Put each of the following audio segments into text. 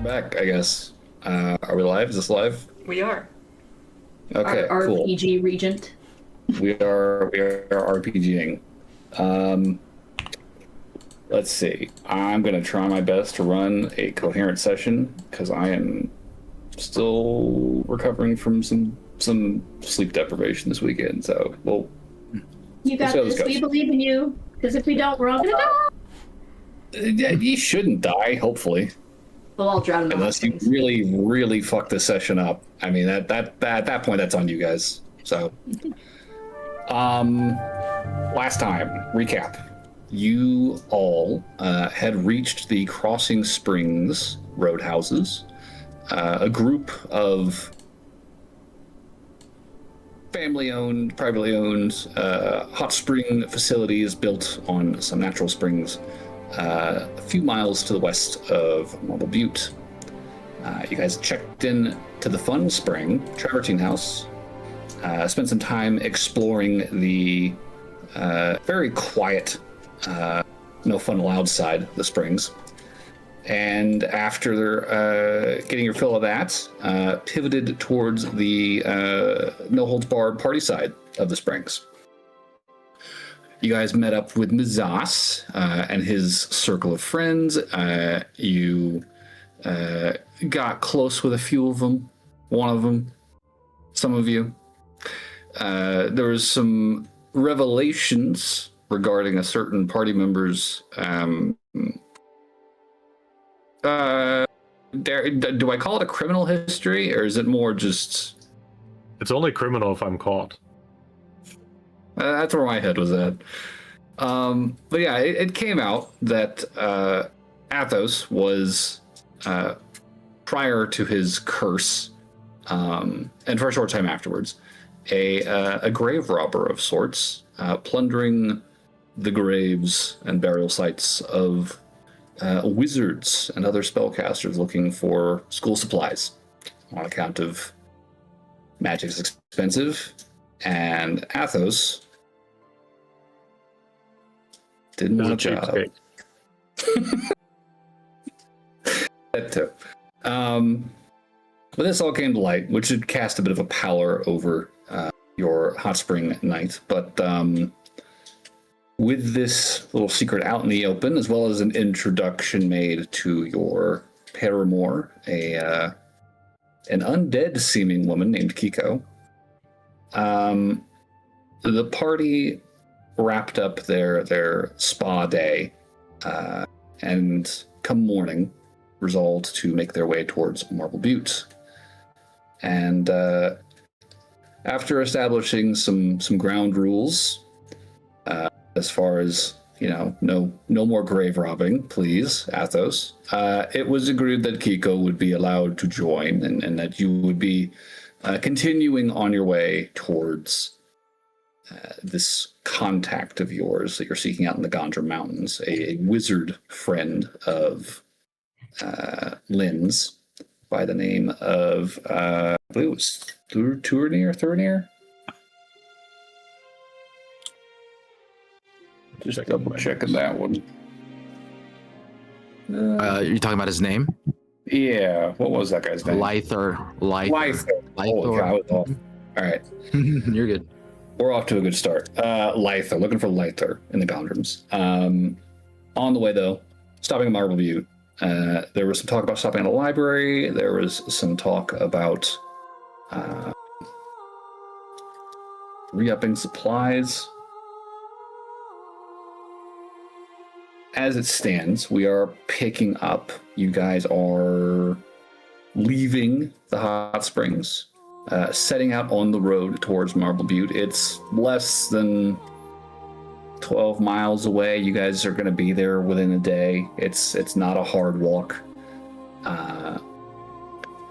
Back, I guess. Are we live? Is this live? We are. Okay, our cool. RPG regent. We are RPGing. Let's see. I'm gonna try my best to run a coherent session because I am still recovering from some sleep deprivation this weekend. So, well, you got this. We believe in you. Because if we don't, we're all gonna die. You shouldn't die. Hopefully. We'll all drown in unless you really fuck this session up. I mean, at that point, that's on you guys. So, last time, recap. You all had reached the Crossing Springs roadhouses, a group of family-owned, privately owned hot spring facilities built on some natural springs a few miles to the west of Marble Butte. You guys checked in to the Fun Spring travertine house, spent some time exploring the very quiet, no fun allowed side of the springs. And after getting your fill of that, pivoted towards the no holds barred party side of the springs. You guys met up with Mizas and his circle of friends. You got close with a few of them, one of them, some of you. There was some revelations regarding a certain party member's do I call it a criminal history, or is it more just... It's only criminal if I'm caught. That's where my head was at. But yeah, it came out that Athos was, prior to his curse, and for a short time afterwards, a grave robber of sorts, plundering the graves and burial sites of wizards and other spellcasters looking for school supplies on account of magic's expensive, and Athos didn't want a job. That too. But this all came to light, which had cast a bit of a pallor over your hot spring night. But with this little secret out in the open, as well as an introduction made to your paramour, an undead-seeming woman named Kiko, the party wrapped up their spa day, and come morning, resolved to make their way towards Marble Butte. And after establishing some ground rules, as far as, no more grave robbing, please, Athos, it was agreed that Kiko would be allowed to join, and that you would be continuing on your way towards this contact of yours that you're seeking out in the Gondra Mountains, a wizard friend of Lynn's by the name of, I believe it was Thurnir? Just double checking that one. You're talking about his name? Yeah, what was that guy's name? Lythor. Holy cow, I was off. All right. You're good. We're off to a good start. Lythor, looking for Lythor in the Gondrums. On the way, though, stopping at Marble Butte. There was some talk about stopping at a library. There was some talk about re-upping supplies. as it stands, we are picking up. You guys are leaving the hot springs, setting out on the road towards Marble Butte. It's less than 12 miles away. You guys are going to be there within a day. It's not a hard walk.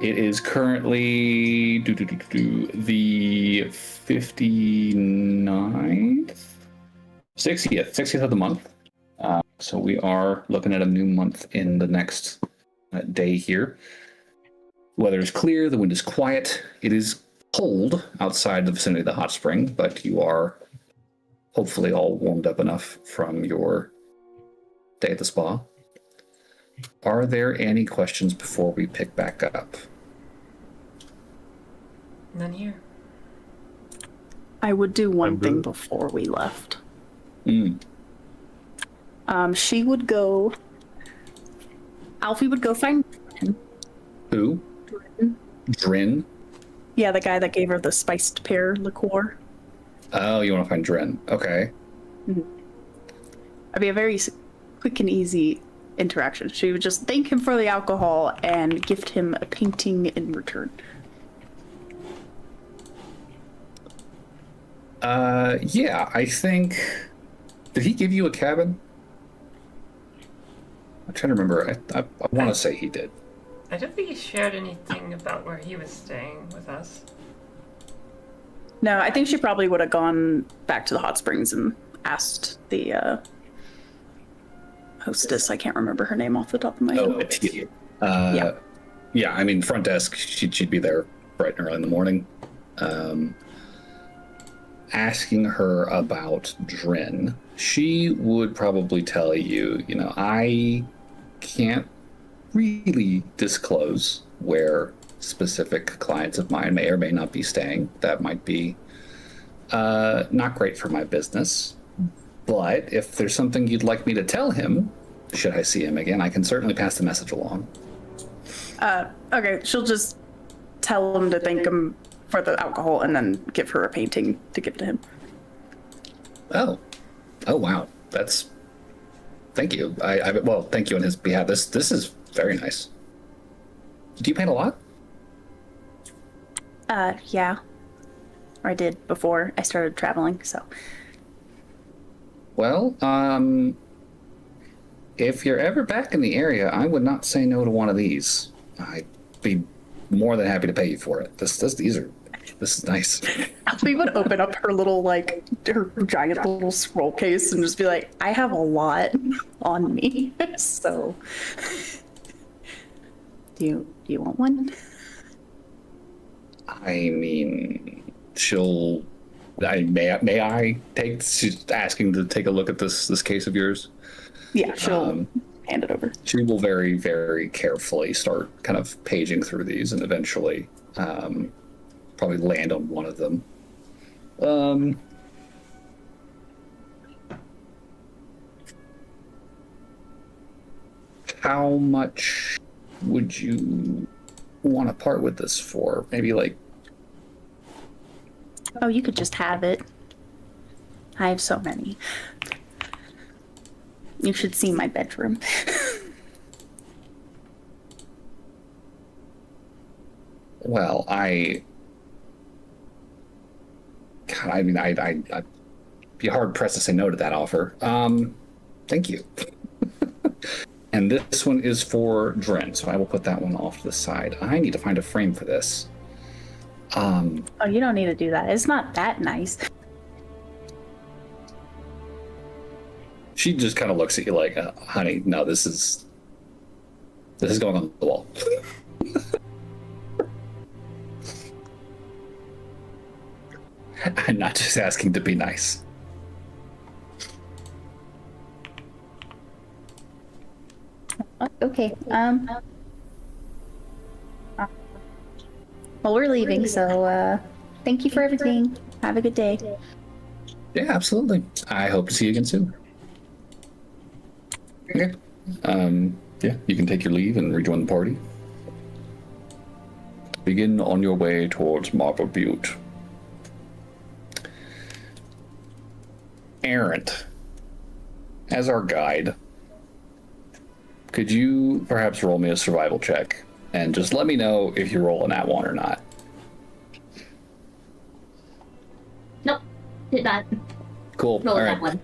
It is currently the 59th? 60th of the month. So we are looking at a new month in the next day here. Weather is clear, the wind is quiet. It is cold outside the vicinity of the hot spring, but you are hopefully all warmed up enough from your day at the spa. Are there any questions before we pick back up? None here. I would do one thing before we left. She would go. Alfie would go find. Who? Drin? Yeah, the guy that gave her the spiced pear liqueur. Oh, you want to find Drin? Okay. Mm-hmm. It'd be a very quick and easy interaction. She would just thank him for the alcohol and gift him a painting in return. Yeah, I think. Did he give you a cabin? I'm trying to remember. I want to say he did. I don't think he shared anything about where he was staying with us. No, I think she probably would have gone back to the hot springs and asked the hostess. I can't remember her name off the top of my head. Oh, it's you. Yeah. Yeah, I mean, front desk, she'd be there bright and early in the morning. Asking her about Drin, she would probably tell you, I can't really disclose where specific clients of mine may or may not be staying. That might be not great for my business. But if there's something you'd like me to tell him, should I see him again, I can certainly pass the message along. Okay, she'll just tell him to thank him for the alcohol and then give her a painting to give to him. Oh wow, thank you. Well, thank you on his behalf. This is very nice. Do you paint a lot? Yeah. Or I did before I started traveling, so. Well, if you're ever back in the area, I would not say no to one of these. I'd be more than happy to pay you for it. This is nice. Alfie would open up her little, her giant little scroll case and just be like, I have a lot on me, so. Do you want one? I mean, may I take? She's asking to take a look at this case of yours. Yeah, she'll hand it over. She will very, very carefully start kind of paging through these, and eventually, probably land on one of them. How much would you want to part with this for? Maybe Oh, you could just have it. I have so many. You should see my bedroom. Well, I'd be hard pressed to say no to that offer. Thank you. And this one is for Dren, so I will put that one off to the side. I need to find a frame for this. Oh, you don't need to do that. It's not that nice. She just kind of looks at you like, honey, no, this is going on the wall. I'm not just asking to be nice. Okay. Well, we're leaving, so thank you for everything. Have a good day. Yeah, absolutely. I hope to see you again soon. Okay. Yeah, you can take your leave and rejoin the party. Begin on your way towards Marble Butte. Errant, as our guide, could you perhaps roll me a survival check? And just let me know if you roll an at one or not. Nope. Did not. Cool. Roll All that right. one.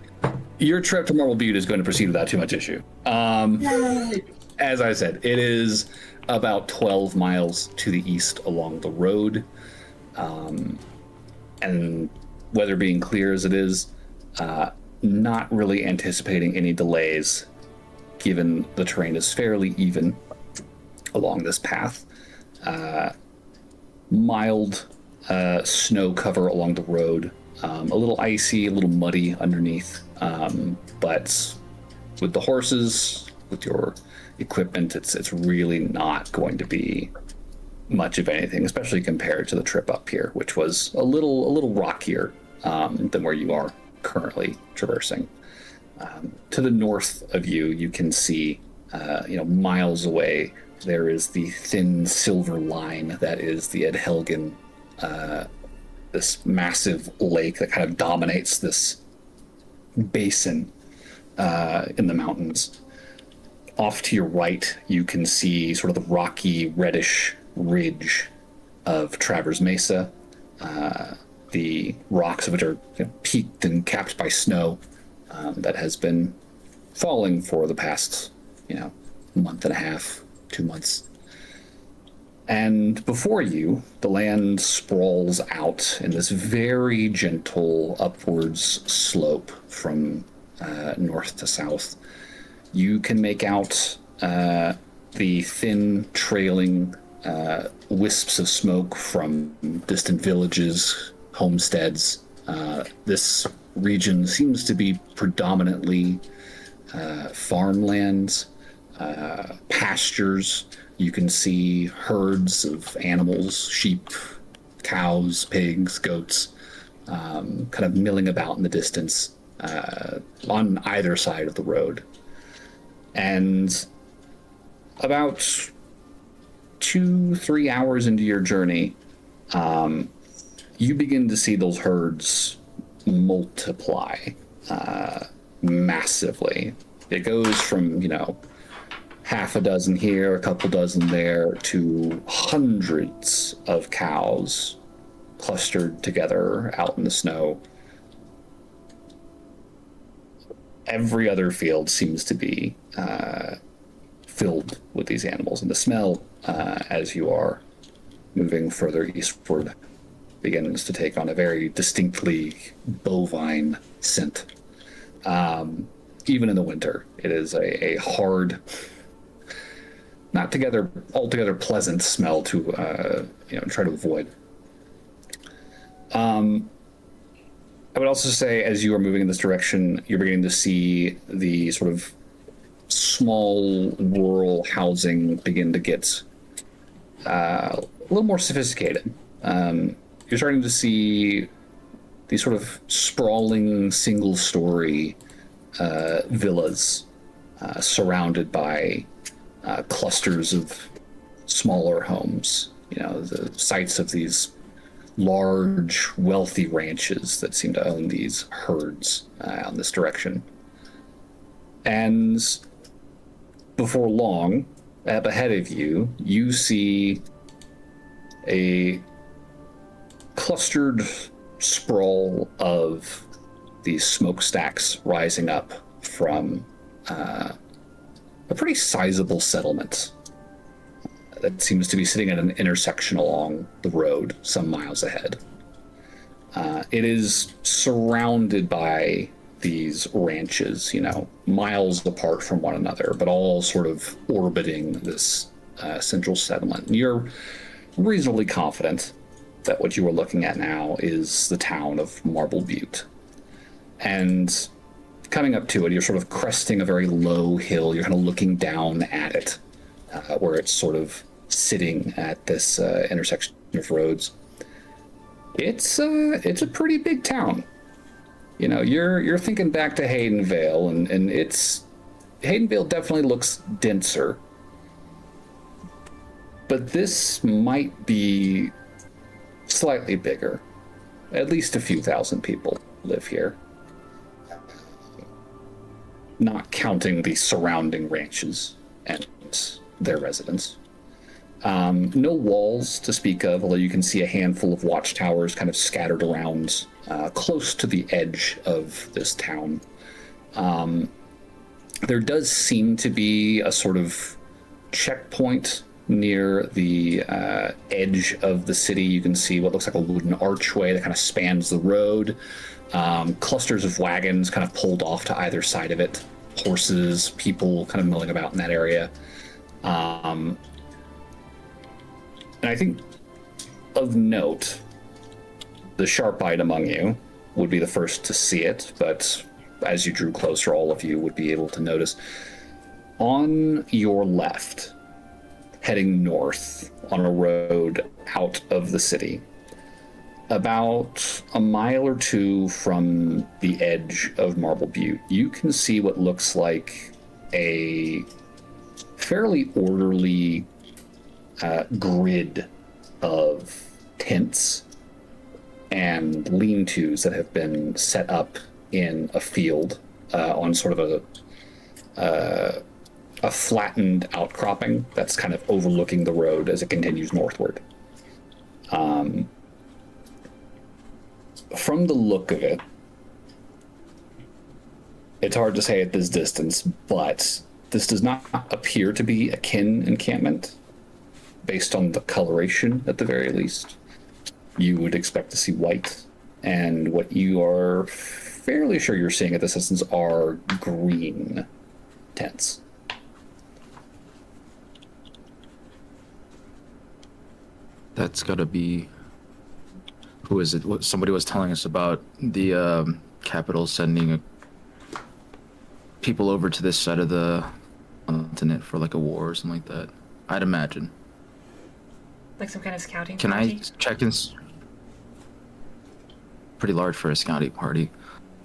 Your trip to Marble Butte is going to proceed without too much issue. As I said, it is about 12 miles to the east along the road. And weather being clear as it is, not really anticipating any delays, given the terrain is fairly even along this path. Mild snow cover along the road, a little icy, a little muddy underneath, but with the horses, with your equipment, it's really not going to be much of anything, especially compared to the trip up here, which was a little rockier than where you are currently traversing. To the north of you, you can see, miles away, there is the thin silver line that is the Edhelgen, this massive lake that kind of dominates this basin in the mountains. Off to your right, you can see sort of the rocky, reddish ridge of Travers Mesa, the rocks of which are peaked and capped by snow that has been falling for the past, month and a half, 2 months. And before you, the land sprawls out in this very gentle upwards slope from north to south. You can make out the thin, trailing wisps of smoke from distant villages, homesteads. This region seems to be predominantly farmlands, pastures. You can see herds of animals, sheep, cows, pigs, goats, kind of milling about in the distance on either side of the road. And about 2-3 hours into your journey, you begin to see those herds multiply massively. It goes from, half a dozen here, a couple dozen there, to hundreds of cows clustered together out in the snow. Every other field seems to be filled with these animals, and the smell, as you are moving further eastward, begins to take on a very distinctly bovine scent. Even in the winter, it is a hard, not altogether pleasant smell to try to avoid. I would also say, as you are moving in this direction, you're beginning to see the sort of small rural housing begin to get a little more sophisticated. You're starting to see these sort of sprawling single-story villas surrounded by clusters of smaller homes. The sites of these large, wealthy ranches that seem to own these herds in this direction. And before long, up ahead of you, you see a clustered sprawl of these smokestacks rising up from a pretty sizable settlement that seems to be sitting at an intersection along the road some miles ahead. It is surrounded by these ranches, miles apart from one another, but all sort of orbiting this central settlement. And you're reasonably confident that what you are looking at now is the town of Marble Butte. And coming up to it, you're sort of cresting a very low hill. You're kind of looking down at it, where it's sort of sitting at this intersection of roads. It's a pretty big town. You're thinking back to Haydenvale, and Haydenvale definitely looks denser. But this might be slightly bigger. At least a few thousand people live here, not counting the surrounding ranches. and their residence. No walls to speak of, although you can see a handful of watchtowers kind of scattered around close to the edge of this town. There does seem to be a sort of checkpoint near the edge of the city. You can see what looks like a wooden archway that kind of spans the road. Clusters of wagons kind of pulled off to either side of it. Horses, people kind of milling about in that area. And I think of note, the sharp-eyed among you would be the first to see it, but as you drew closer, all of you would be able to notice. On your left, heading north on a road out of the city, about a mile or two from the edge of Marble Butte, you can see what looks like a fairly orderly grid of tents and lean-tos that have been set up in a field on sort of a flattened outcropping that's kind of overlooking the road as it continues northward. From the look of it, it's hard to say at this distance, but this does not appear to be a kin encampment. Based on the coloration, at the very least, you would expect to see white, and what you are fairly sure you're seeing at this distance are green tents. That's gotta be. Who is it? Somebody was telling us about the capital sending people over to this side of the continent for like a war or something like that. I'd imagine. Like some kind of scouting Can party? I check in? Pretty large for a scouting party.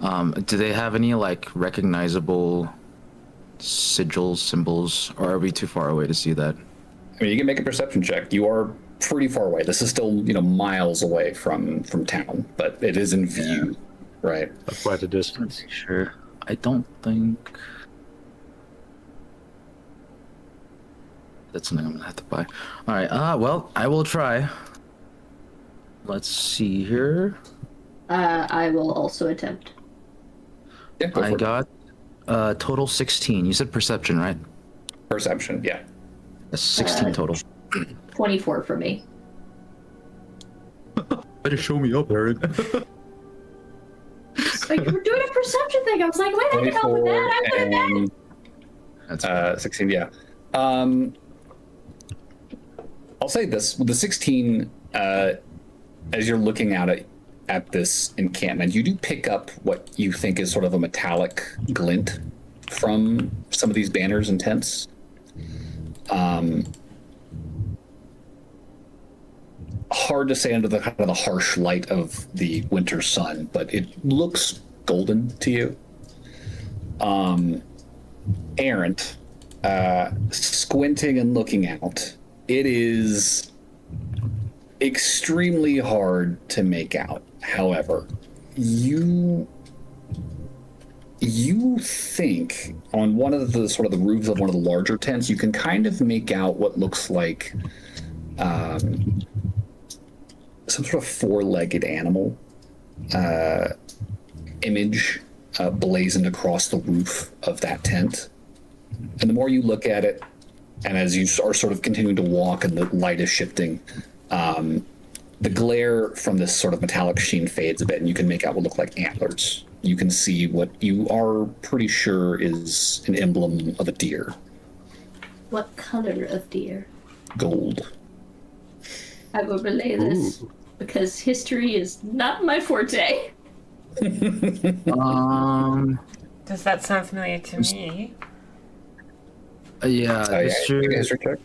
Do they have any like recognizable sigils, symbols, or are we too far away to see that? I mean, you can make a perception check. You are pretty far away. This is still, miles away from town, but it is in view, right? That's quite a distance. Sure. I don't think that's something I'm gonna have to buy. All right. Well, I will try. Let's see here. I will also attempt. Yeah, go for I it. got total 16. You said perception, right? Perception, yeah. That's 16 total. 24 for me. Better show me up, Aaron. Like, we're doing a perception thing. I was like, wait, I can help with that. I put it back. That's 16, yeah. I'll say this, with the 16, as you're looking at this encampment, you do pick up what you think is sort of a metallic glint from some of these banners and tents. Hard to say under the kind of the harsh light of the winter sun, but it looks golden to you. Errant, squinting and looking out, it is extremely hard to make out. However, you think on one of the sort of the roofs of one of the larger tents, you can kind of make out what looks like some sort of four-legged animal image blazoned across the roof of that tent. And the more you look at it, and as you are sort of continuing to walk and the light is shifting, the glare from this sort of metallic sheen fades a bit, and you can make out what look like antlers. You can see what you are pretty sure is an emblem of a deer. What color of deer? Gold. I will relay this because history is not my forte. Does that sound familiar to me? Yeah. History check.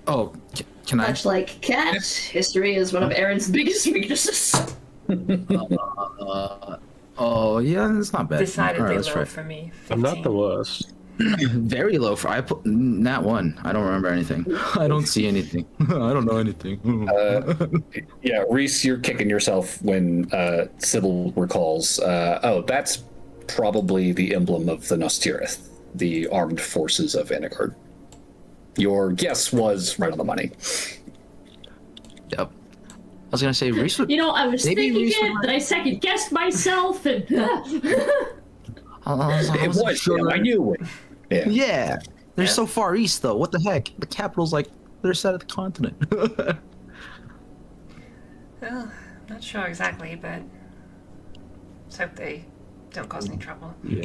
Oh, can I? Much like cats, history is one of Aaron's biggest weaknesses. Oh, yeah, it's not bad. Decidedly All right, let's low try. for me. I'm not the 15. worst. Very low for I put nat 1. I don't remember anything. I don't see anything. I don't know anything. Yeah, Reese, you're kicking yourself when Sybil recalls, that's probably the emblem of the Nostirith. the armed forces of Ennegard. Your guess was right on the money. Yep. I was gonna say Reese would. You know, I was Maybe thinking Reese it, would- but I second guessed myself, and I It wasn't was sure. him, I knew it. Yeah. Yeah, they're so far east though. What the heck? The capital's like the other side of the continent. Well, not sure exactly, but let's hope they don't cause any trouble. Yeah.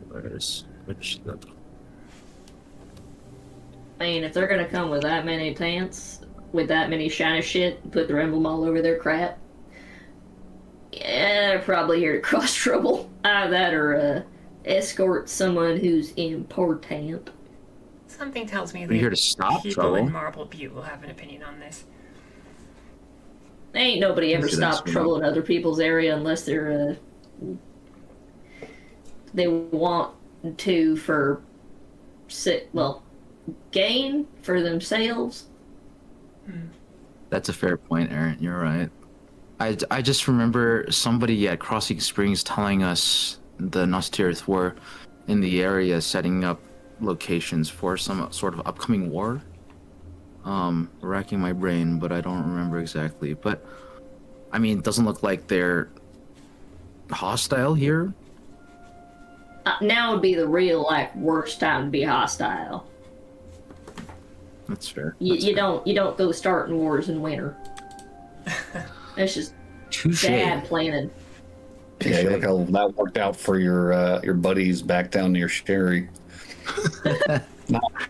Where's which? I mean, if they're gonna come with that many tents, with that many shiny shit, put their emblem all over their crap, yeah, they're probably here to cause trouble. Either that or escort someone who's important. Something tells me We're here to the stop people trouble. in Marble Butte will have an opinion on this. Ain't nobody ever Sure, that's stopped trouble in other people's area unless they're they want to for gain for themselves. That's a fair point, Aaron. You're right. I just remember somebody at Crossing Springs telling us the Nostirith were in the area setting up locations for some sort of upcoming war. Racking my brain, but I don't remember exactly. But I mean, it doesn't look like they're hostile here. Now would be the real worst time to be hostile. That's fair. You don't go starting wars in winter. That's just Touche. bad planning. Yeah, look how that worked out for your buddies back down near Sherry.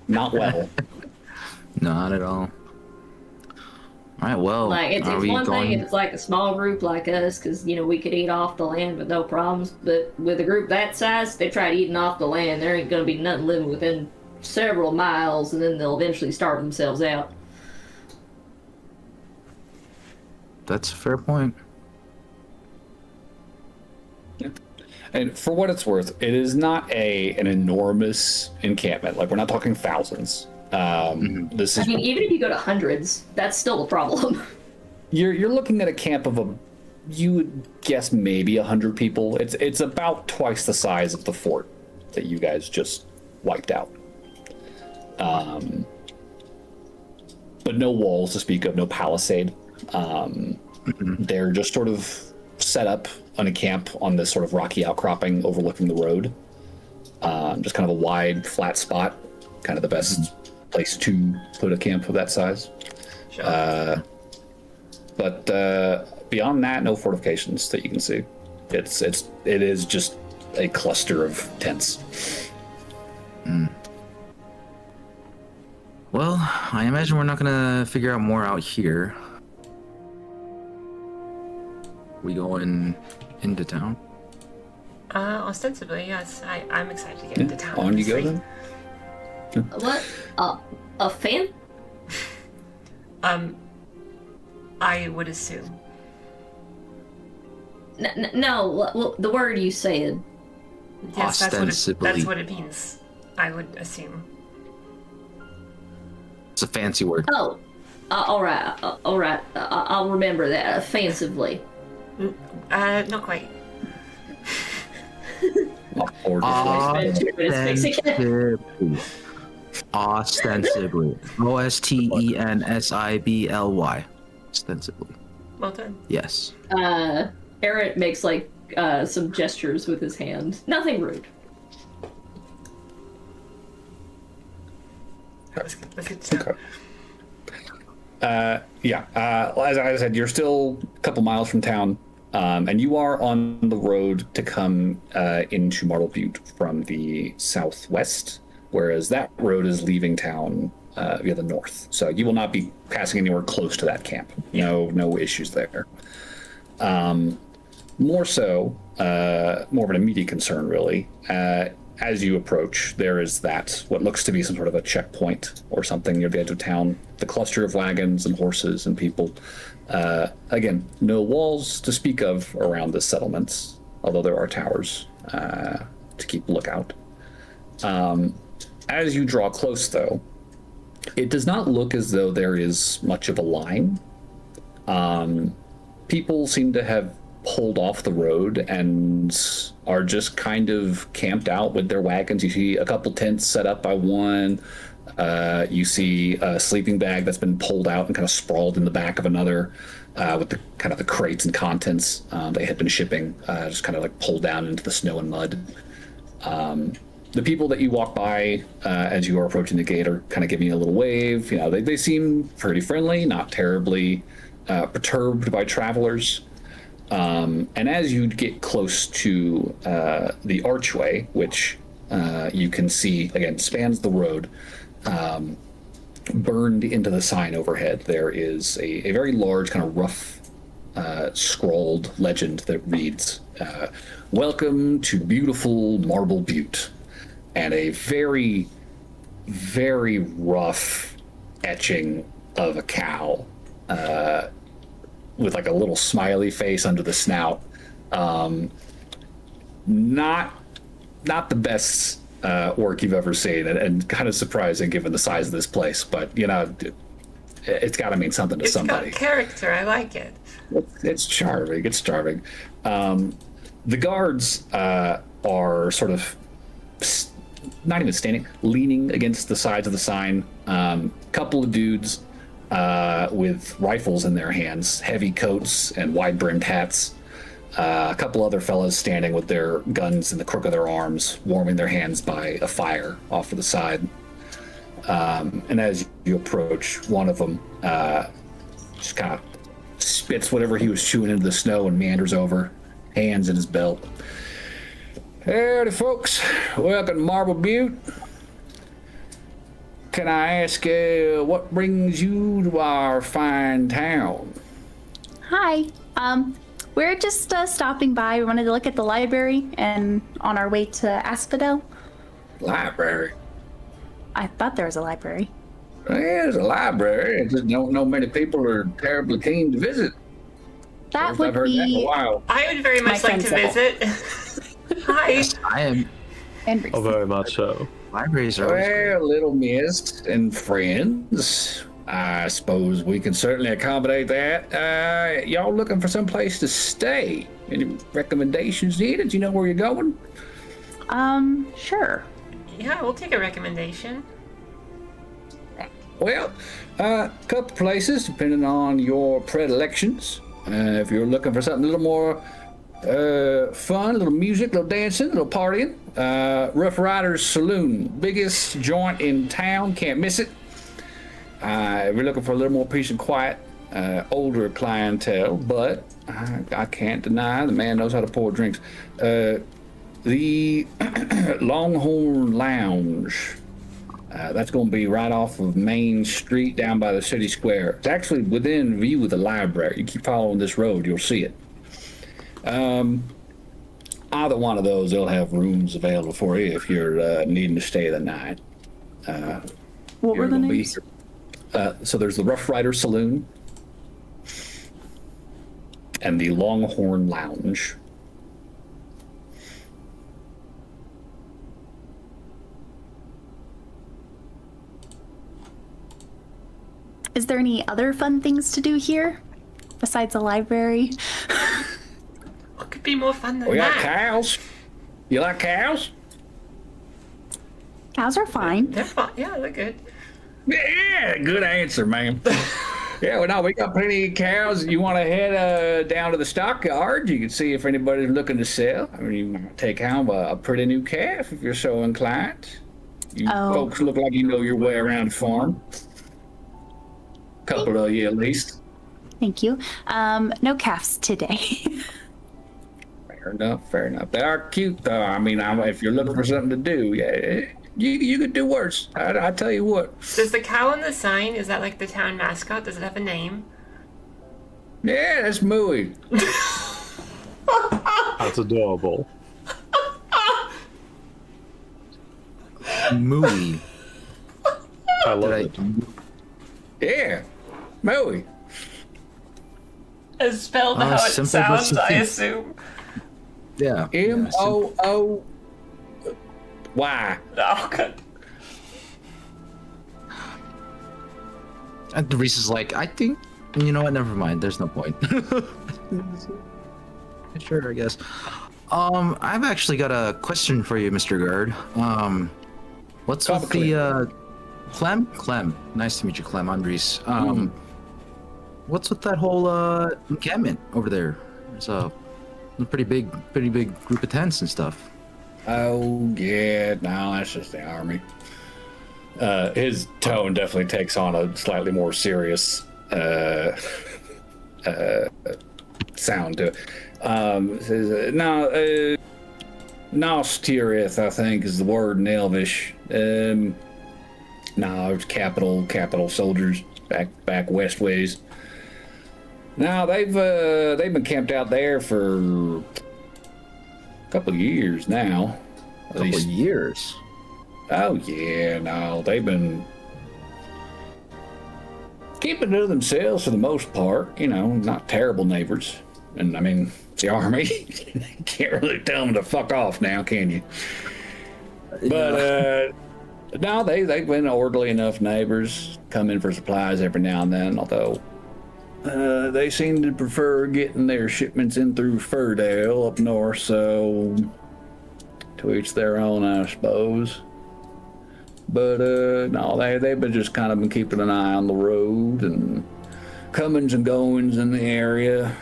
Not well. Not at all. All right, well, Like it's are we one going? thing if it's like a small group like us, because we could eat off the land with no problems. But with a group that size, they try eating off the land. There ain't gonna be nothing living within several miles, and then they'll eventually starve themselves out. That's a fair point. And for what it's worth, it is not an enormous encampment. Like, we're not talking thousands. This I is mean, even if you go to hundreds, that's still a problem. you're looking at a camp of you would guess maybe 100 people. It's about twice the size of the fort that you guys just wiped out. But no walls to speak of, no palisade. They're just sort of set up on a camp on this sort of rocky outcropping overlooking the road. Just kind of a wide, flat spot, kind of the best place to put a camp of that size. Sure. But beyond that, no fortifications that you can see. It is just a cluster of tents. Well, I imagine we're not gonna figure out more out here. We going into town? Ostensibly, yes. I'm excited to get into town. On you go honestly. then. What? A fan? I would assume. No, well, the word you said. Yes, Ostensibly. that's what it means. I would assume. It's a fancy word. Oh, all right. I'll remember that offensively. Not quite. Ostensibly. Ostensibly. Ostensibly. Ostensibly. Well done. Yes. Eric makes some gestures with his hand. Nothing rude. That's good to know. Okay. As I said, you're still a couple miles from town, and you are on the road to come into Marble Butte from the southwest, whereas that road is leaving town via the north. So you will not be passing anywhere close to that camp. No issues there. More so, more of an immediate concern, really. As you approach, there is what looks to be some sort of a checkpoint or something near the edge of town. The cluster of wagons and horses and people. Again, no walls to speak of around the settlements, although there are towers to keep lookout. As you draw close, though, it does not look as though there is much of a line. People seem to have pulled off the road and are just kind of camped out with their wagons. You see a couple tents set up by one. You see a sleeping bag that's been pulled out and kind of sprawled in the back of another, with the kind of the crates and contents they had been shipping, just kind of like pulled down into the snow and mud. The people that you walk by as you are approaching the gate are kind of giving you a little wave. You know, they seem pretty friendly, not terribly perturbed by travelers. And as you get close to the archway, which you can see, again, spans the road, burned into the sign overhead, there is a very large, kind of rough, scrawled legend that reads, "Welcome to beautiful Marble Butte," and a very, very rough etching of a cow, with like a little smiley face under the snout. Not the best work you've ever seen, and kind of surprising given the size of this place, but you know, it's got to mean something to somebody. It's got character. I like it. It's charming. It's charming. The guards are sort of not even standing, leaning against the sides of the sign. Couple of dudes with rifles in their hands, heavy coats and wide-brimmed hats. A couple other fellas standing with their guns in the crook of their arms, warming their hands by a fire off to the side. And as you approach, one of them just kind of spits whatever he was chewing into the snow and meanders over, hands in his belt. Howdy, folks. Welcome to Marble Butte. Can I ask what brings you to our fine town? Hi. We're just stopping by. We wanted to look at the library and on our way to Asphodel. Library? I thought there was a library. Well, there's a library. I just don't know many people are terribly keen to visit. That First would I've heard that in a be while. I would very much My like to friend visit. Hi. I am. and Oh, very much so. Libraries are always great. Well, little miss and friends, I suppose we can certainly accommodate that. Y'all looking for some place to stay? Any recommendations needed? You know where you're going? Sure. Yeah, we'll take a recommendation. Well, a couple places, depending on your predilections. If you're looking for something a little more fun, a little music, a little dancing, a little partying, Rough Riders Saloon, biggest joint in town, can't miss it. If you're looking for a little more peace and quiet, older clientele, but I can't deny the man knows how to pour drinks. The Longhorn Lounge. That's going to be right off of Main Street down by the city square. It's actually within view of the library. You keep following this road, you'll see it. Either one of those, they'll have rooms available for you if you're needing to stay the night. What were the names? So there's the Rough Rider Saloon and the Longhorn Lounge. Is there any other fun things to do here besides a library? What could be more fun than We got that? cows. You like cows? Cows are fine. They're fun. Yeah, they're good. Yeah, good answer, man. Yeah, well, no, we got plenty of cows. You want to head down to the stockyard? You can see if anybody's looking to sell. I mean, you might take home a pretty new calf if you're so inclined. You Oh. folks look like you know your way around the farm. Couple of you at least. Thank you. No calves today. Fair enough, fair enough. They are cute, though. I mean, if you're looking for something to do, yeah, you could do worse. I tell you what. Does the cow on the sign, is that like the town mascot? Does it have a name? Yeah, that's Mooey. That's adorable. Mooey. I love Did it. Yeah, Mooey. It's spelled Oh, how it simple but sounds, I succinct. assume. Yeah. Mooy. Oh, good. And Reese is like, I think, you know what? Never mind. There's no point. Sure, I guess. I've actually got a question for you, Mr. Guard. What's with the Clem? Nice to meet you, Clem. I'm Reese. What's with that whole encampment over there? There's a pretty big group of tents and stuff. Oh yeah, no, that's just the army. His tone definitely takes on a slightly more serious sound to it. Says, no, Nostirith, I think, is the word in Elvish. No, it's capital soldiers back west ways. Now they've been camped out there for a couple of years now. A couple of years. Oh yeah, no, they've been keeping to themselves for the most part. You know, not terrible neighbors. And I mean, it's the army. You can't really tell them to fuck off now, can you? But no, they've been orderly enough neighbors. Come in for supplies every now and then, although they seem to prefer getting their shipments in through Furdale up north, so to each their own, I suppose. But no, they've been just kind of been keeping an eye on the road and comings and goings in the area.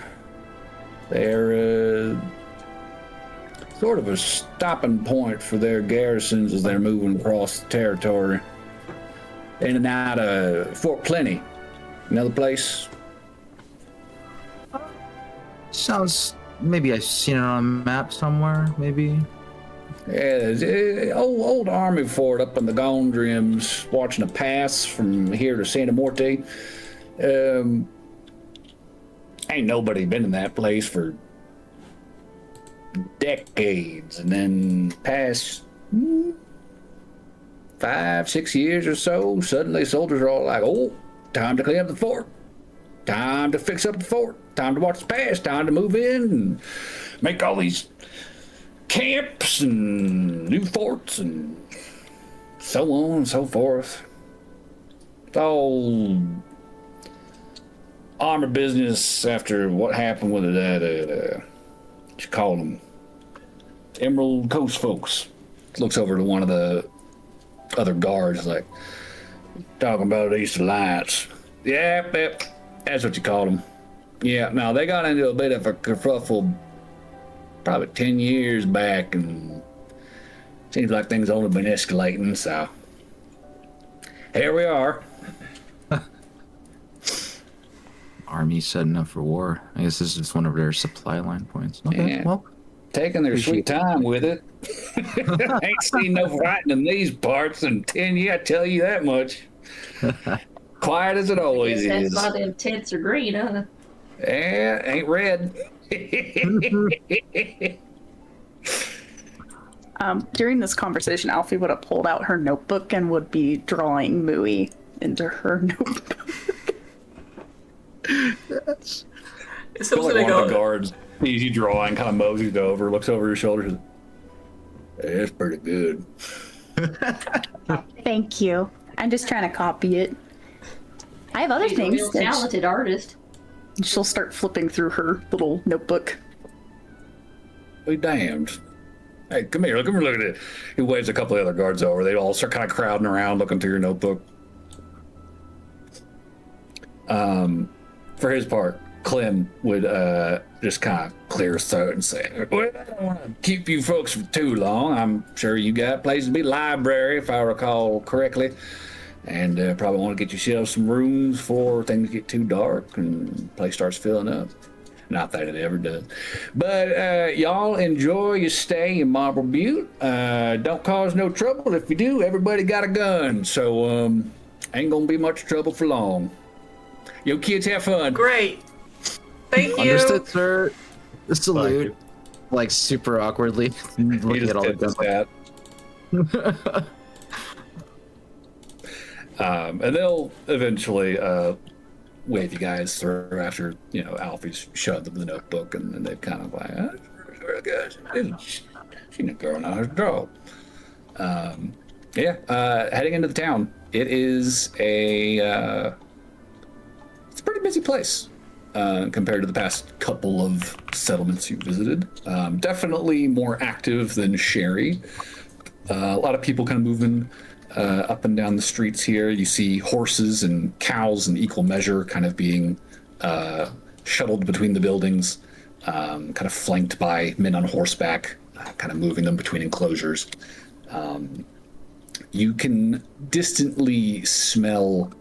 They're sort of a stopping point for their garrisons as they're moving across the territory. In and out of Fort Plenty, another place. Sounds, maybe I've seen it on a map somewhere, maybe. Yeah, old army fort up in the Gondrims, watching a pass from here to Santa Morte. Ain't nobody been in that place for decades, and then past 5-6 years or so, suddenly soldiers are all like, "Oh, time to clean up the fort, time to fix up the fort, time to watch the pass, time to move in and make all these camps and new forts and so on and so forth." It's all armor business after what happened with that, what you call them, Emerald Coast folks. Looks over to one of the other guards like, talking about East Alliance. Yeah, that's what you call them. Yeah, now they got into a bit of a kerfuffle probably 10 years back, and seems like things only been escalating, so here we are. Army setting up for war. I guess this is just one of their supply line points. Okay, Yeah. well, Taking their sweet time with it. Ain't seen no fighting in these parts in 10 years, I tell you that much. Quiet as it always That's is. why them tents are green, huh? Yeah, ain't red. During this conversation, Alfie would have pulled out her notebook and would be drawing Mooey into her notebook. It's Feel like one of the guards sees you drawing, kind of moseys over, looks over your shoulder. Says, "Hey, that's pretty good." Thank you. I'm just trying to copy it. I have other She's a things. real talented artist. She'll start flipping through her little notebook. Be damned. Hey, come here, look at it. He waves a couple of other guards over. They all start kind of crowding around, looking through your notebook. For his part, Clem would just kind of clear his throat and say, "Well, I don't want to keep you folks for too long. I'm sure you got a place to be, library, if I recall correctly. And probably want to get yourself some rooms before things get too dark and the place starts filling up. Not that it ever does. But y'all enjoy your stay in Marble Butte. Don't cause no trouble. If you do, everybody got a gun. So ain't going to be much trouble for long. Yo, kids, have fun." Great. Thank you. understood, sir. Salute. Like super awkwardly. He Looking just at all the tips guns. his hat. And they'll eventually wave you guys through after, Alfie's shoved them in the notebook, and then they've kind of like, guys, she's a girl now, her draw. Heading into the town. It is it's a pretty busy place. compared to the past couple of settlements you visited. Definitely more active than Sherry. A lot of people kind of moving up and down the streets here. You see horses and cows in equal measure kind of being shuttled between the buildings, kind of flanked by men on horseback, kind of moving them between enclosures. You can distantly smell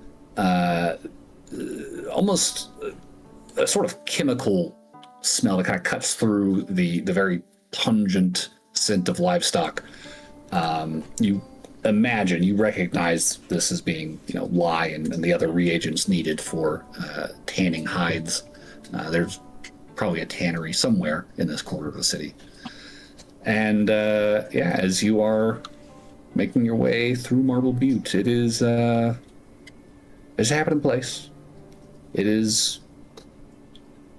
almost a sort of chemical smell that kind of cuts through the very pungent scent of livestock. You recognize this as being, lye and the other reagents needed for tanning hides. There's probably a tannery somewhere in this quarter of the city. And as you are making your way through Marble Butte, it's a happening place. It is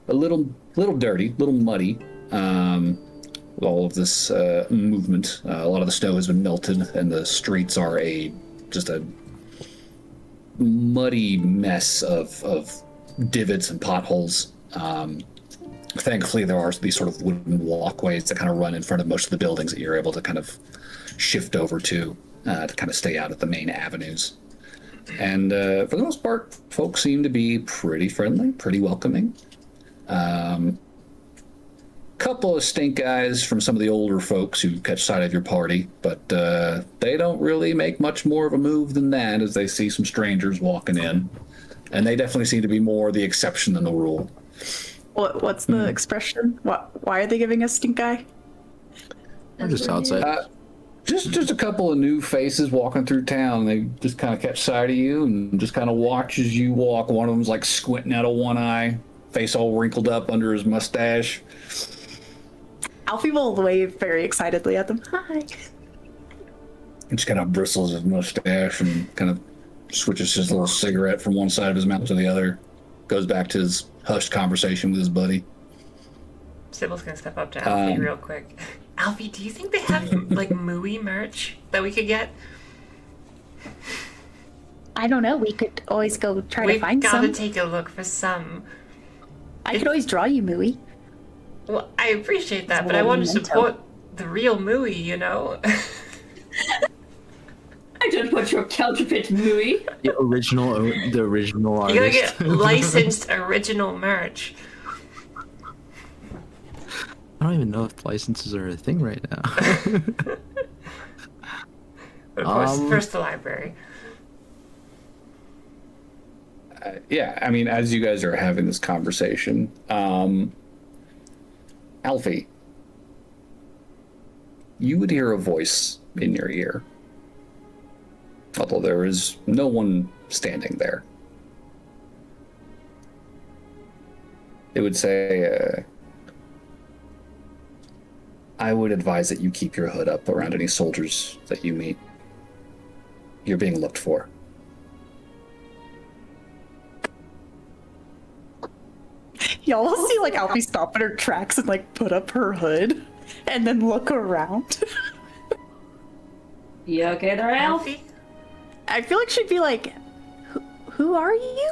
a little dirty, a little muddy, with all of this movement. A lot of the snow has been melted, and the streets are just a muddy mess of divots and potholes. Thankfully, there are these sort of wooden walkways that kind of run in front of most of the buildings that you're able to kind of shift over to kind of stay out at the main avenues. And for the most part, folks seem to be pretty friendly, pretty welcoming. Couple of stink eyes from some of the older folks who catch sight of your party, but they don't really make much more of a move than that as they see some strangers walking in. And they definitely seem to be more the exception than the rule. What's the expression? Why are they giving us stink eye? I'm just outside. Just a couple of new faces walking through town. They just kind of catch sight of you and just kind of watch as you walk. One of them's like squinting out of one eye, face all wrinkled up under his mustache. Alfie will wave very excitedly at them. Hi. He just kind of bristles his mustache and kind of switches his little cigarette from one side of his mouth to the other. Goes back to his hushed conversation with his buddy. Sybil's gonna step up to Alfie real quick. Alfie, do you think they have like Mooey merch that we could get? I don't know. We could always go try We've to find gotta some. take a look for some. I could always draw you, Mooey. Well, I appreciate that, It's a but I little want to memento. support the real Mooey, you know? I just put your counterfeit Mooey. The original You gotta artist. get licensed original merch. I don't even know if licenses are a thing right now. But of course, first the library. I mean, as you guys are having this conversation, Alfie, you would hear a voice in your ear, although there is no one standing there. It would say, I would advise that you keep your hood up around any soldiers that you meet. You're being looked for. Y'all will see like Alfie stop in her tracks and like put up her hood and then look around. You okay there, Alf? Alfie? I feel like she'd be like, who are you?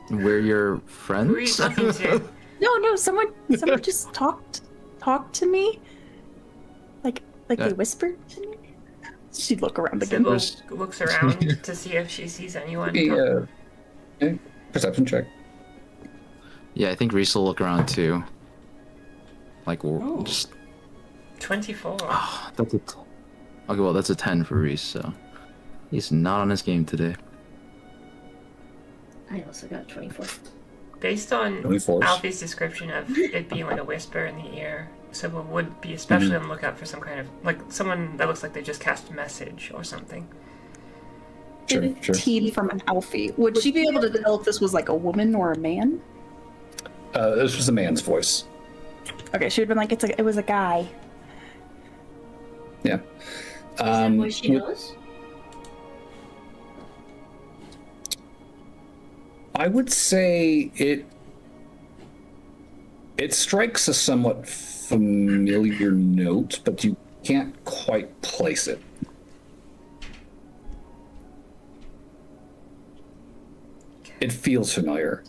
We're your friends? Who are you talking to? No, someone just talked to me. Like they whispered to me. She'd look around again. Sybil looks around to see if she sees anyone. Perception check. Yeah, I think Reese will look around too. Like, Ooh. just 24. that's okay. Well, that's a 10 for Reese, so he's not on his game today. I also got 24. Based on 24s. Alfie's description of it being like a whisper in the ear, Sybil would be especially on the lookout for some kind of, like, someone that looks like they just cast a message or something. Sure. 15 from an Alfie. Would she be able to tell if this was like a woman or a man? This was a man's voice. Okay, she would have been like, it was a guy. Yeah. Is that what she knows? I would say it strikes a somewhat familiar note, but you can't quite place it. It feels familiar.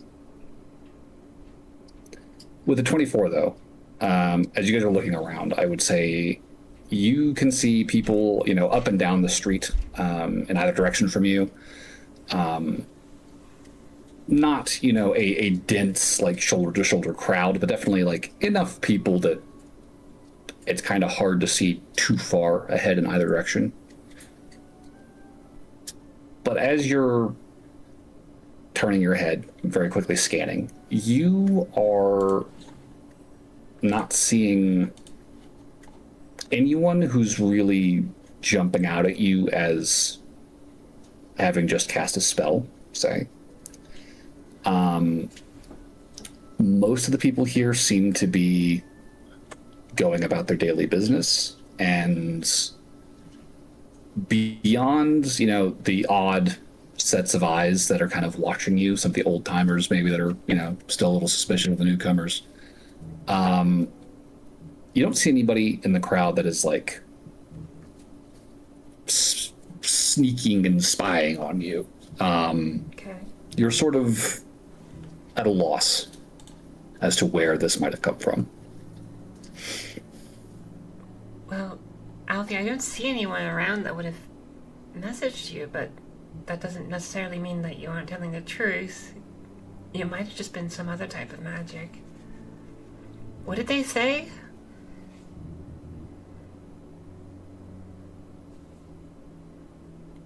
With the 24, though, as you guys are looking around, I would say you can see people, up and down the street in either direction from you. Not, a dense, like, shoulder-to-shoulder crowd, but definitely, like, enough people that it's kind of hard to see too far ahead in either direction. But as you're turning your head, very quickly scanning, you are not seeing anyone who's really jumping out at you as having just cast a spell, say. Most of the people here seem to be going about their daily business, and beyond, the odd sets of eyes that are kind of watching you, some of the old timers maybe that are, still a little suspicious of the newcomers. You don't see anybody in the crowd that is like sneaking and spying on you. Okay. You're sort of at a loss as to where this might have come from. Well, Alfie, I don't see anyone around that would have messaged you, but that doesn't necessarily mean that you aren't telling the truth. It might have just been some other type of magic. What did they say?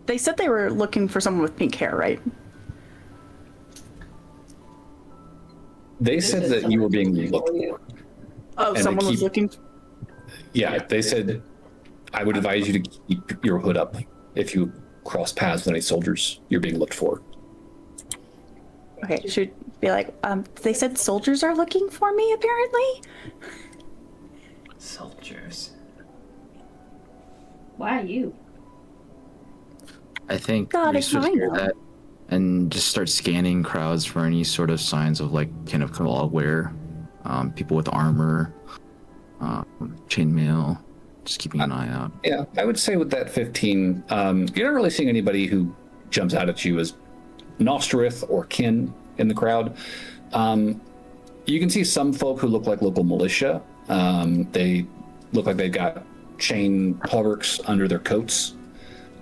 They said they were looking for someone with pink hair, right? They said that you were being looked for. Oh, And someone they was keep- looking. Yeah, they said, I would advise you to keep your hood up. If you cross paths with any soldiers, you're being looked for. Okay, should be like, they said soldiers are looking for me, apparently? Soldiers. Why you? I think God, we it's should mine hear now. that and just start scanning crowds for any sort of signs of like kind of cabal wear, people with armor, chainmail. Just keeping an eye out. Yeah, I would say with that 15, you're not really seeing anybody who jumps out at you as Nostrith or kin in the crowd. You can see some folk who look like local militia. They look like they've got chain hauberks under their coats.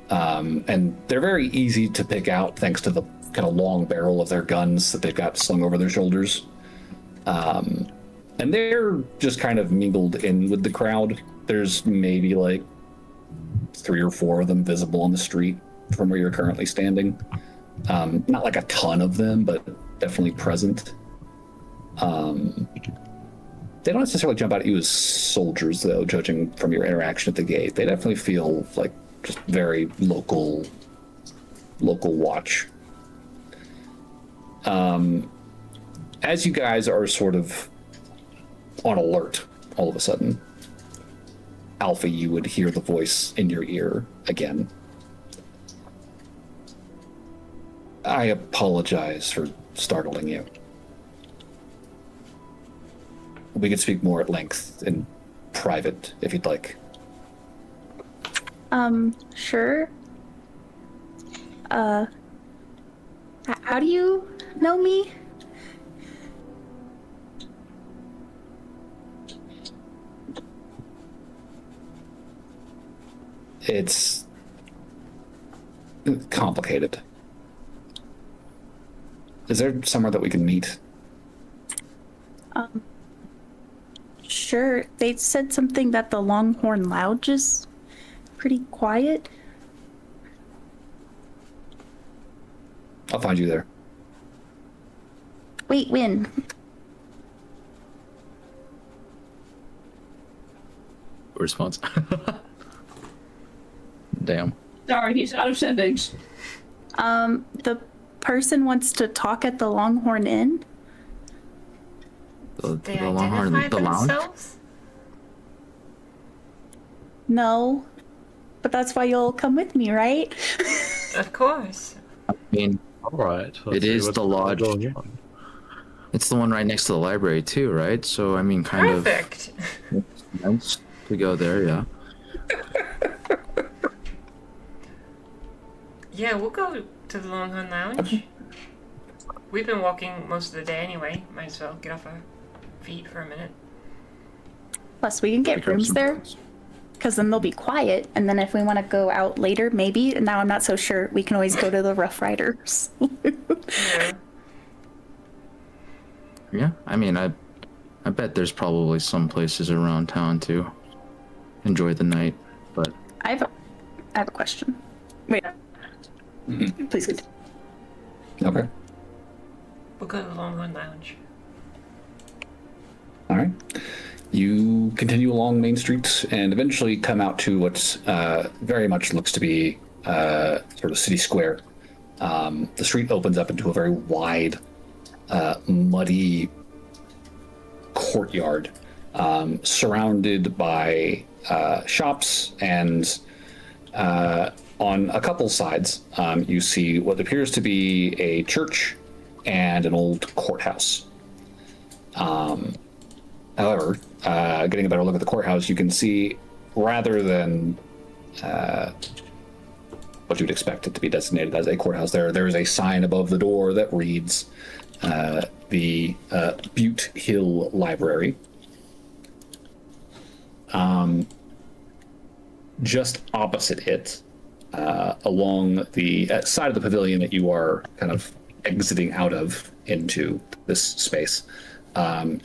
And they're very easy to pick out thanks to the kind of long barrel of their guns that they've got slung over their shoulders. And they're just kind of mingled in with the crowd. There's maybe like 3 or 4 of them visible on the street from where you're currently standing. Not like a ton of them, but definitely present. They don't necessarily jump out at you as soldiers, though, judging from your interaction at the gate. They definitely feel like just very local watch. As you guys are sort of on alert, all of a sudden, Alpha, you would hear the voice in your ear again. I apologize for startling you. We could speak more at length in private if you'd like. Sure. How do you know me? It's complicated. Is there somewhere that we can meet? Sure. They said something that the Longhorn Lounge is pretty quiet. I'll find you there. Wait, when? Response. Damn. Sorry, he's out of sendings. The person wants to talk at the Longhorn Inn. They Longhorn, identify the lounge. themselves? No, but that's why you'll come with me, right? Of course. I mean, All right. It is the lodge. it's the one right next to the library too, right? So I mean, kind Perfect. of nice to go there. Yeah. Yeah, we'll go to the Longhorn Lounge. We've been walking most of the day anyway. Might as well get off our feet for a minute. Plus, we can get rooms there, because then they'll be quiet. And then if we want to go out later, maybe, and now I'm not so sure, we can always go to the Rough Riders. Yeah. Yeah, I mean, I bet there's probably some places around town to enjoy the night, but I have a question. Wait. Please continue. Okay. We'll go to the Longhorn Lounge. All right. You continue along Main Street and eventually come out to what's very much looks to be sort of city square. The street opens up into a very wide, muddy courtyard, surrounded by shops, and on a couple sides, you see what appears to be a church and an old courthouse. However, getting a better look at the courthouse, you can see, rather than what you'd expect it to be designated as a courthouse, there is a sign above the door that reads the Butte Hill Library. Just opposite it, along the side of the pavilion that you are kind of exiting out of into this space,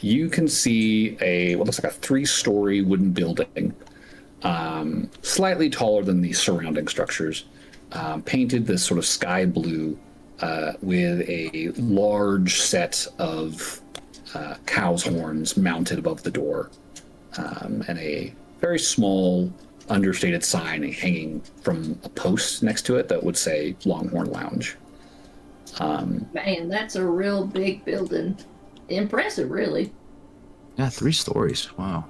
you can see what looks like a 3-story wooden building, slightly taller than the surrounding structures, painted this sort of sky blue, with a large set of cow's horns mounted above the door, and a very small, understated sign hanging from a post next to it that would say Longhorn Lounge. Man, that's a real big building. Impressive, really. yeah, 3 stories. Wow.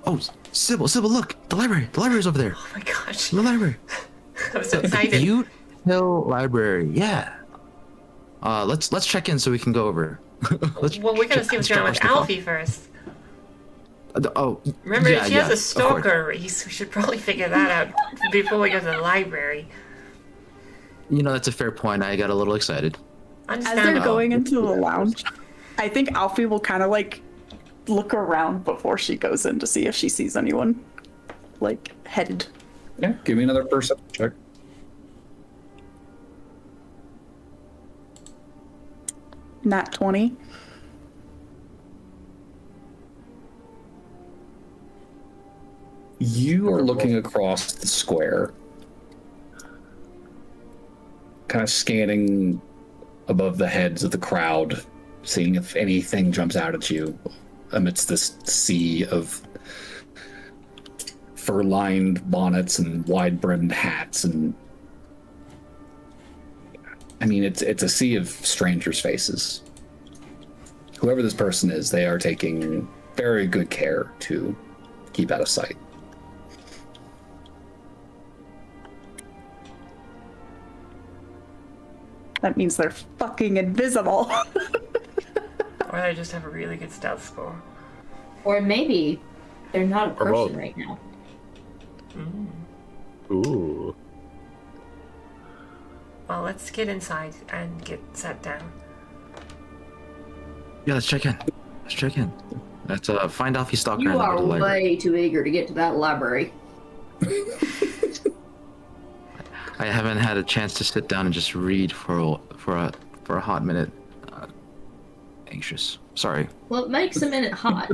Oh, Sybil, look, the library's over there. Oh my gosh. The library. I'm so The excited. Butte Hill Library. Yeah. Let's check in so we can go over. Well, we gotta see what's going on with Alfie first. Remember, yeah, she has a of course. stalker race. We should probably figure that out before we go to the library. You know, that's a fair point. I got a little excited. As they're Understandable. going into the lounge, I think Alfie will kind of like look around before she goes in to see if she sees anyone like headed. Yeah, give me another perception check. Nat 20. You are looking across the square, kind of scanning above the heads of the crowd, seeing if anything jumps out at you amidst this sea of fur-lined bonnets and wide-brimmed hats. And I mean, it's a sea of strangers' faces. Whoever this person is, they are taking very good care to keep out of sight. That means they're fucking invisible. Or they just have a really good stealth score. Or maybe they're not a Or both. person right now. Ooh. Well, let's get inside and get sat down. Yeah, let's check in. Let's find Alfie Stalker You and go are to the library. way too eager to get to that library. I haven't had a chance to sit down and just read for a hot minute. Anxious. Sorry. Well, it makes a minute hot.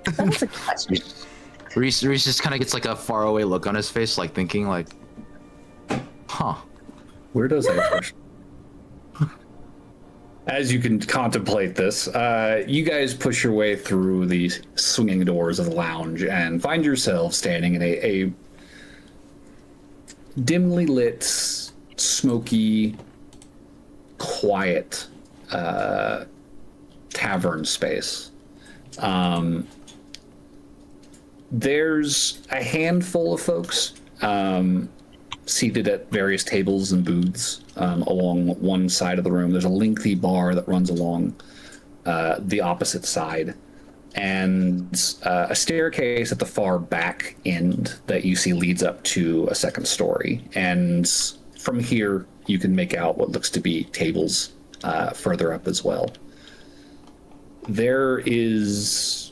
That was a question. Reese just kind of gets like a faraway look on his face, like thinking like, huh. Where does that expression? As you can contemplate this, you guys push your way through the swinging doors of the lounge and find yourselves standing in a dimly lit, smoky, quiet tavern space. There's a handful of folks seated at various tables and booths along one side of the room. There's a lengthy bar that runs along the opposite side, and a staircase at the far back end that you see leads up to a second story. And from here, you can make out what looks to be tables further up as well. There is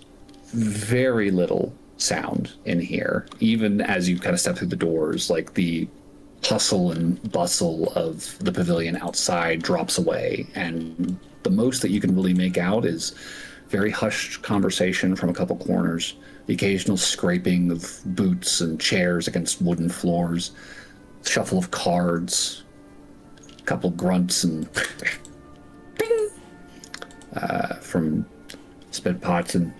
very little sound in here, even as you kind of step through the doors. Like the hustle and bustle of the pavilion outside drops away, and the most that you can really make out is very hushed conversation from a couple corners, the occasional scraping of boots and chairs against wooden floors, shuffle of cards, a couple grunts and from sped pots, and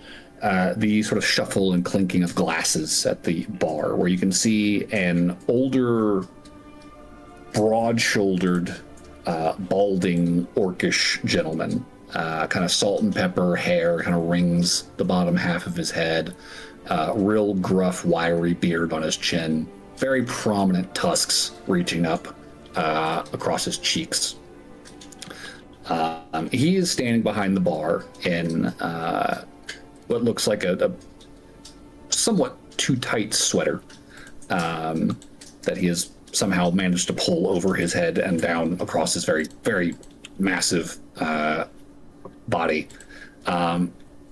the sort of shuffle and clinking of glasses at the bar, where you can see an older, broad-shouldered, balding, orcish gentleman. Kind of salt and pepper hair kind of rings the bottom half of his head. Real gruff, wiry beard on his chin. Very prominent tusks reaching up across his cheeks. He is standing behind the bar in what looks like a somewhat too tight sweater that he has somehow managed to pull over his head and down across his very, very massive body.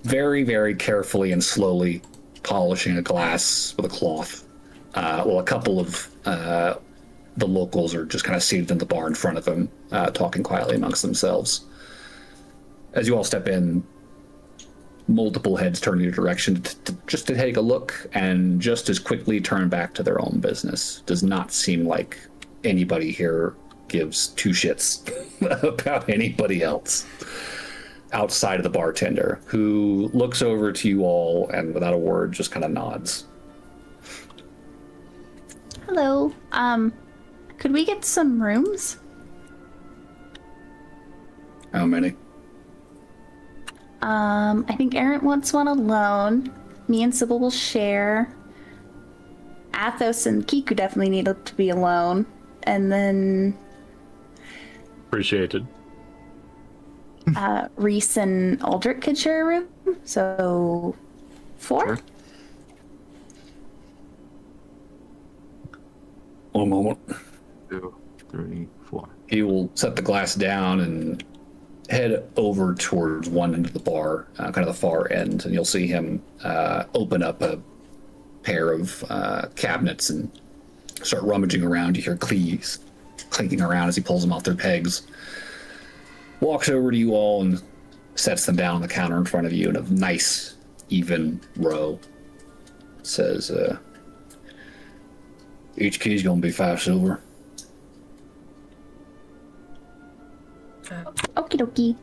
Very, very carefully and slowly polishing a glass with a cloth. While a couple of the locals are just kind of seated in the bar in front of him, talking quietly amongst themselves. As you all step in, multiple heads turn in your direction just to take a look, and just as quickly turn back to their own business. Does not seem like anybody here gives two shits about anybody else outside of the bartender, who looks over to you all and without a word just kind of nods. Hello. Could we get some rooms? How many? I think Errant wants one alone. Me and Sybil will share. Athos and Kiku definitely need to be alone. And then Appreciated. Reese and Aldrich could share a room. So 4? Sure. One moment. 2, 3, 4. He will set the glass down and head over towards one end of the bar, kind of the far end, and you'll see him open up a pair of cabinets and start rummaging around. You hear keys clinking around as he pulls them off their pegs. Walks over to you all and sets them down on the counter in front of you in a nice, even row. Says, each key's gonna be 5 silver. Okie dokie.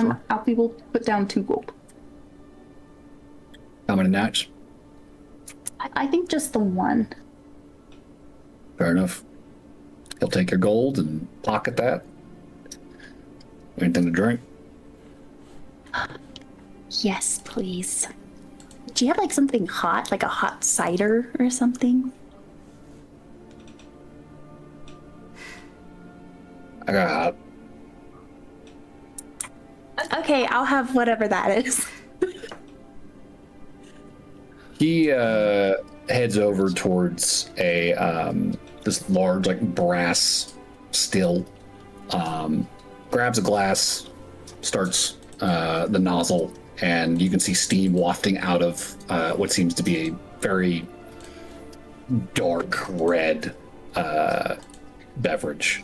Sure. Alfie will put down 2 gold. How many nights? I think just the one. Fair enough. He'll take your gold and pocket that. Anything to drink? Yes, please. Do you have like something hot, like a hot cider or something? I got hot. Okay, I'll have whatever that is. He heads over towards a this large like brass still. Grabs a glass, starts the nozzle, and you can see steam wafting out of what seems to be a very dark red beverage.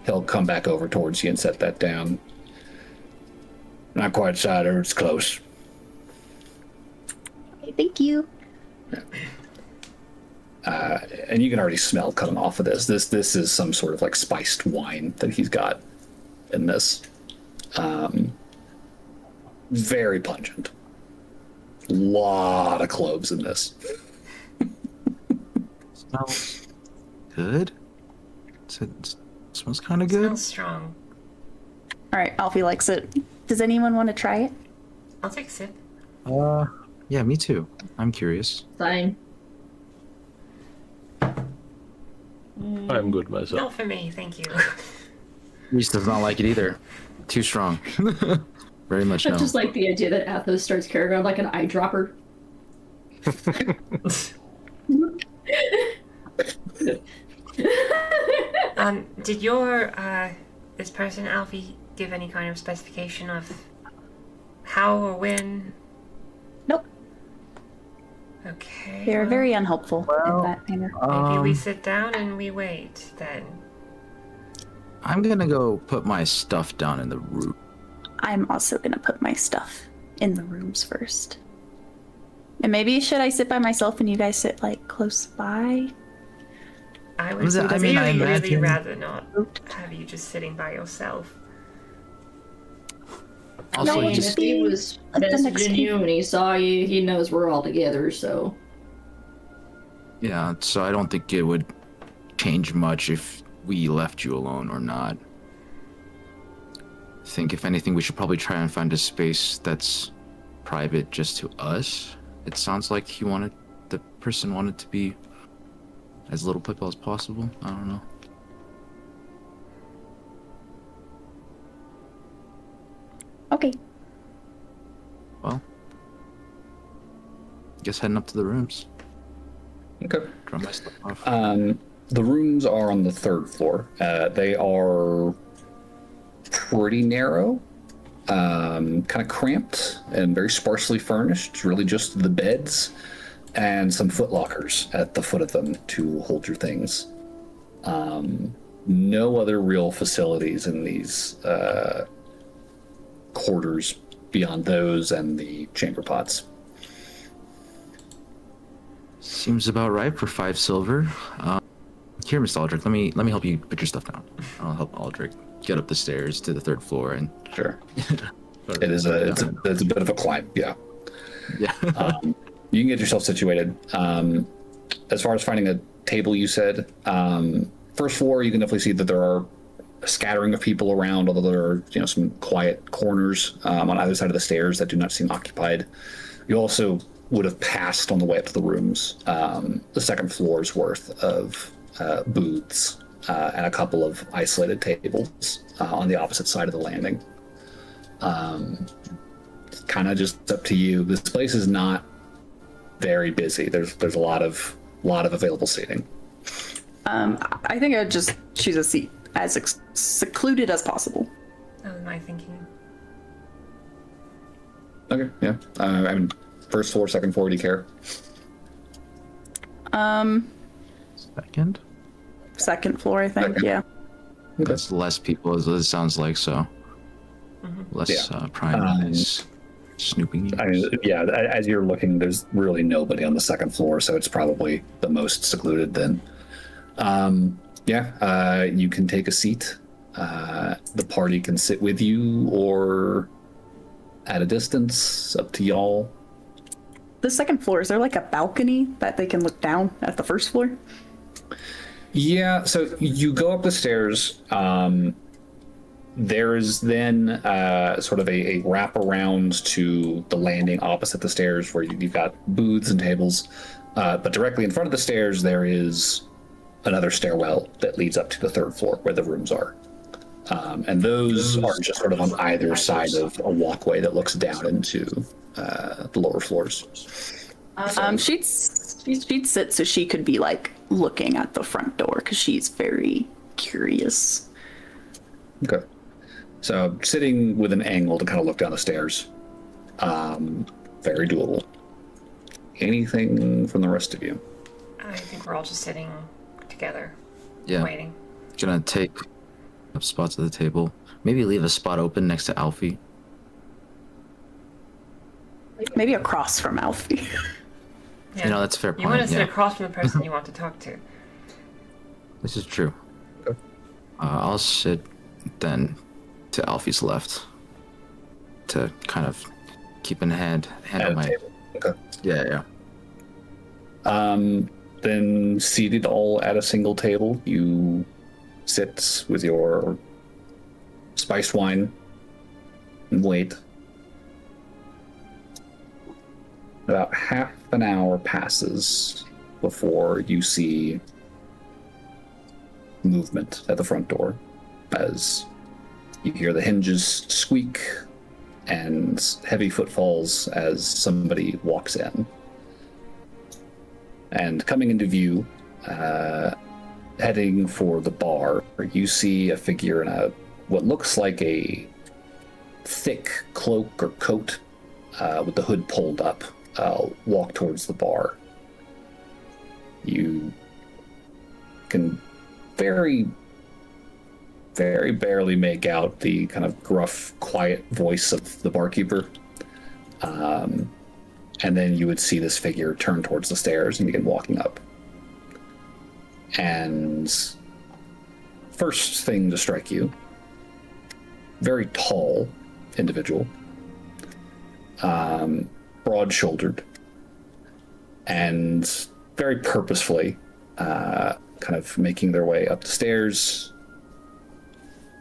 He'll come back over towards you and set that down. Not quite cider, it's close. Okay, thank you. And you can already smell coming off of this. This is some sort of like spiced wine that he's got in this. Very pungent. Lot of cloves in this. Smells good. It smells kind of good. Smells strong. All right, Alfie likes it. Does anyone want to try it? I'll take a sip. Yeah, me too. I'm curious. Same. I'm good myself. Not for me, thank you. Reese does not like it either. Too strong. Very much I no. just like the idea that Athos starts carrying around like an eyedropper. Did your, this person, Alfie, give any kind of specification of how or when? Nope. Okay. They're very unhelpful in that manner. Maybe we sit down and we wait, then. I'm gonna go put my stuff down in the room. I'm also gonna put my stuff in the rooms first. And maybe should I sit by myself and you guys sit like close by? I would really rather not have you just sitting by yourself. Also, I mean, if he was messaging you and he saw you, he knows we're all together, so. Yeah, so I don't think it would change much if we left you alone or not. I think if anything, we should probably try and find a space that's private just to us. It sounds like the person wanted to be as little people as possible. I don't know. Okay. Well, guess heading up to the rooms. Okay. Drop my stuff off. The rooms are on the 3rd floor. They are pretty narrow, kind of cramped, and very sparsely furnished. It's really just the beds and some footlockers at the foot of them to hold your things. No other real facilities in these quarters beyond those and the chamber pots. Seems about right for 5 silver. Here, Mr. Aldrich, let me help you put your stuff down. I'll help Aldrich get up the stairs to the 3rd floor and. Sure. It's a bit of a climb. Yeah. Yeah. You can get yourself situated. As far as finding a table, you said 1st floor, you can definitely see that there are a scattering of people around, although there are some quiet corners on either side of the stairs that do not seem occupied. You also would have passed on the way up to the rooms the 2nd floor's worth of booths and a couple of isolated tables on the opposite side of the landing. It's kind of just up to you. This place is not very busy. There's a lot of available seating. I think I'd just choose a seat as secluded as possible. That was my thinking. Okay, yeah. I mean, 1st floor, 2nd floor, do you care? Second? 2nd floor, I think, yeah. That's less people, as it sounds like, so. Less prying eyes, snooping. I mean, yeah, as you're looking, there's really nobody on the 2nd floor, so it's probably the most secluded then. You can take a seat. The party can sit with you or at a distance, up to y'all. The 2nd floor, is there like a balcony that they can look down at the 1st floor? Yeah, so you go up the stairs. There is then sort of a wraparound to the landing opposite the stairs where you've got booths and tables. But directly in front of the stairs, there is another stairwell that leads up to the 3rd floor where the rooms are. And those are just sort of on either side of a walkway that looks down into the lower floors. She'd sit so she could be like looking at the front door because she's very curious. Okay. So sitting with an angle to kind of look down the stairs. Very doable. Anything from the rest of you? I think we're all just sitting together, waiting. Gonna take up spots at the table. Maybe leave a spot open next to Alfie. Maybe across from Alfie. Yeah. That's a fair point. You want to sit across from the person you want to talk to. This is true. Okay. I'll sit then to Alfie's left to kind of keep in hand on my table. Okay. Yeah. Then seated all at a single table, you sit with your spiced wine and wait. About half an hour passes before you see movement at the front door as you hear the hinges squeak and heavy footfalls as somebody walks in. And coming into view heading for the bar, you see a figure in what looks like a thick cloak or coat with the hood pulled up walk towards the bar. You can very, very barely make out the kind of gruff, quiet voice of the barkeeper. And then you would see this figure turn towards the stairs and begin walking up. And first thing to strike you, very tall individual, broad-shouldered, and very purposefully kind of making their way up the stairs,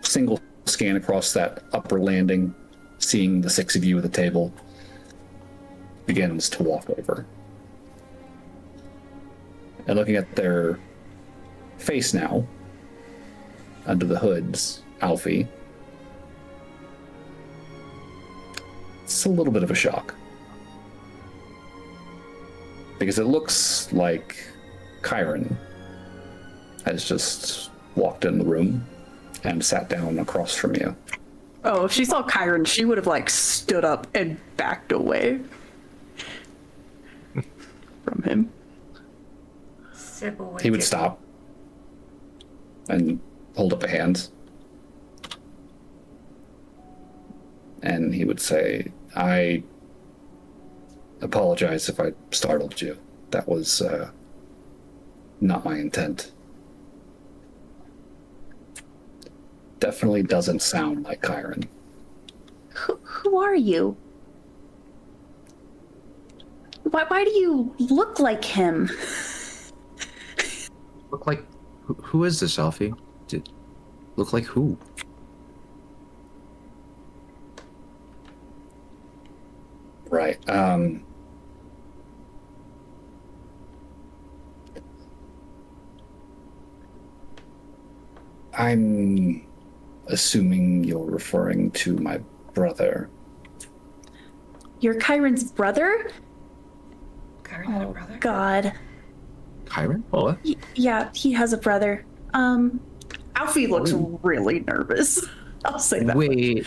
single scan across that upper landing, seeing the six of you at the table, begins to walk over. And looking at their face now, under the hoods, Alfie, it's a little bit of a shock. Because it looks like Chiron has just walked in the room and sat down across from you. Oh, if she saw Chiron, she would have like stood up and backed away from him. He would stop and hold up a hand. And he would say, I apologize if I startled you. That was not my intent. Definitely doesn't sound like Chiron. Who are you? Why do you look like him? Look like who is this, Alfie? Look like who? Right. I'm assuming you're referring to my brother. You're Chiron's brother? Chiron had a brother? God. Chiron? Oh, what? Yeah, he has a brother. Alfie looks really nervous. I'll say that. Wait,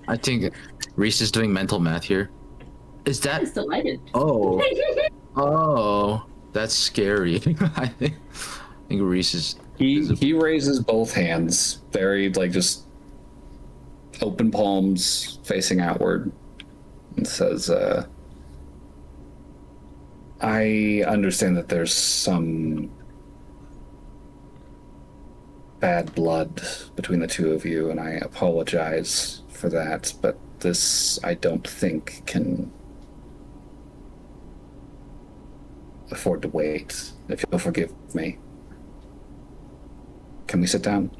I think Reese is doing mental math here. Is that? He's delighted. Oh, oh, that's scary. I think Reese is. He raises both hands, very like just open palms facing outward, and says, I understand that there's some bad blood between the two of you, and I apologize for that, but this, I don't think, can afford to wait, if you'll forgive me. Can we sit down?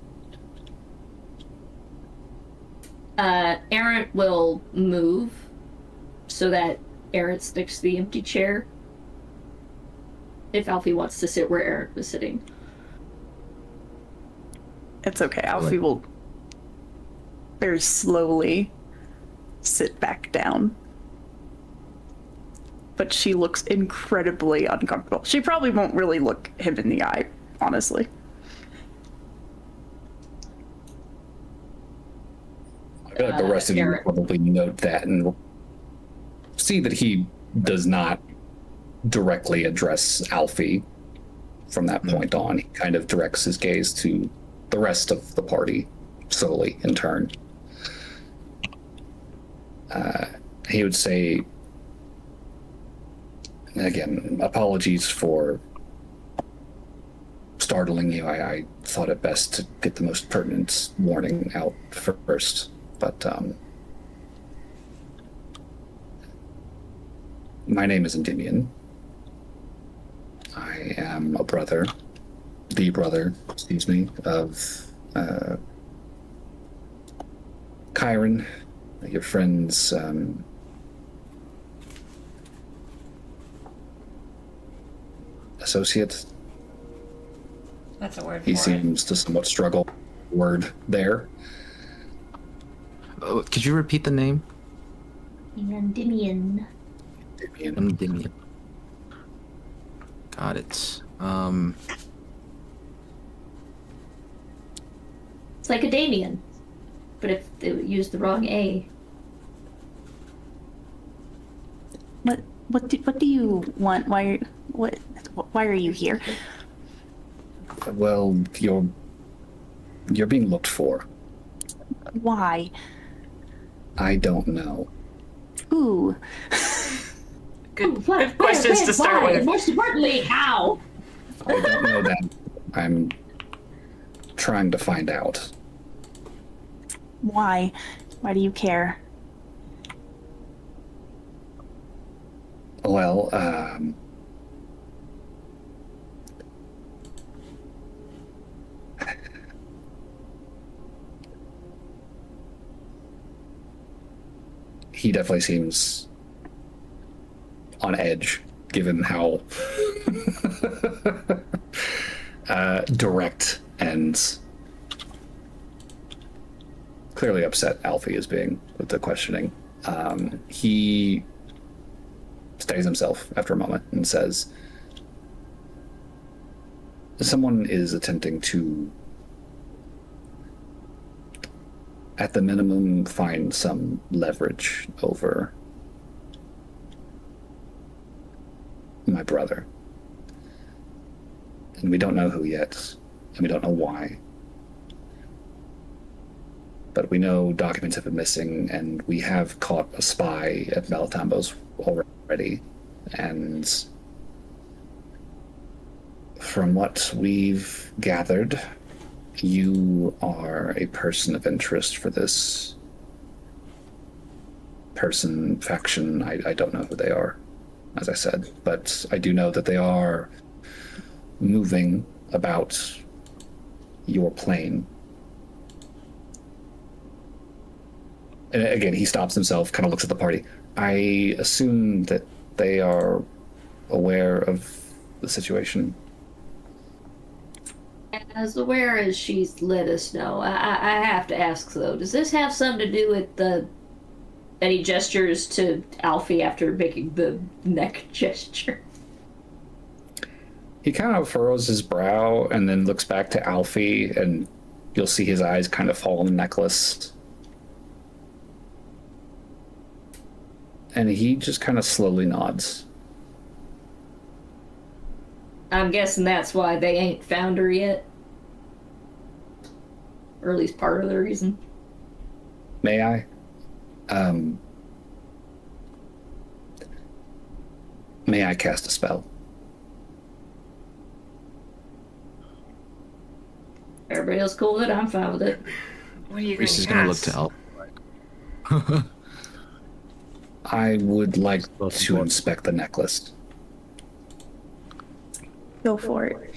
Aaron will move so that Aaron sticks to the empty chair. If Alfie wants to sit where Aaron was sitting. It's okay. Alfie will very slowly sit back down. But she looks incredibly uncomfortable. She probably won't really look him in the eye, honestly. I feel like the rest of you will probably note that and see that he does not directly address Alfie from that point on. He kind of directs his gaze to the rest of the party solely in turn. He would say, again, apologies for startling you. I thought it best to get the most pertinent warning out first, but my name is Endymion. I am the brother, of Chiron, your friend's associate. That's a word He for seems to somewhat struggle word there. Could you repeat the name? Endymion. Endymion. Got it. It's like a Damien. But if they used the wrong A. What do you want? Why are you here? Well, you're being looked for. Why? I don't know. Ooh. Good questions to start with. Most importantly, how? I don't know that. I'm trying to find out. Why? Why do you care? Well, he definitely seems on edge, given how direct and clearly upset Alfie is being with the questioning. He steadies himself after a moment and says, someone is attempting to, at the minimum, find some leverage over my brother. And we don't know who yet, and we don't know why. But we know documents have been missing, and we have caught a spy at Malatambo's already. And from what we've gathered, you are a person of interest for this faction. I don't know who they are, as I said, but I do know that they are moving about your plane. And again, he stops himself, kind of looks at the party. I assume that they are aware of the situation. As aware as she's let us know, I have to ask though, does this have something to do with any gestures to Alfie after making the neck gesture? He kind of furrows his brow and then looks back to Alfie, and you'll see his eyes kind of fall on the necklace. And he just kind of slowly nods. I'm guessing that's why they ain't found her yet. Or at least part of the reason. May I? May I cast a spell? Everybody else cool with it? I'm fine with it. What are you going Reese to is cast? gonna look to Alfie. I would like to inspect the necklace. Go for it.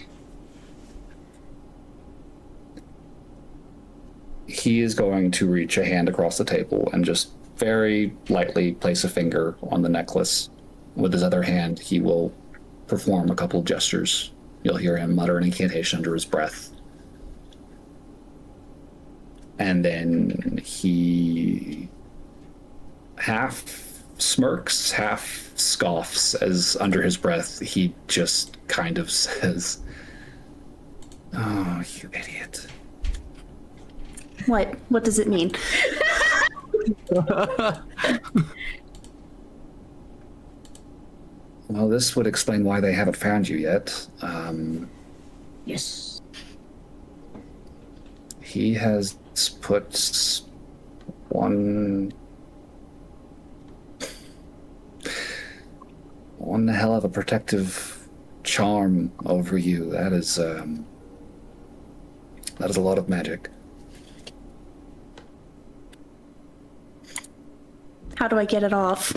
He is going to reach a hand across the table and just very lightly place a finger on the necklace. With his other hand, he will perform a couple of gestures. You'll hear him mutter an incantation under his breath. And then he half smirks, half scoffs, as under his breath he just kind of says, "Oh, you idiot." What does it mean? Well, this would explain why they haven't found you yet. Yes. He has put one hell of a protective charm over you. That is a lot of magic. How do I get it off?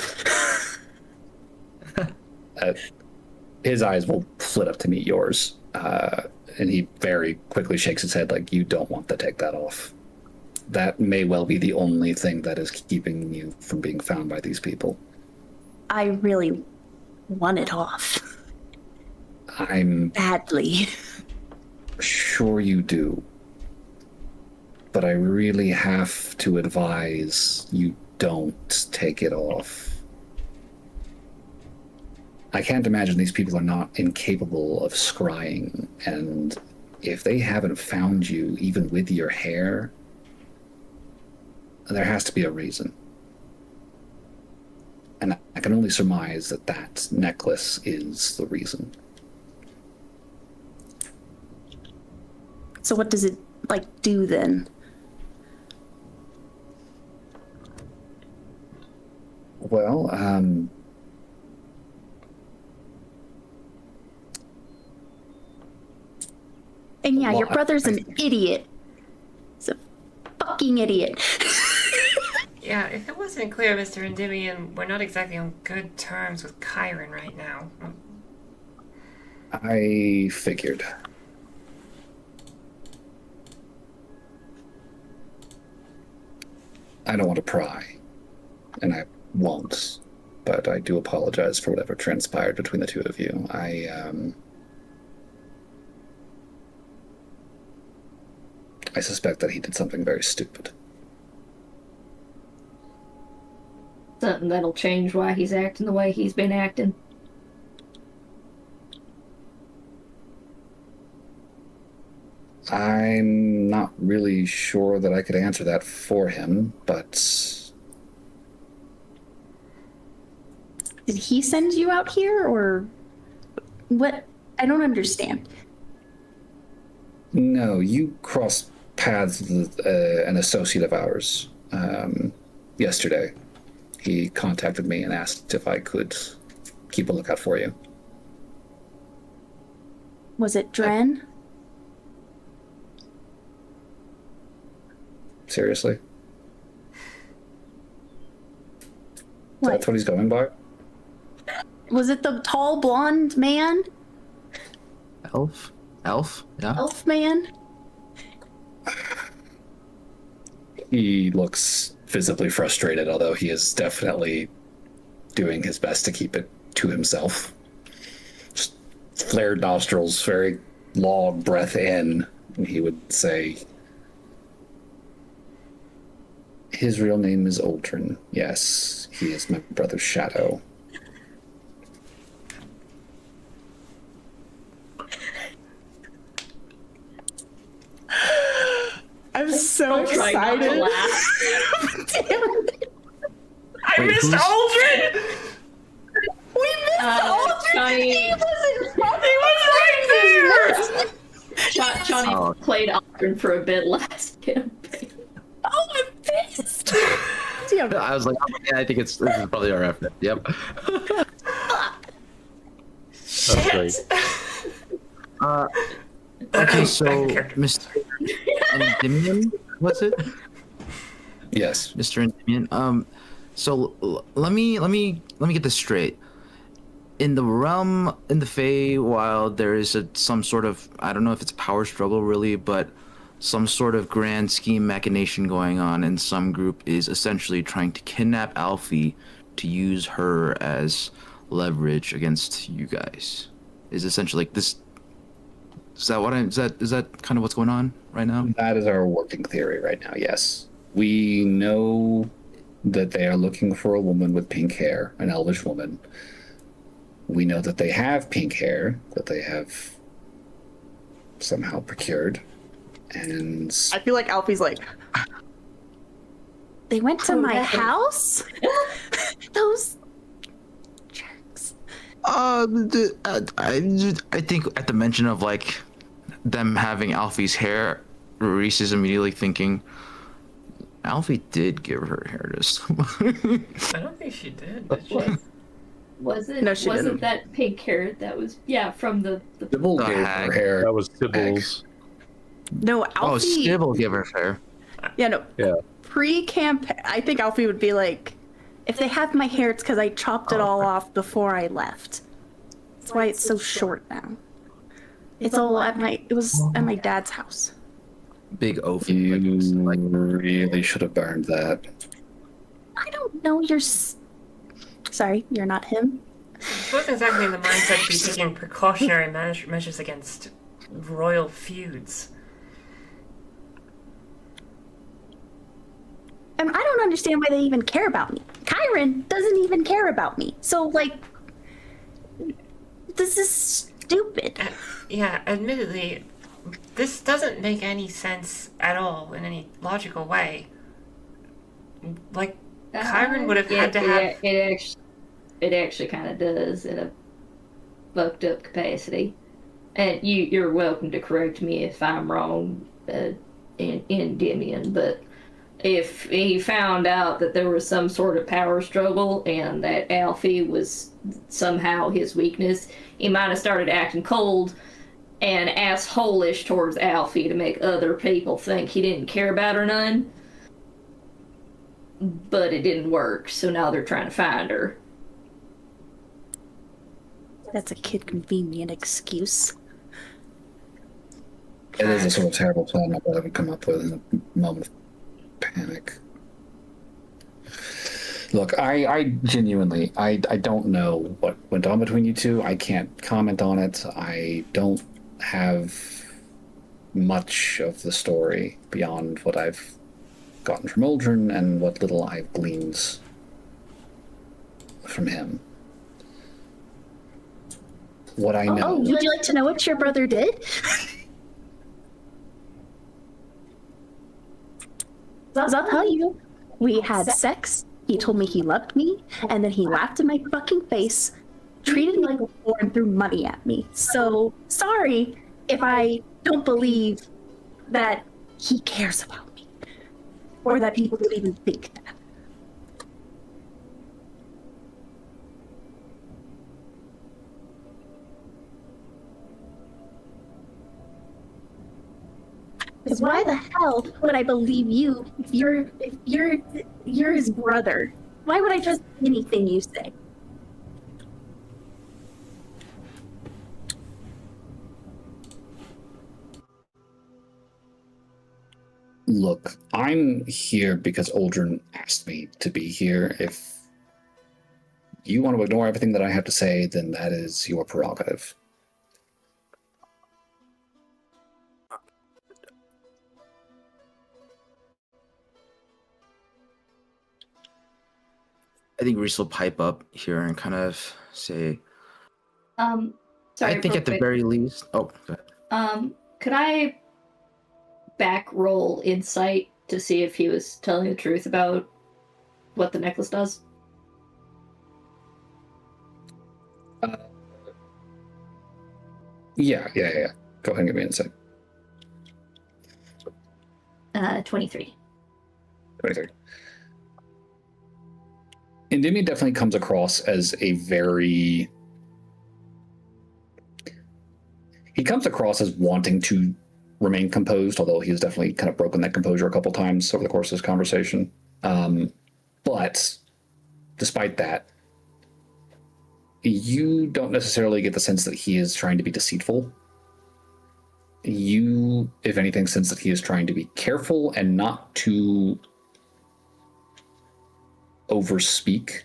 His eyes will flit up to meet yours, and he very quickly shakes his head like, you don't want to take that off. That may well be the only thing that is keeping you from being found by these people. I really want it off. I'm Badly. sure you do, but I really have to advise you don't take it off. I can't imagine these people are not incapable of scrying, and if they haven't found you, even with your hair, there has to be a reason. And I can only surmise that that necklace is the reason. So what does it, like, do then? Well, And yeah, your brother's an idiot. He's a fucking idiot. Yeah, if it wasn't clear, Mr. Endymion, we're not exactly on good terms with Chiron right now. I figured. I don't want to pry, and I won't, but I do apologize for whatever transpired between the two of you. I suspect that he did something very stupid. Something that'll change why he's acting the way he's been acting. I'm not really sure that I could answer that for him, but Did he send you out here, or what? I don't understand. no, you crossed paths with an associate of ours yesterday. He contacted me and asked if I could keep a lookout for you. Was it Dren? Seriously? What? That's what he's going by? Was it the tall blonde man? Elf? Yeah. Elf man? He looks visibly frustrated, although he is definitely doing his best to keep it to himself. Just flared nostrils, very long breath in, and he would say, his real name is Uldren. Yes, he is my brother's shadow. I'm so I'm trying not to excited. laugh. I missed Aldrin! We missed Aldrin! Johnny, He wasn't He was right there! Johnny played Aldrin for a bit last campaign. Oh, I'm pissed! Yeah, I was like, oh, yeah, I think this is probably our effort. Yep. That's great. Okay, so Mr. Endymion, was it? Yes. Mr. Endymion. So let me get this straight. In the realm, in the Feywild, there is some sort of, I don't know if it's a power struggle really, but some sort of grand scheme machination going on, and some group is essentially trying to kidnap Alfie to use her as leverage against you guys. Is essentially like this. Is that kind of what's going on right now? That is our working theory right now, yes. We know that they are looking for a woman with pink hair, an elvish woman. We know that they have pink hair, that they have somehow procured. And I feel like Alfie's like, They went to my house? Those jerks. I think at the mention of like them having Alfie's hair, Reese is immediately thinking, Alfie did give her hair to someone. I don't think she did she? Wasn't No, she didn't. that pink hair that was from the Sybil The gave her hag. hair. That was Sybil's. no, Oh, Alfie. Sybil gave her hair. Yeah, no. Yeah. Pre-camp, I think Alfie would be like, If they have my hair, it's because I chopped it all off before I left. That's why it's so short now. It was at my dad's house. Big oaf. You Like, really should have burned that. I don't know, sorry, you're not him? She wasn't exactly in the mindset to be taking precautionary measures against royal feuds. And I don't understand why they even care about me. Chiron doesn't even care about me. So, like, this is stupid. Yeah, admittedly, This doesn't make any sense at all in any logical way. Like, Chiron would have had to have... It actually kind of does in a fucked up capacity. And you're welcome to correct me if I'm wrong, Endymion, but if he found out that there was some sort of power struggle and that Alfie was somehow his weakness, he might have started acting cold and asshole-ish towards Alfie to make other people think he didn't care about her none. But it didn't work, so now they're trying to find her. That's a kid convenient excuse. It is a sort of terrible plan my brother would come up with in a moment of panic. Look, I genuinely, I don't know what went on between you two. I can't comment on it. I don't have much of the story beyond what I've gotten from Uldren and what little I've gleaned from him. What I know... Oh, would you like to know what your brother did? I'll tell you. We had sex, he told me he loved me, and then he laughed in my fucking face, treated me like a whore, and threw money at me. So, sorry if I don't believe that he cares about me. Or that people would even think that. Because why the hell would I believe you if you're his brother? Why would I trust anything you say? Look, I'm here because Uldren asked me to be here. If you want to ignore everything that I have to say, then that is your prerogative. I think Reese will pipe up here and kind of say, Sorry, I think at the very least... Oh, go ahead. Could I back roll insight to see if he was telling the truth about what the necklace does? Yeah. Go ahead and give me insight. 23. 23. Endymion definitely comes across as a very... He comes across as wanting to remain composed, although he has definitely kind of broken that composure a couple times over the course of this conversation. But despite that, you don't necessarily get the sense that he is trying to be deceitful. You, if anything, sense that he is trying to be careful and not to overspeak.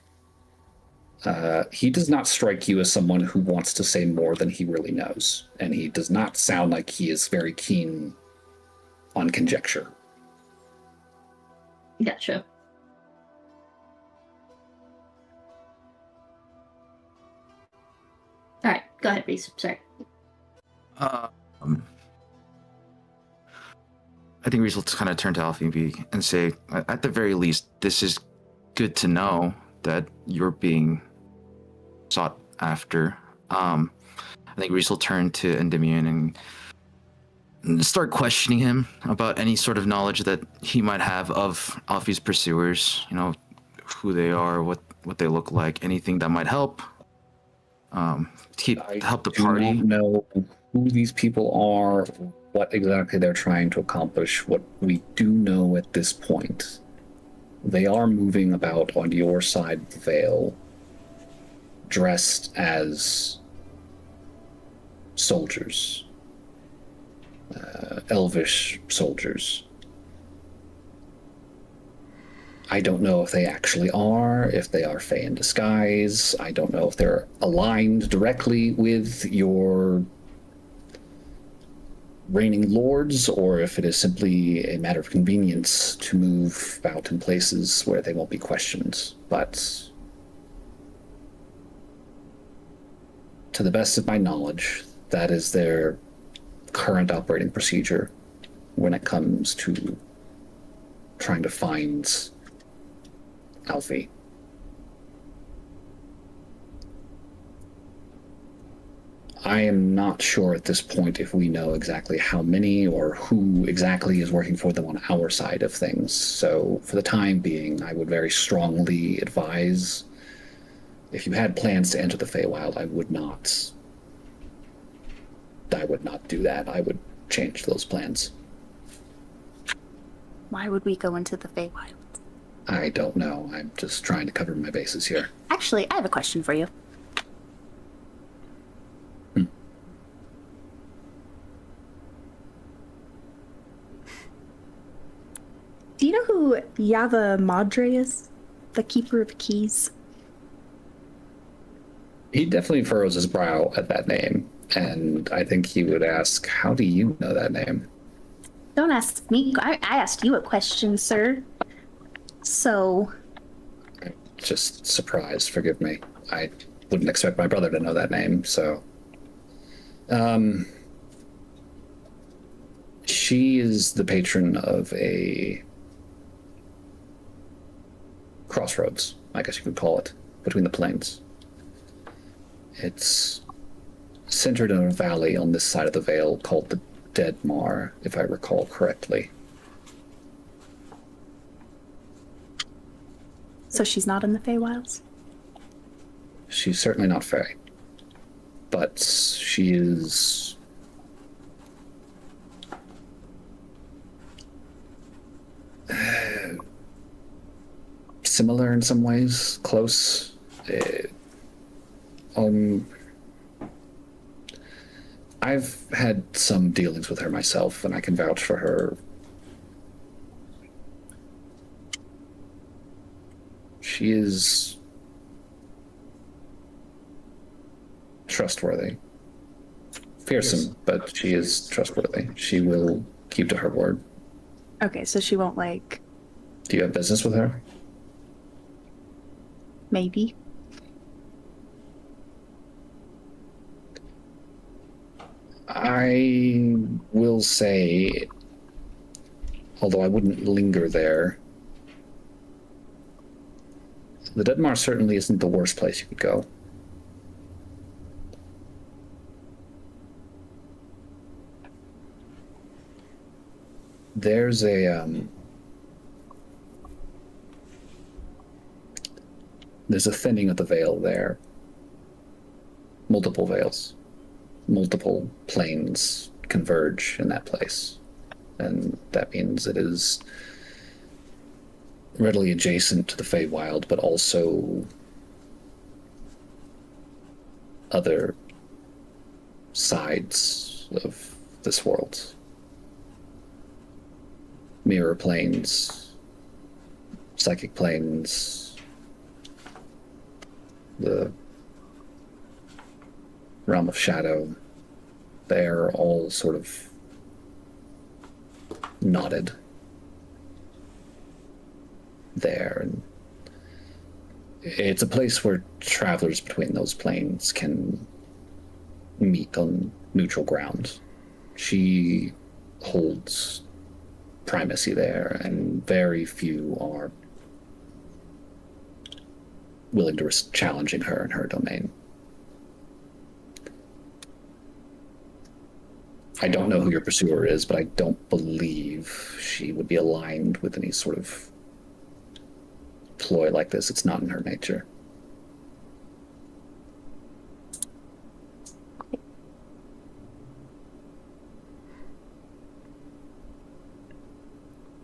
He does not strike you as someone who wants to say more than he really knows, and he does not sound like he is very keen on conjecture. Gotcha. Alright, go ahead, Reese. Sorry. I think Reese will kind of turn to Alfie and say, at the very least, this is good to know that you're being sought after. I think Reese will turn to Endymion and start questioning him about any sort of knowledge that he might have of Alfie's pursuers, you know, who they are, what they look like, anything that might help. Help the party. I don't know who these people are, what exactly they're trying to accomplish. What we do know at this point, they are moving about on your side of the veil, dressed as soldiers, elvish soldiers. I don't know if they actually are, if they are Fae in disguise. I don't know if they're aligned directly with your reigning lords, or if it is simply a matter of convenience to move about in places where they won't be questioned. But to the best of my knowledge, that is their current operating procedure when it comes to trying to find Alfie. I am not sure at this point if we know exactly how many or who exactly is working for them on our side of things. So for the time being, I would very strongly advise, if you had plans to enter the Feywild, I would not do that. I would change those plans. Why would we go into the Feywild? I don't know. I'm just trying to cover my bases here. Actually, I have a question for you. Do you know who Yava Madre is? The Keeper of Keys? He definitely furrows his brow at that name, and I think he would ask, how do you know that name? Don't ask me. I asked you a question, sir. So... Just surprised, forgive me. I wouldn't expect my brother to know that name, so... She is the patron of a crossroads, I guess you could call it, between the plains. It's centered in a valley on this side of the Vale called the Dead Mar, if I recall correctly. So she's not in the Feywilds? She's certainly not Fey. But she is... similar in some ways, close. I've had some dealings with her myself, and I can vouch for her. She is trustworthy. Fearsome, but she is trustworthy. She will keep to her word. Okay, so she won't, like... Do you have business with her? Maybe. I will say, although I wouldn't linger there, the Deadmar certainly isn't the worst place you could go. There's a thinning of the veil there. Multiple veils. Multiple planes converge in that place. And that means it is readily adjacent to the Feywild, but also other sides of this world. Mirror planes, psychic planes, the realm of shadow. They're all sort of knotted there, and it's a place where travelers between those planes can meet on neutral ground. She holds primacy there, and very few are willing to risk challenging her in her domain. I don't know who your pursuer is, but I don't believe she would be aligned with any sort of ploy like this. It's not in her nature.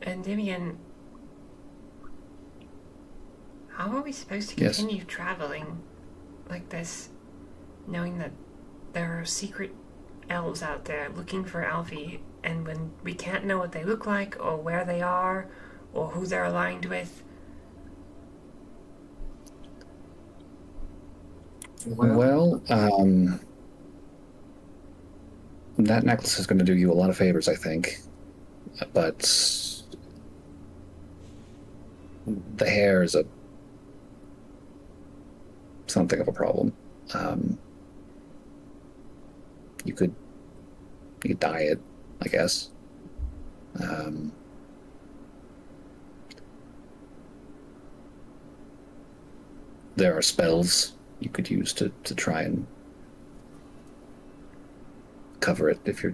And Dimian, how are we supposed to Yes. continue traveling like this, knowing that there are secret elves out there looking for Alfie, and when we can't know what they look like, or where they are, or who they're aligned with? Well, that necklace is going to do you a lot of favors, I think. But the hair is something of a problem. You could You could dye it, I guess. There are spells you could use to try and cover it if you're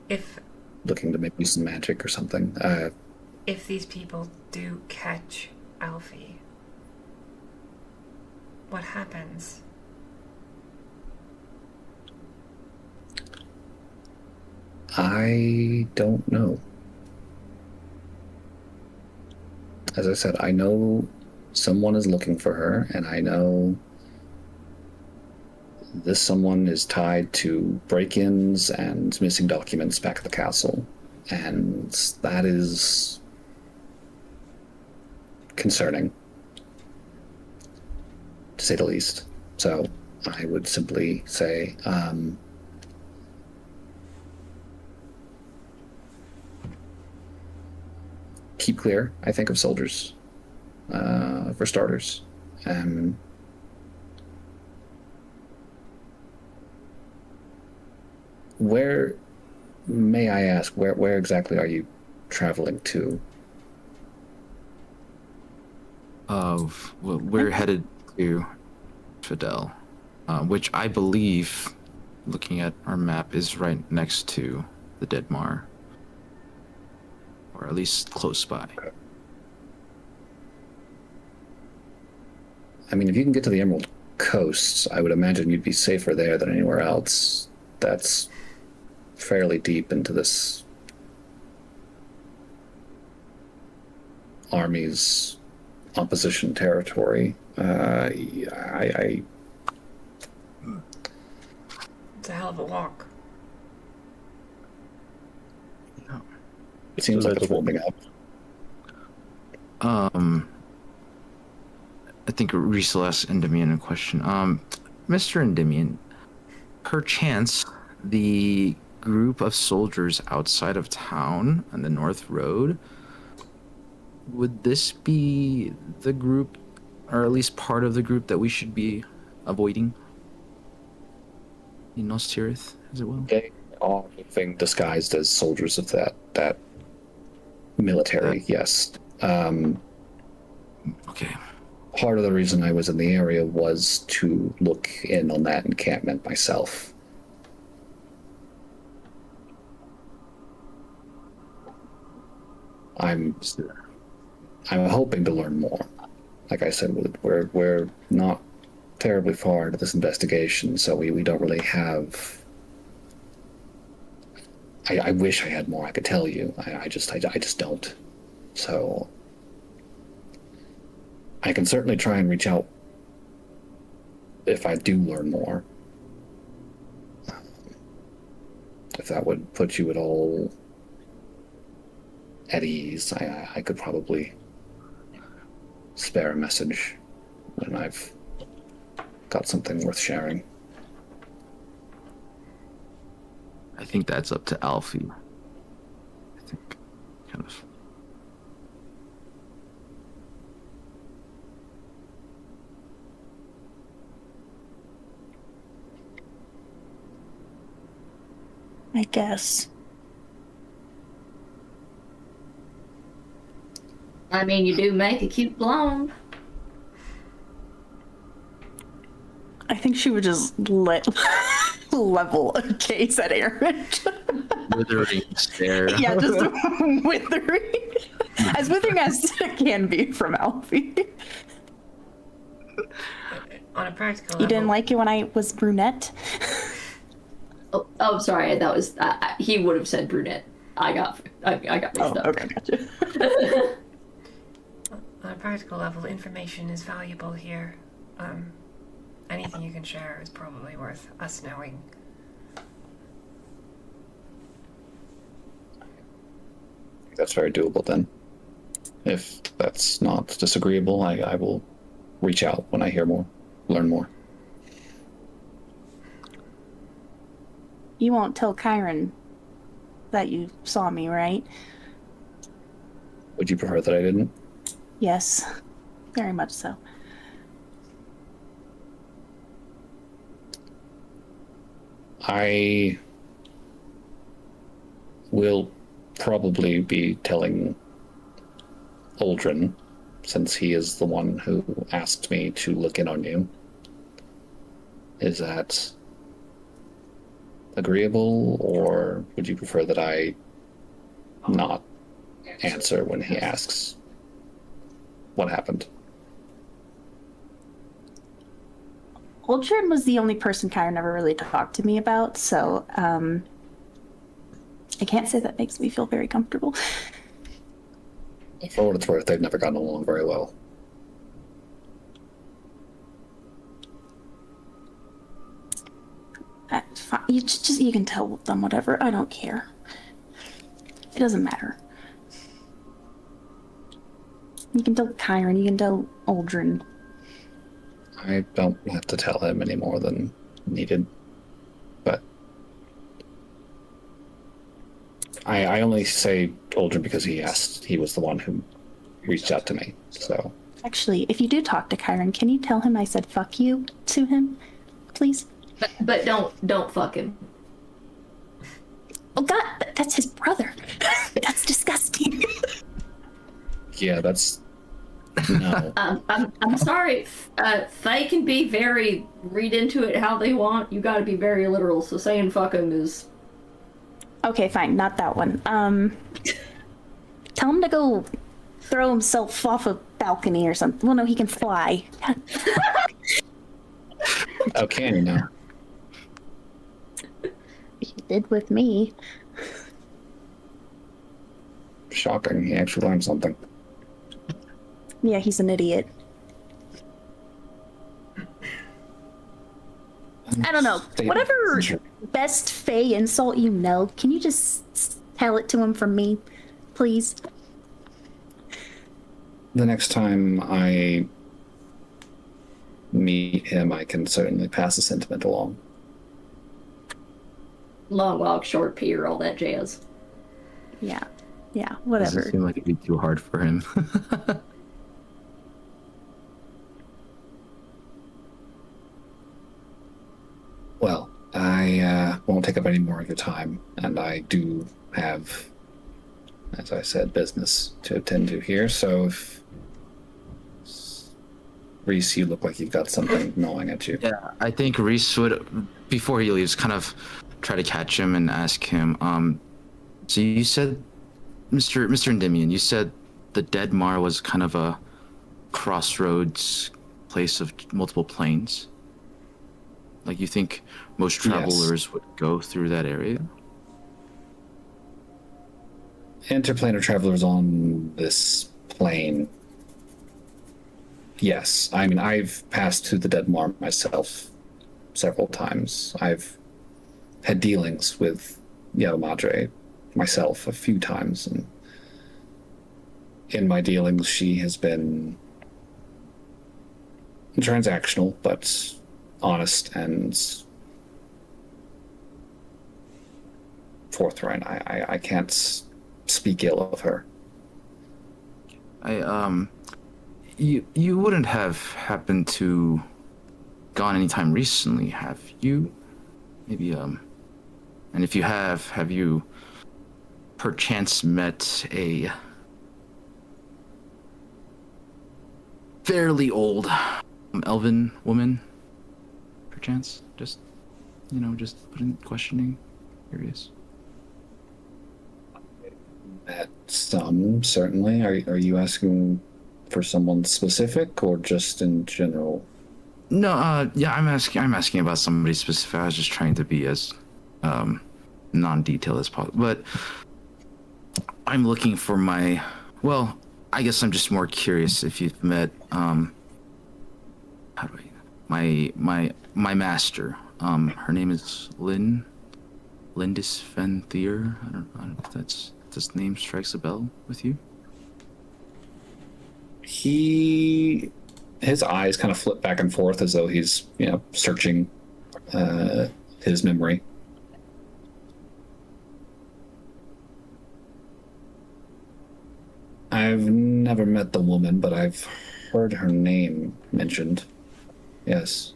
If looking to maybe use some magic or something. if these people do catch Alfie, what happens? I don't know. As I said, I know someone is looking for her, and I know this someone is tied to break-ins and missing documents back at the castle, and that is concerning, to say the least. So I would simply say, keep clear, I think, of soldiers, for starters. Where, may I ask, where exactly are you traveling to? Well, we're headed to Fidel, which I believe, looking at our map, is right next to the Dead Mar. Or at least close by. Okay. I mean, if you can get to the Emerald Coast, I would imagine you'd be safer there than anywhere else. That's fairly deep into this army's opposition territory. It's a hell of a walk. It seems like it's warming up. I think Riesel asked Endymion a question. Mr. Endymion, perchance the group of soldiers outside of town on the North Road, would this be the group, or at least part of the group that we should be avoiding? In Nos Tirith, as it will? They are moving disguised as soldiers of that military, yes. Okay. Part of the reason I was in the area was to look in on that encampment myself. I'm hoping to learn more. Like I said, we're not terribly far into this investigation, so we don't really have. I wish I had more I could tell you. I just don't. So I can certainly try and reach out if I do learn more. If that would put you at all at ease, I could probably spare a message when I've got something worth sharing. I think that's up to Alfie. I think, kind of. I guess. I mean, you do make a cute blonde. I think she would just level a gaze at Aaron. Withering stare. Yeah, just withering. As withering as it can be from Alfie. On a practical You level, didn't like it when I was brunette? Oh, sorry. That was he would have said brunette. I got mixed up. Okay, gotcha. on a practical level, information is valuable here. Anything you can share is probably worth us knowing. That's very doable then. If that's not disagreeable, I will reach out when I hear more, learn more. You won't tell Kyron that you saw me, right? Would you prefer that I didn't? Yes, very much so. I will probably be telling Aldrin, since he is the one who asked me to look in on you. Is that agreeable, or would you prefer that I not answer when he asks what happened? Aldrin was the only person Kyra never really talked to me about, so I can't say that makes me feel very comfortable. For what it's worth, they've never gotten along very well. Fine. You can tell them whatever. I don't care. It doesn't matter. You can tell Kyron. You can tell Aldrin. I don't have to tell him any more than needed, but I only say Aldrin because he was the one who reached out to me, so. Actually, if you do talk to Kyron, can you tell him I said fuck you to him, please? But don't fuck him. Oh god, that's his brother. That's disgusting. Yeah, that's... No. I'm sorry. They can be very read into it how they want. You gotta be very literal, so saying fuck him is... Okay, fine, not that one. Tell him to go throw himself off a balcony or something. Well, no, he can fly. Oh, can you now? He did with me. Shocking. He actually learned something. Yeah, he's an idiot. I don't know. Whatever best Fey insult you know, can you just tell it to him from me, please? The next time I meet him, I can certainly pass a sentiment along. Long walk, short pier, all that jazz. Yeah, Doesn't whatever. seem like it'd be too hard for him. Well, I won't take up any more of your time, and I do have, as I said, business to attend to here, so if... Reese, you look like you've got something gnawing at you. Yeah, I think Reese would, before he leaves, kind of try to catch him and ask him, so you said, Mr. Endymion, you said the Dead Mar was kind of a crossroads place of multiple planes? Like, you think most travelers would go through that area? Interplanar travelers on this plane. Yes. I mean, I've passed through the Dead Mar myself several times. I've had dealings with Yellow Madre myself a few times, and in my dealings, she has been transactional, but honest and forthright. I can't speak ill of her. You wouldn't have happened to gone anytime recently, have you? Maybe, and if you have you perchance met a fairly old elven woman? Perchance? Just putting questioning. Curious. Met some, certainly. Are you asking for someone specific or just in general? No, yeah, I'm asking about somebody specific. I was just trying to be as non-detailed as possible. But I'm looking for well, I guess I'm just more curious if you've met my master. Her name is Lindis Fenthier. I don't know if this name strikes a bell with you. His eyes kind of flip back and forth as though he's, searching his memory. I've never met the woman, but I've heard her name mentioned. Yes.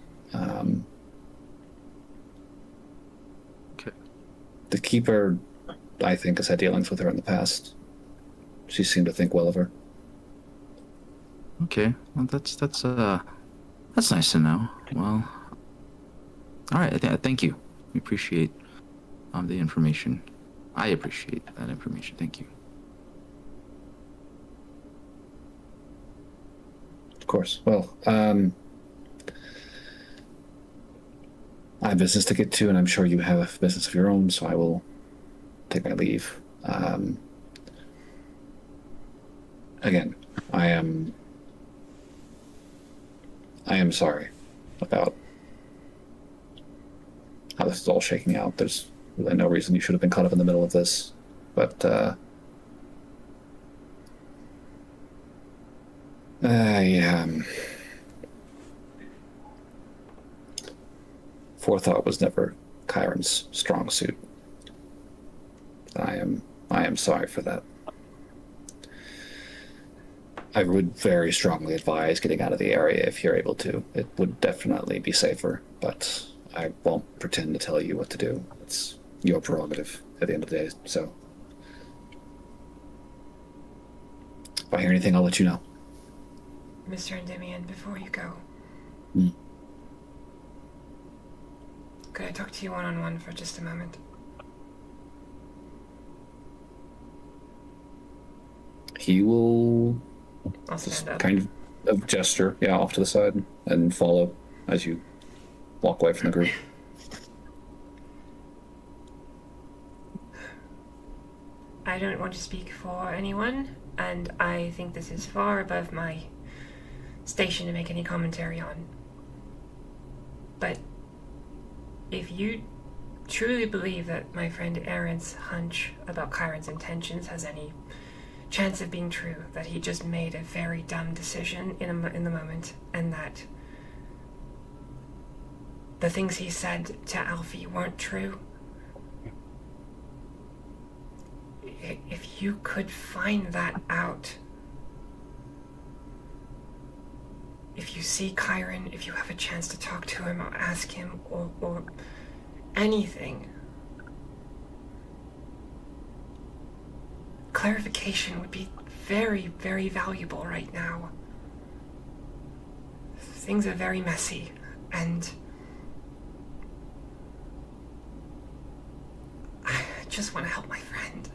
The keeper, I think, has had dealings with her in the past. She seemed to think well of her. Okay, well, that's nice to know. Well, all right. Thank you. We appreciate the information. I appreciate that information. Thank you. Of course. Well, I have business to get to, and I'm sure you have business of your own, so I will take my leave. Again, I am sorry about how this is all shaking out. There's really no reason you should have been caught up in the middle of this, but forethought was never Chiron's strong suit. I am sorry for that. I would very strongly advise getting out of the area if you're able to. It would definitely be safer, but I won't pretend to tell you what to do. It's your prerogative at the end of the day, so. If I hear anything, I'll let you know. Mr. Endymion, before you go, could I talk to you one-on-one for just a moment? He will I'll just stand up. kind of gesture, off to the side and follow as you walk away from the group. I don't want to speak for anyone, and I think this is far above my station to make any commentary on. But if you truly believe that my friend Aaron's hunch about Chiron's intentions has any chance of being true, that he just made a very dumb decision in the moment, and that the things he said to Alfie weren't true, if you could find that out, if you see Chiron, if you have a chance to talk to him or ask him or anything, clarification would be very, very valuable right now. Things are very messy, and I just want to help my friend.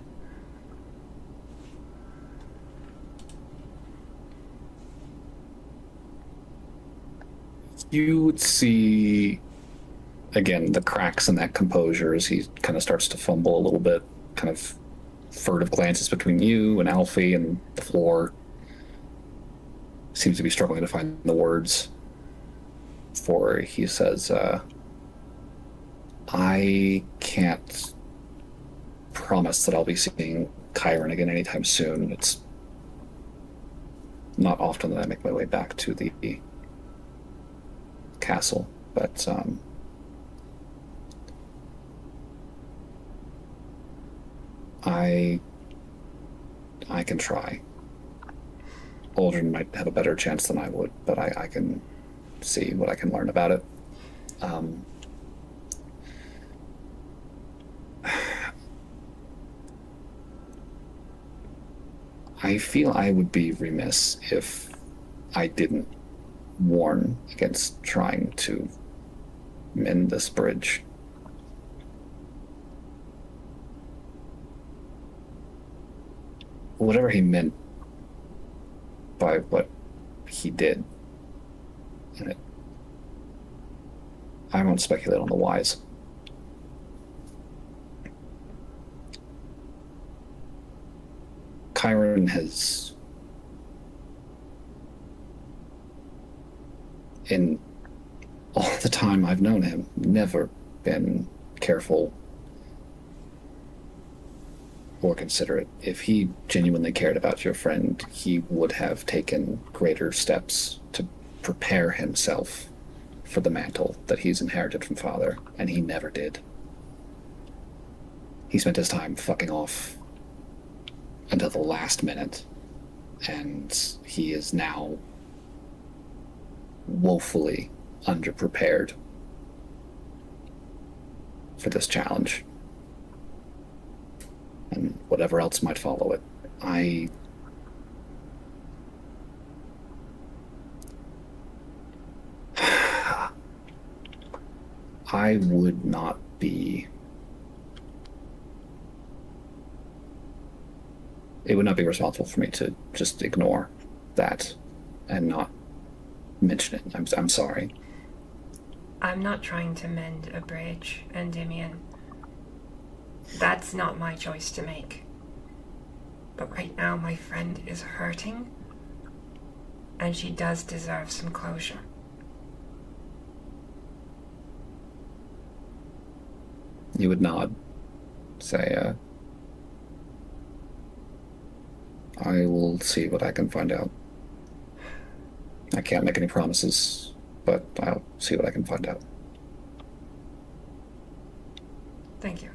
You would see, again, the cracks in that composure as he kind of starts to fumble a little bit, kind of furtive glances between you and Alfie and the floor. Seems to be struggling to find the words. For he says, I can't promise that I'll be seeing Chiron again anytime soon. It's not often that I make my way back to the castle, but I can try. Aldrin might have a better chance than I would, but I can see what I can learn about it. I feel I would be remiss if I didn't warn against trying to mend this bridge. Whatever he meant by what he did, and I won't speculate on the whys. Chiron has, in all the time I've known him, never been careful or considerate. If he genuinely cared about your friend, he would have taken greater steps to prepare himself for the mantle that he's inherited from father, and he never did. He spent his time fucking off until the last minute, and he is now woefully underprepared for this challenge. and whatever else might follow it. I would not be... It would not be responsible for me to just ignore that and not mention it. I'm sorry. I'm not trying to mend a bridge, Endymion. That's not my choice to make. But right now, my friend is hurting, and she does deserve some closure. You would nod, say, I will see what I can find out. I can't make any promises, but I'll see what I can find out. Thank you.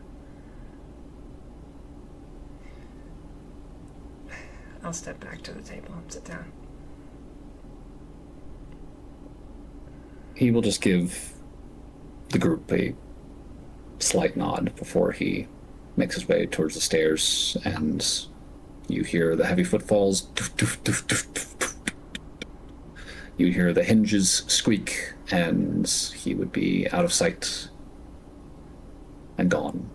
I'll step back to the table and sit down. He will just give the group a slight nod before he makes his way towards the stairs, and you hear the heavy footfalls. You hear the hinges squeak, and he would be out of sight and gone.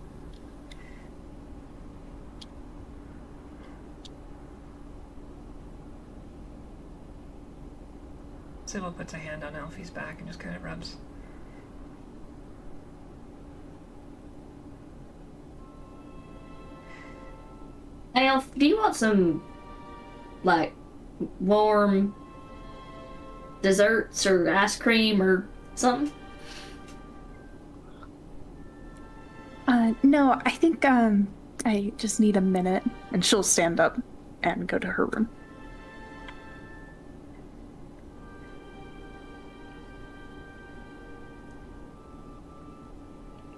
Sybil puts a hand on Alfie's back and just kind of rubs. Hey, Alf, do you want some, like, warm desserts or ice cream or something? No, I think, I just need a minute. And she'll stand up and go to her room.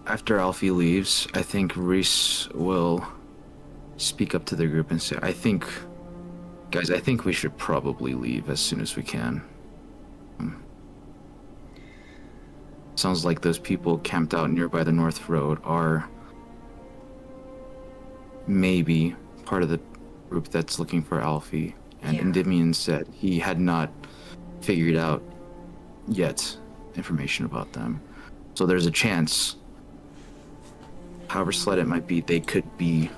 After Alfie leaves, I think Reese will speak up to the group and say, guys, I think we should probably leave as soon as we can. Sounds like those people camped out nearby the North Road are maybe part of the group that's looking for Alfie. And Yeah. Endymion said he had not figured out yet information about them. So there's a chance, however slight it might be, they could be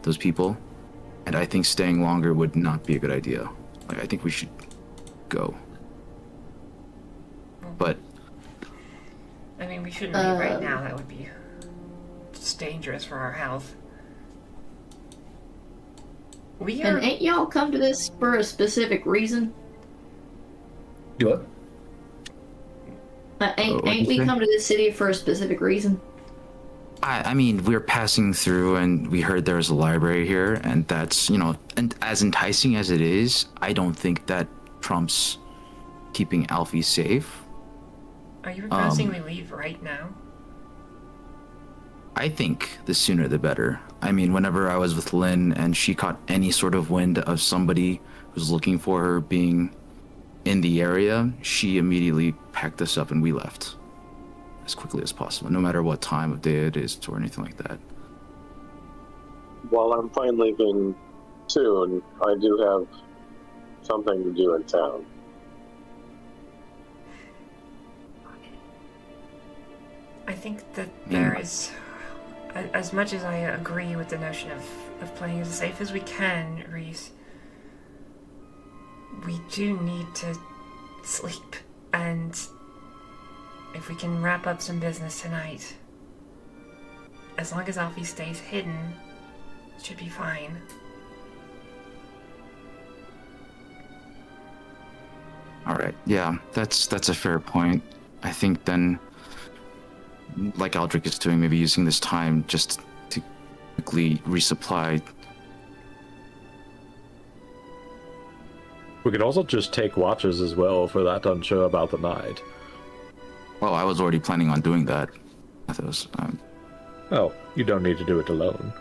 those people. And I think staying longer would not be a good idea. Like, I think we should go. But I mean, we shouldn't leave right now. That would be just dangerous for our health. We are... And ain't y'all come to this for a specific reason? Do what? Ain't what'd you we say? come to this city for a specific reason? I mean, we were passing through and we heard there was a library here, and that's, and as enticing as it is, I don't think that trumps keeping Alfie safe. Are you proposing we leave right now? I think the sooner the better. I mean, whenever I was with Lynn and she caught any sort of wind of somebody who's looking for her being in the area, she immediately packed us up and we left as quickly as possible, no matter what time of day it is or anything like that. While I'm fine leaving soon, I do have something to do in town. I think that there is, as much as I agree with the notion of playing as safe as we can, Reese, we do need to sleep, and if we can wrap up some business tonight, as long as Alfie stays hidden, it should be fine. All right, yeah, that's a fair point. I think then, like Aldrich is doing, maybe using this time just to quickly resupply. We could also just take watches as well for that unsure about the night. Well, I was already planning on doing that. I thought it was, Oh, you don't need to do it alone.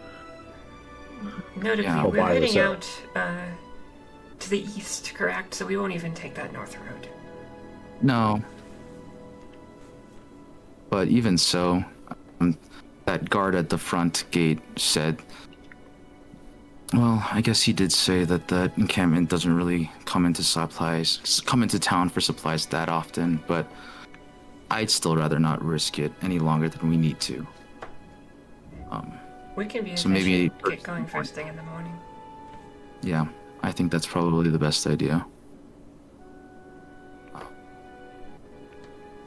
Notably, Yeah, we're by heading yourself. out to the east, correct? So we won't even take that north road. no. But even so, that guard at the front gate said Well, I guess he did say that the encampment doesn't really come into town for supplies that often, but I'd still rather not risk it any longer than we need to. We can be So maybe get going first thing in the morning. Yeah, I think that's probably the best idea.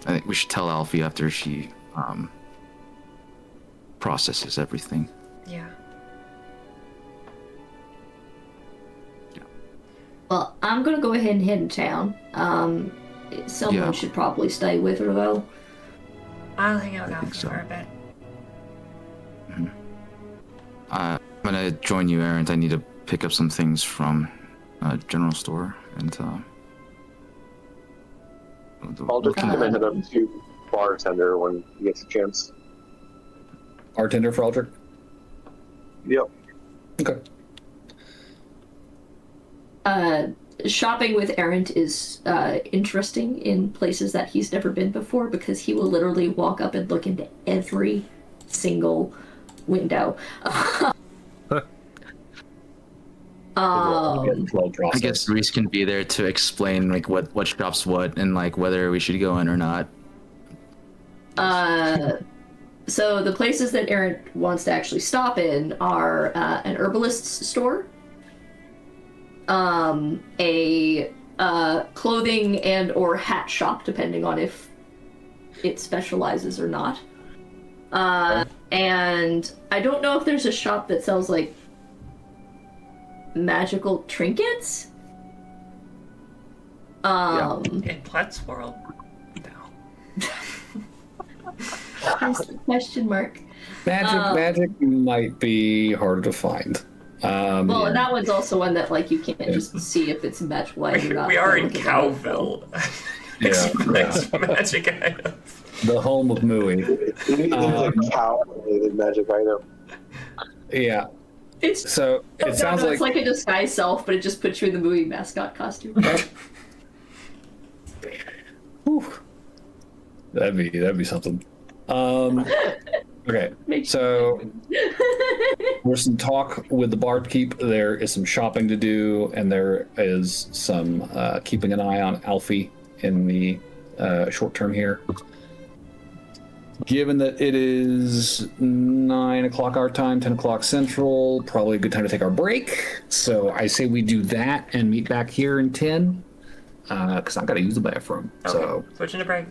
I think we should tell Alfie after she processes everything. Yeah. Well, I'm gonna go ahead and head in town. Someone should probably stay with her though. I'll hang out with I think Alfie so. for a bit. I'm gonna join you, Aaron. I need to pick up some things from general store and I'll just come and head up to bartender when he gets a chance. Bartender for Aldrich? Yep. Okay. Shopping with Errant is interesting in places that he's never been before because he will literally walk up and look into every single window. I guess Reese can be there to explain like what shops what and like whether we should go in or not. So the places that Errant wants to actually stop in are an herbalist's store, a clothing and or hat shop, depending on if it specializes or not. And I don't know if there's a shop that sells like magical trinkets. In Plett's world, no. That's the question mark. Magic might be harder to find. Well, and that one's also one that like you can't just see if it's magical item or not. We are in Cowville. Magic items. The home of Mooey. It's a cow-related magic item. Yeah. It sounds it's like a disguise self, but it just puts you in the movie mascot costume. Whew. That'd be something. Okay, so there's some talk with the barkeep. There is some shopping to do, and there is some keeping an eye on Alfie in the short term here. Given that it is 9 o'clock our time, 10 o'clock Central, probably a good time to take our break. So I say we do that and meet back here in 10, because I've got to use the bathroom. Okay. So Switching to break.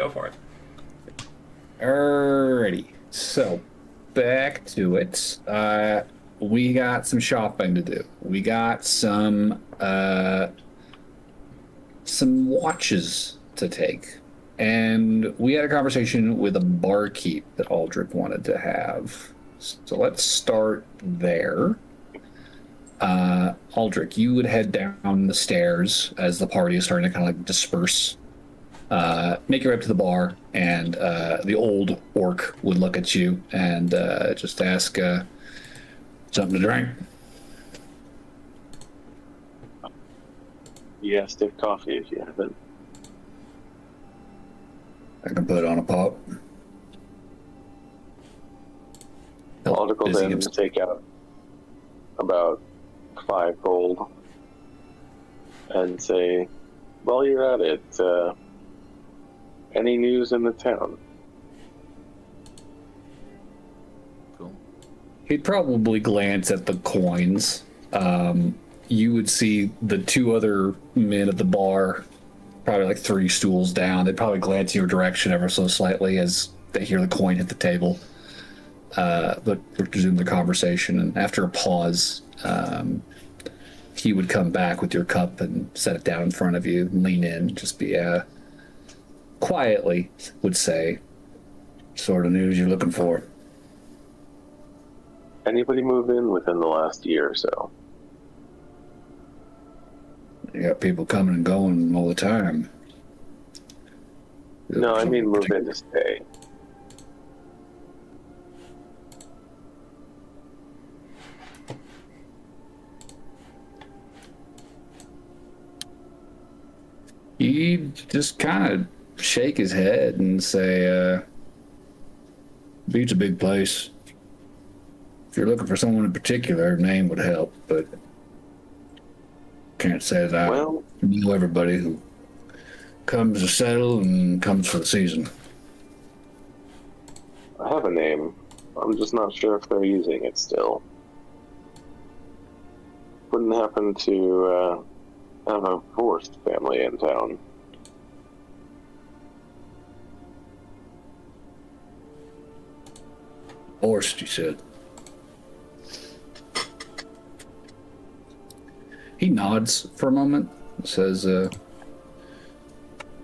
Go for it. Alrighty. So, back to it. We got some shopping to do. We got some watches to take. And we had a conversation with a barkeep that Aldrich wanted to have. So let's start there. Aldrich, you would head down the stairs as the party is starting to kind of like disperse. Make your way up to the bar, and the old orc would look at you and just ask something to drink. Yeah, stiff coffee if you haven't. I can put on a pop. Aldrich will then take out about 5 gold and say, while you're at it, any news in the town? Cool. He'd probably glance at the coins. You would see the 2 other men at the bar, probably like 3 stools down. They'd probably glance your direction ever so slightly as they hear the coin hit the table. But resume the conversation, and after a pause, he would come back with your cup and set it down in front of you, lean in, just be quietly would say, sort of news you're looking for. Anybody move in within the last year or so? You got people coming and going all the time. No, I mean move in to stay. He'd just kind of shake his head and say, Bute's a big place. If you're looking for someone in particular, name would help, but can't say that I know everybody who comes to settle and comes for the season. I have a name. I'm just not sure if they're using it still. Wouldn't happen to have a forced family in town. Forced, you said. He nods for a moment, says, no,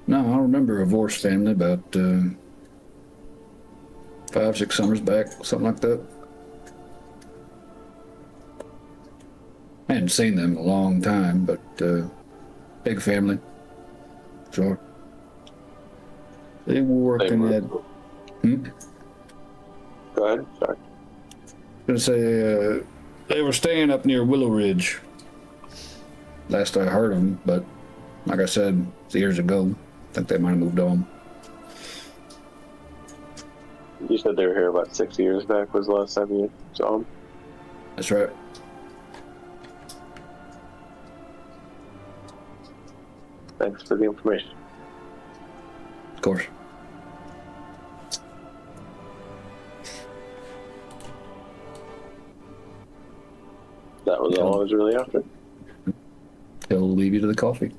I remember a Vorse family about 5-6 summers back, something like that. I hadn't seen them in a long time, but big family. Sure. They were working at... Go ahead, sorry. I was gonna say, they were staying up near Willow Ridge. Last I heard them, but like I said, years ago. I think they might have moved on. You said they were here about 6 years back was the last time you saw them? That's right. Thanks for the information. Of course. That was all I was really after. He'll leave you to the coffee.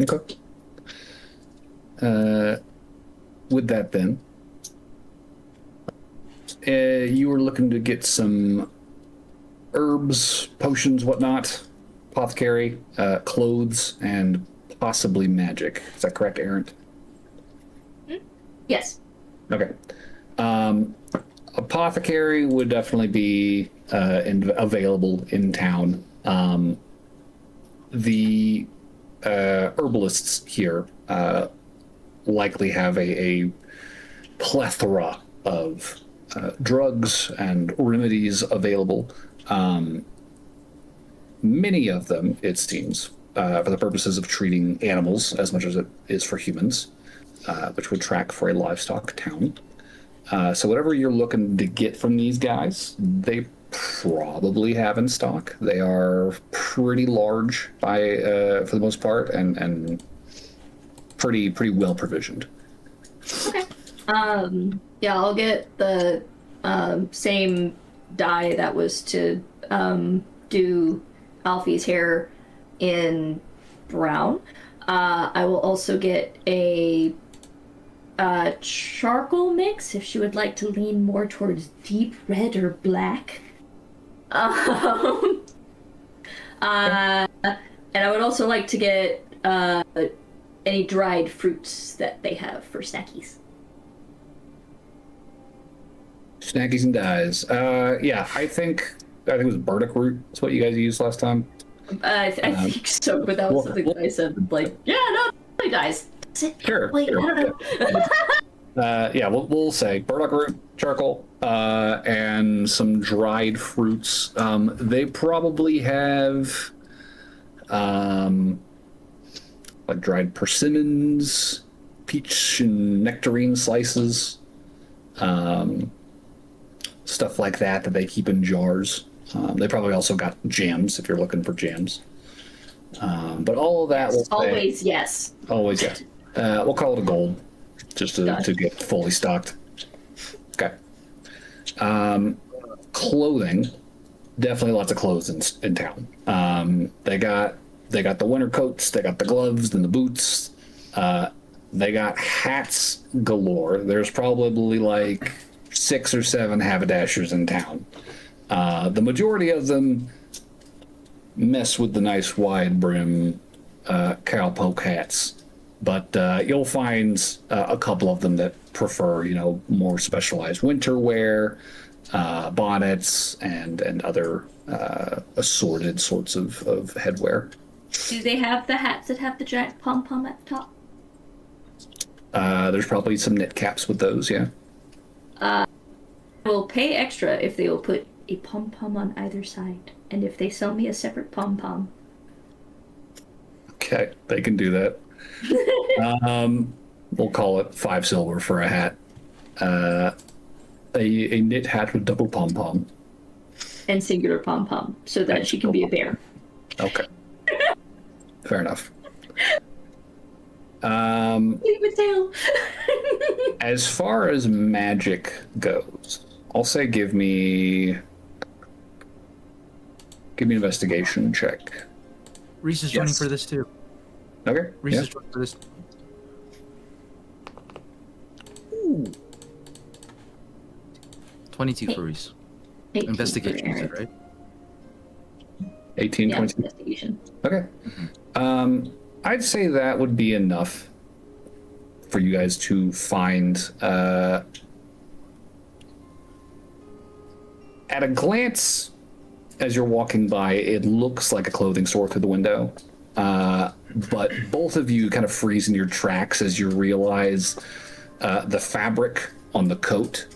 Okay. With that then, you were looking to get some herbs, potions, whatnot, apothecary, clothes, and possibly magic. Is that correct, Errant? Yes. Okay. Apothecary would definitely be available in town. The herbalists here likely have a plethora of drugs and remedies available. Many of them, it seems, for the purposes of treating animals as much as it is for humans, which would track for a livestock town. So whatever you're looking to get from these guys, they probably have in stock. They are pretty large for the most part, and pretty well provisioned. Okay. Yeah, I'll get the same dye that was to do Alfie's hair in brown. I will also get a charcoal mix if she would like to lean more towards deep red or black. And I would also like to get any dried fruits that they have for snackies. Snackies and dyes. Yeah, I think it was burdock root. That's what you guys used last time. I think so, but that was something that I said, like, yeah, no, it dies. Sure. Wait, sure. I don't know. Yeah, we'll say burdock root, charcoal, and some dried fruits. They probably have like dried persimmons, peach and nectarine slices, stuff like that they keep in jars. They probably also got jams if you're looking for jams. But all of that will always yes. Always yes. We'll call it a gold, just to get fully stocked. Okay. Clothing, definitely lots of clothes in town. They got the winter coats, they got the gloves and the boots. They got hats galore. There's probably like 6 or 7 haberdashers in town. The majority of them mess with the nice wide brim cowpoke hats, but you'll find a couple of them that prefer, more specialized winter wear, bonnets, and other assorted sorts of headwear. Do they have the hats that have the giant pom-pom at the top? There's probably some knit caps with those, yeah. We'll pay extra if they will put a pom-pom on either side, and if they sell me a separate pom-pom. Okay, they can do that. We'll call it 5 silver for a hat. A knit hat with double pom-pom. And singular pom-pom, so that she can be a bear. Okay. Fair enough. Leave a tail. As far as magic goes, I'll say give me an investigation check. Reese is joining for this too. Okay. Reese is joining for this. Ooh. 22 for Reese. Investigation, is it right? 18, yeah, 22. Investigation. Okay. I'd say that would be enough for you guys to find. At a glance, as you're walking by, it looks like a clothing store through the window. But both of you kind of freeze in your tracks as you realize the fabric on the coat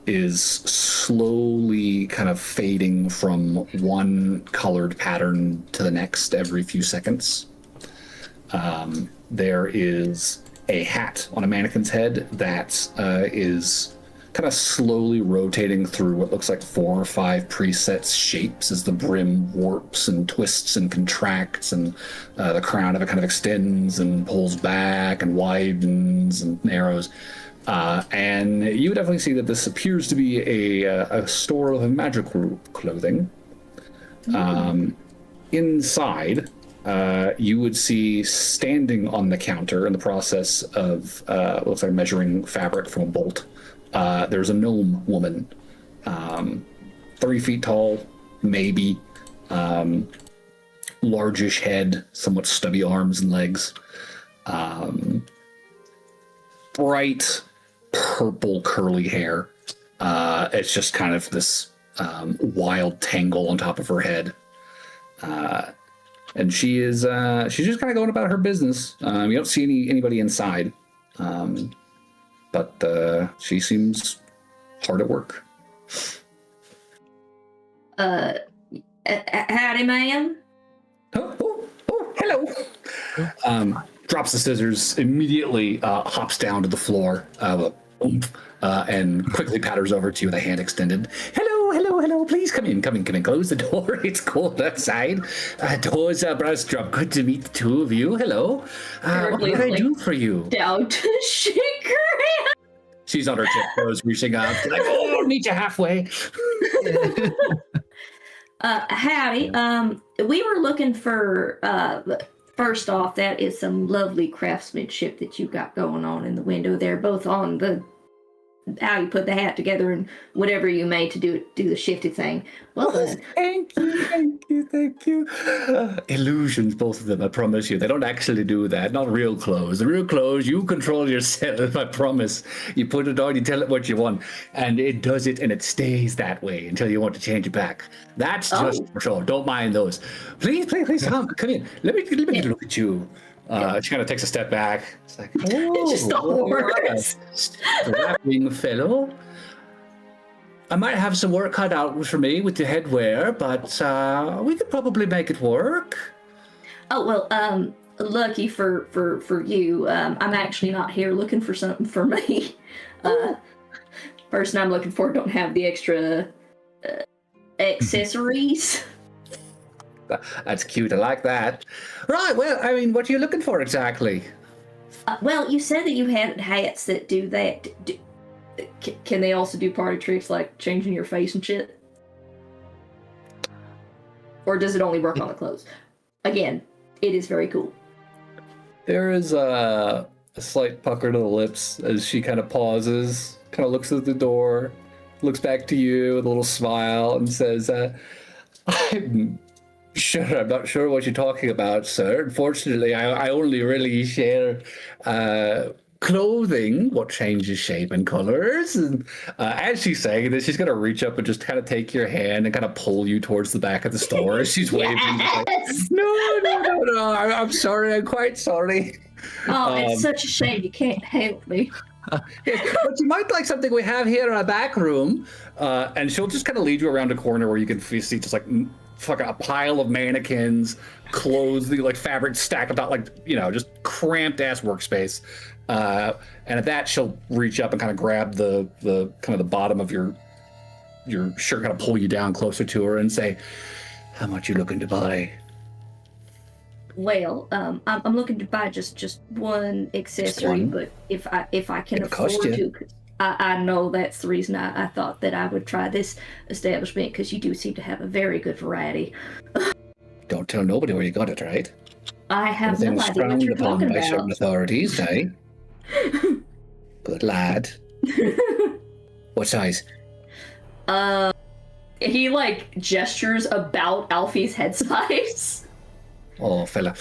is slowly kind of fading from one colored pattern to the next every few seconds. There is a hat on a mannequin's head that is kind of slowly rotating through what looks like 4 or 5 preset shapes as the brim warps and twists and contracts, and the crown of it kind of extends and pulls back and widens and narrows. And you would definitely see that this appears to be a store of magical clothing. Inside, you would see standing on the counter in the process of looks like measuring fabric from a bolt. There's a gnome woman, 3 feet tall, maybe, largish head, somewhat stubby arms and legs, bright purple curly hair. It's just kind of this wild tangle on top of her head. And she's just kind of going about her business. You don't see anybody inside. But she seems hard at work. Howdy, ma'am. Oh, hello. Drops the scissors, immediately hops down to the floor, and quickly patters over to you with a hand extended. Hello. Please come in. Close the door. It's cold outside. Doors are brushed up. Good to meet the two of you. Hello. What can I do for you? Down to shake her hand. She's on her tiptoes, reaching up. Like, oh, I'll meet you halfway. Howdy. We were looking for First off, that is some lovely craftsmanship that you got going on in the window there, both on the how you put the hat together and whatever you made to do the shifty thing. Well done. Thank you. Illusions, both of them, I promise you. They don't actually do that. Not real clothes. The real clothes, you control yourself, I promise. You put it on, you tell it what you want, and it does it, and it stays that way until you want to change it back. That's just for sure. Don't mind those. Please, come in. Let me look at you. She kind of takes a step back. It's like, It's just the horse. Strapping fellow. I might have some work cut out for me with the headwear, but we could probably make it work. Oh, well, lucky for you, I'm actually not here looking for something for me. Person I'm looking for don't have the extra accessories. That's cute. I like that. Right. Well, I mean, what are you looking for exactly? Well, you said that you had hats that do that. Can they also do party tricks like changing your face and shit? Or does it only work on the clothes? Again, it is very cool. There is a slight pucker to the lips as she kind of pauses, kind of looks at the door, looks back to you with a little smile, and says, I'm not sure what you're talking about, sir. Unfortunately, I only really share clothing, what changes shape and colors. And as she's saying this, she's going to reach up and just kind of take your hand and kind of pull you towards the back of the store. She's waving. Yes! No. I'm sorry. I'm quite sorry. Oh, it's such a shame you can't help me. But you might like something we have here in our back room. And she'll just kind of lead you around a corner where you can see just like a pile of mannequins, clothes, like fabric stacked about, like, just cramped ass workspace. And at that, she'll reach up and kind of grab the kind of the bottom of your shirt, kind of pull you down closer to her and say, "How much you looking to buy?" Well, I'm looking to buy just one accessory, but if I can afford to, 'cause I know that's the reason I thought that I would try this establishment, because you do seem to have a very good variety. Don't tell nobody where you got it, right? I have no idea what you're talking by certain about. authorities, eh? Good lad. What size? He gestures about Alfie's head size. Oh, fella.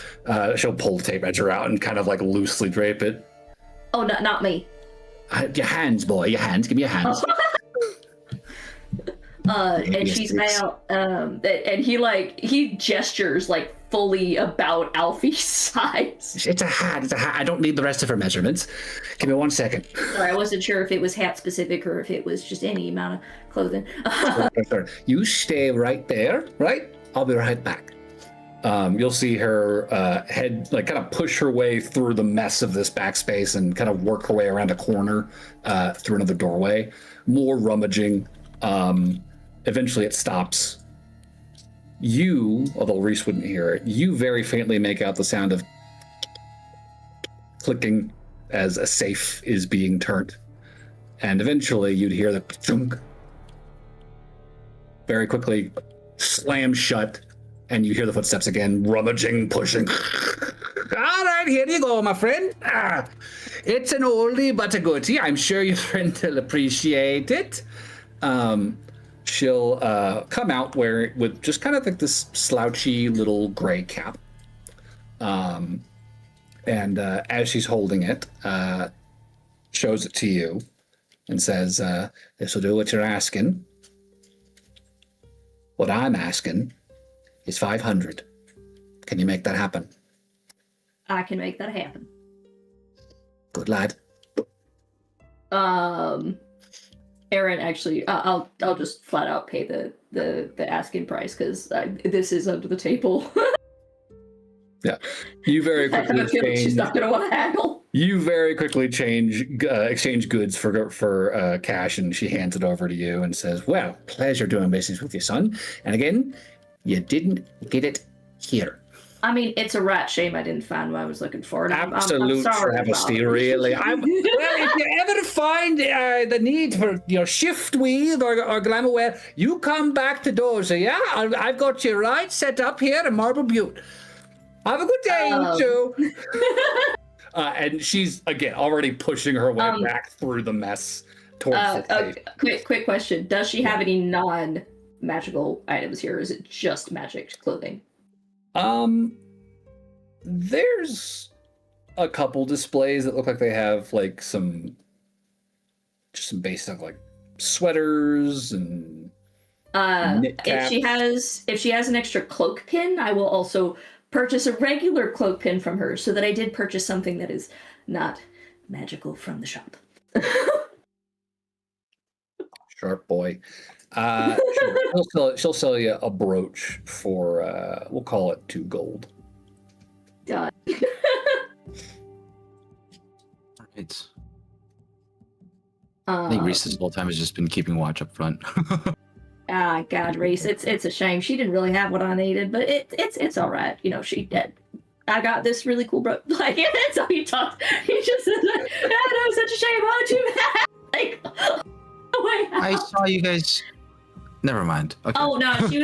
She'll pull the tape measure out and kind of loosely drape it. Oh, not me. Your hands, boy. Your hands. Give me your hands. And she's out, and he gestures fully about Alfie's size. It's a hat. I don't need the rest of her measurements. Give me 1 second. Sorry, I wasn't sure if it was hat specific or if it was just any amount of clothing. Sure. You stay right there, right? I'll be right back. You'll see her head kind of push her way through the mess of this backspace and kind of work her way around a corner through another doorway. More rummaging. Eventually it stops. You, although Reese wouldn't hear it, you very faintly make out the sound of clicking as a safe is being turned. And eventually you'd hear the chunk very quickly slam shut. And you hear the footsteps again, rummaging, pushing. All right, here you go, my friend. It's an oldie but a goodie. I'm sure your friend will appreciate it. She'll come out with just kind of this slouchy little gray cap. And as she's holding it, shows it to you and says, "This will do what you're asking. What I'm asking is 500. Can you make that happen?" I can make that happen. Good lad. Aaron, actually, I'll just flat out pay the asking price, because this is under the table. Yeah, you very quickly I feel like she's not gonna want to haggle. You very quickly exchange goods for cash, and she hands it over to you and says, "Well, pleasure doing business with you, son. And again, you didn't get it here." I mean, it's a rat shame I didn't find what I was looking for. Absolute travesty, really. Well, if you ever find the need for shiftweave or glamour wear, you come back to Doza, yeah? I've got you right set up here in Marble Butte. Have a good day, Um, you two. And she's again already pushing her way back through the mess towards the station. Quick question. Does she have any non-magical items here, or is it just magic clothing? There's a couple displays that look like they have like some basic like sweaters and knit caps. If she has an extra cloak pin, I will also purchase a regular cloak pin from her, so that I did purchase something that is not magical from the shop. Sharp boy. She'll sell you a brooch for we'll call it 2 gold. God. Right. I think Reese this whole time has just been keeping watch up front. God, Reese, it's a shame. She didn't really have what I needed, but it's all right. You know, she did. I got this really cool bro. Like, that's how he talks. He just says, "Oh, no, such a shame. Why don't you?" Like, I saw you guys. Never mind. Okay. Oh no, she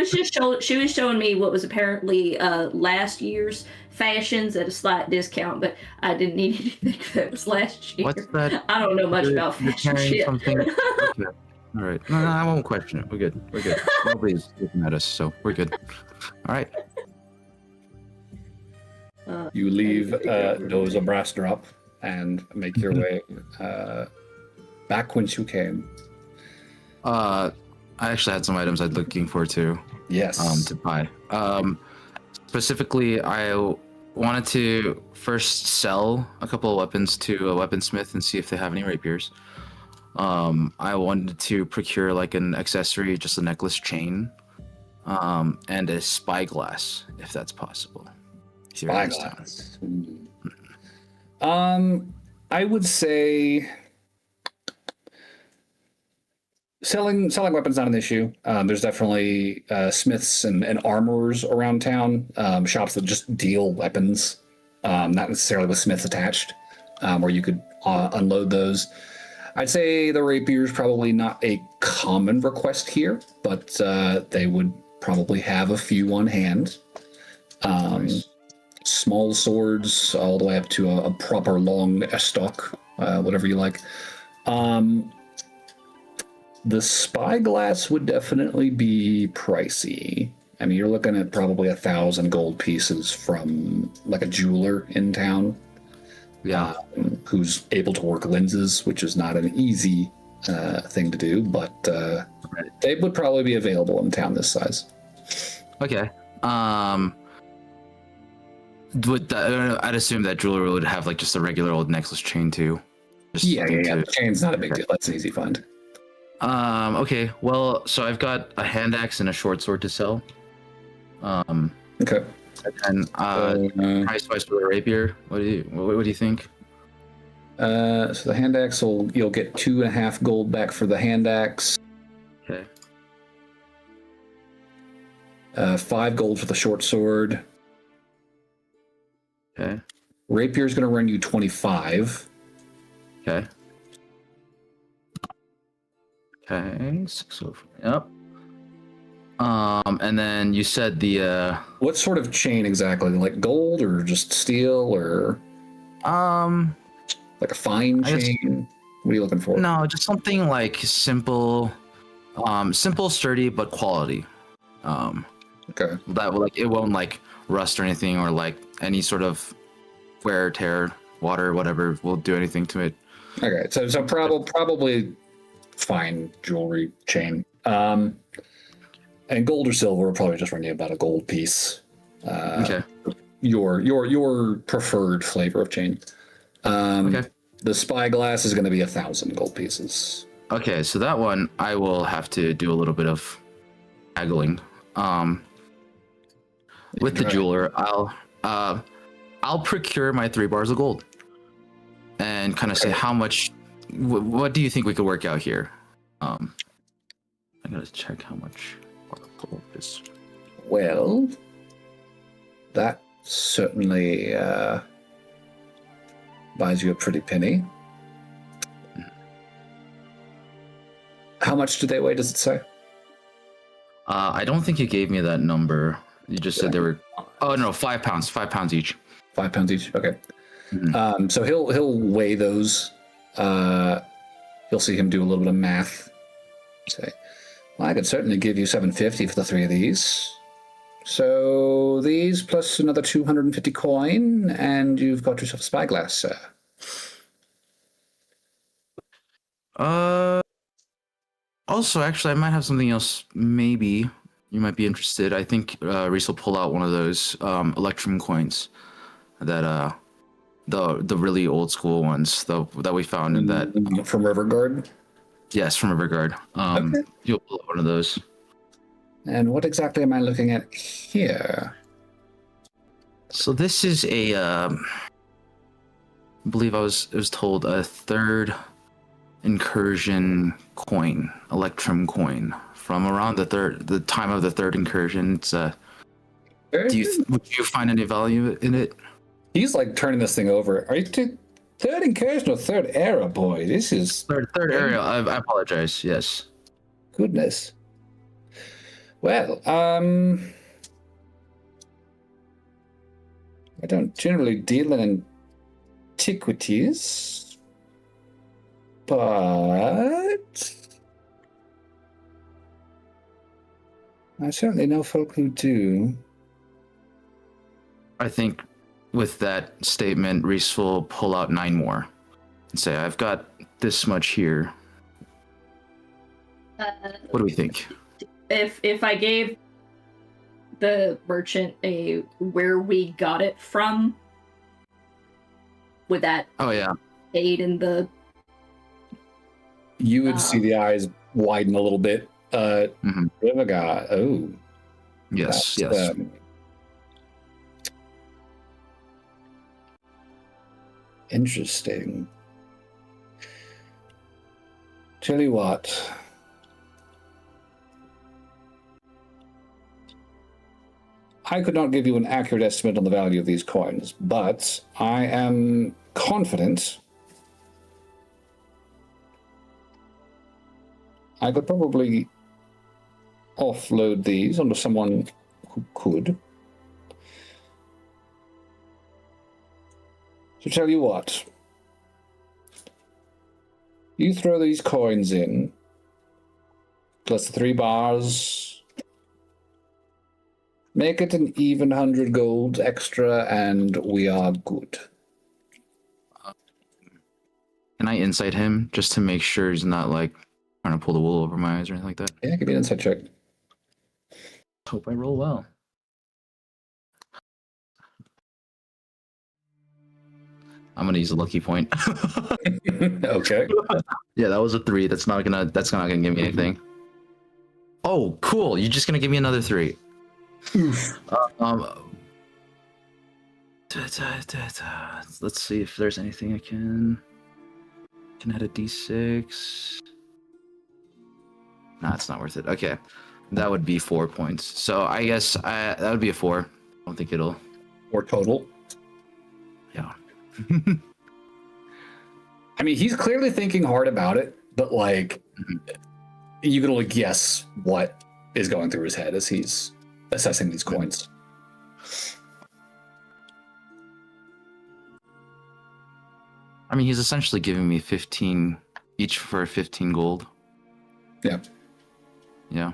was showing me what was apparently last year's fashions at a slight discount, but I didn't need anything that was last year. What's that? I don't know much about fashion shit. Something? Okay. All right. No, I won't question it. We're good. Nobody's looking at us, so we're good. All right. You leave Doza Brass Drop and make your way back whence you came. I actually had some items I'd looking for too. Yes. To buy. Specifically, I wanted to first sell a couple of weapons to a weaponsmith and see if they have any rapiers. I wanted to procure like an accessory, just a necklace chain, and a spyglass, if that's possible. Spyglass. I would say selling weapons not an issue. There's definitely smiths and armorers around town, shops that just deal weapons, not necessarily with smiths attached, where you could unload those. I'd say the rapier is probably not a common request here, but they would probably have a few on hand. Small swords, all the way up to a proper long estoc, whatever you like. The spyglass would definitely be pricey. I mean, you're looking at probably 1,000 gold pieces from like a jeweler in town. Yeah. Who's able to work lenses, which is not an easy thing to do, but they would probably be available in town this size. Okay. I'd assume that jeweler would have like just a regular old necklace chain too. Yeah. The chain's not a big deal. That's an easy find. Okay. Well, so I've got a hand axe and a short sword to sell. Okay. And price-wise for the rapier, what do you think? So the hand axe you'll get 2.5 gold back for the hand axe. Okay. 5 gold for the short sword. Okay. Rapier's going to run you 25. Okay. Okay. 6 over. Yep. And then you said the what sort of chain exactly? Like gold or just steel or like a fine chain? What are you looking for? No, just something like simple, sturdy but quality. Okay. That like it won't like rust or anything, or like any sort of wear, tear, water, whatever will do anything to it. Okay, so probably fine jewelry chain. And gold or silver will probably just run you about a gold piece. Okay. Your preferred flavor of chain. Okay. The spyglass is going to be 1,000 gold pieces. Okay, so that one I will have to do a little bit of haggling. With the jeweler, I'll procure my 3 bars of gold, and kind of say how much. What do you think we could work out here? I gotta check how much gold is. Well, that certainly buys you a pretty penny. How much do they weigh? Does it say? I don't think you gave me that number. You just said they were. Oh no, 5 pounds. 5 pounds each. 5 pounds each. Okay. Mhm. So he'll weigh those. You'll see him do a little bit of math. Say, well, I could certainly give you 750 for the 3 of these. So these plus another 250 coin, and you've got yourself a spyglass, sir. Also, actually, I might have something else. Maybe you might be interested. I think Reese will pull out one of those Electrum coins that the really old school ones that we found in that from Riverguard. Yes, from Ennegard. Okay. You'll pull out one of those. And what exactly am I looking at here? So this is a, I believe it was told a 3rd incursion coin, Electrum coin, from around the time of the 3rd incursion. It's would you find any value in it? He's like turning this thing over. Are you 3rd incursion or 3rd era, boy? This is third era. I apologize. Yes. Goodness. Well, I don't generally deal in antiquities, but I certainly know folk who do. I think with that statement, Reese will pull out 9 more and say, I've got this much here. What do we think? If I gave the merchant a where we got it from, would that aid in the... You would see the eyes widen a little bit. Riverguard. Oh. Yes, That's, yes. Interesting. Tell you what. I could not give you an accurate estimate on the value of these coins, but I am confident I could probably offload these onto someone who could. So tell you what, you throw these coins in, plus the 3 bars, make it an even 100 gold extra, and we are good. Can I insight him just to make sure he's not like trying to pull the wool over my eyes or anything like that? Yeah, give me an insight check. Hope I roll well. I'm gonna use a lucky point. Okay. Yeah, that was a 3. That's not gonna give me anything. Oh, cool! You're just gonna give me another 3. Let's see if there's anything I can add a d6. Nah, it's not worth it. Okay, that would be 4 points. So I guess that would be a 4. I don't think it'll. 4 total. Yeah. I mean, he's clearly thinking hard about it, but like, you can only guess what is going through his head as he's assessing these coins. I mean, he's essentially giving me 15 each for 15 gold. Yeah. Yeah.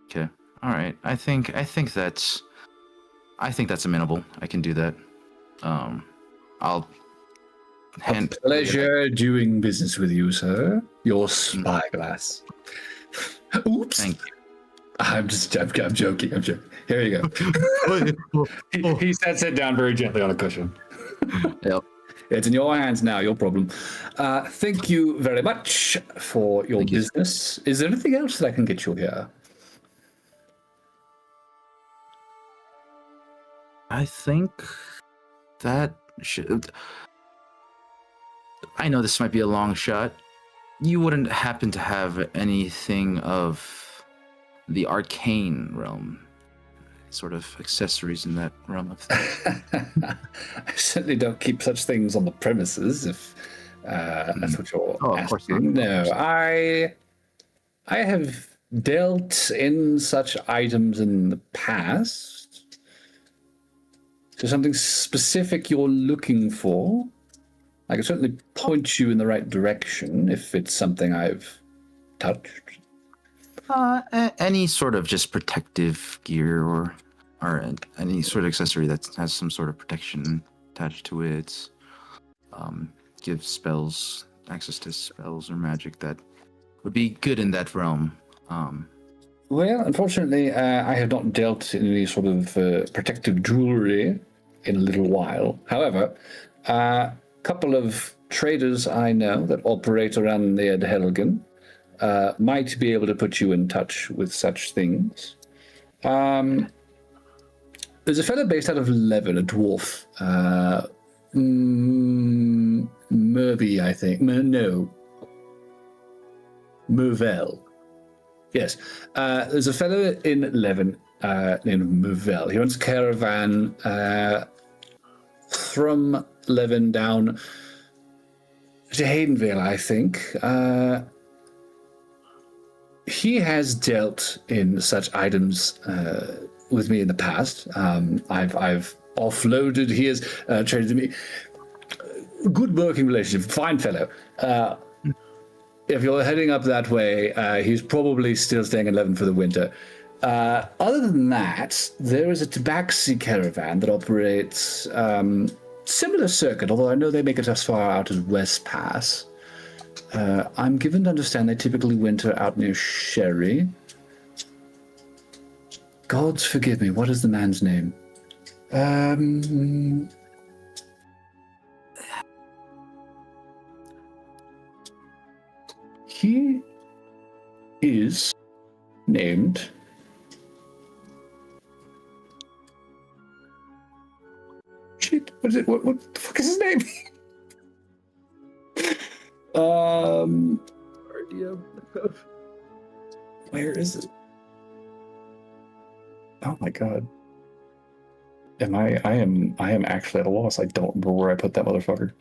Okay. All right. I think that's amenable. I can do that. I'll hand. A pleasure doing business with you, sir. Your spyglass. Oops. Thank you. I'm joking. Here you go. he sets it down very gently on a cushion. Yep. It's in your hands now, your problem. Thank you very much for your business. Is there anything else that I can get you here? I think that should... I know this might be a long shot. You wouldn't happen to have anything of the arcane realm, sort of accessories in that realm of things? I certainly don't keep such things on the premises, if that's what you're asking. Of course not. No, I have dealt in such items in the past. Is there something specific you're looking for? I can certainly point you in the right direction if it's something I've touched. Any sort of just protective gear or any sort of accessory that has some sort of protection attached to it. Give spells, access to spells or magic that would be good in that realm. Well, unfortunately, I have not dealt in any sort of protective jewelry in a little while. However, a couple of traders I know that operate around the Helgen might be able to put you in touch with such things. There's a fellow based out of Leven, a dwarf. Murby, I think. No. Mervel. Yes. There's a fellow in Leven named Mervel. He runs a caravan from Leven down to Haydenvale, I think. He has dealt in such items with me in the past. I've offloaded. He has traded to me. Good working relationship. Fine fellow. If you're heading up that way, he's probably still staying in Leven for the winter. Other than that, there is a tabaxi caravan that operates similar circuit, although I know they make it as far out as West Pass. I'm given to understand they typically winter out near Sherry. Gods forgive me, what is the man's name? He is named shit, what is it? What the fuck is his name? Where is it? Oh my god. I am actually at a loss. I don't remember where I put that motherfucker.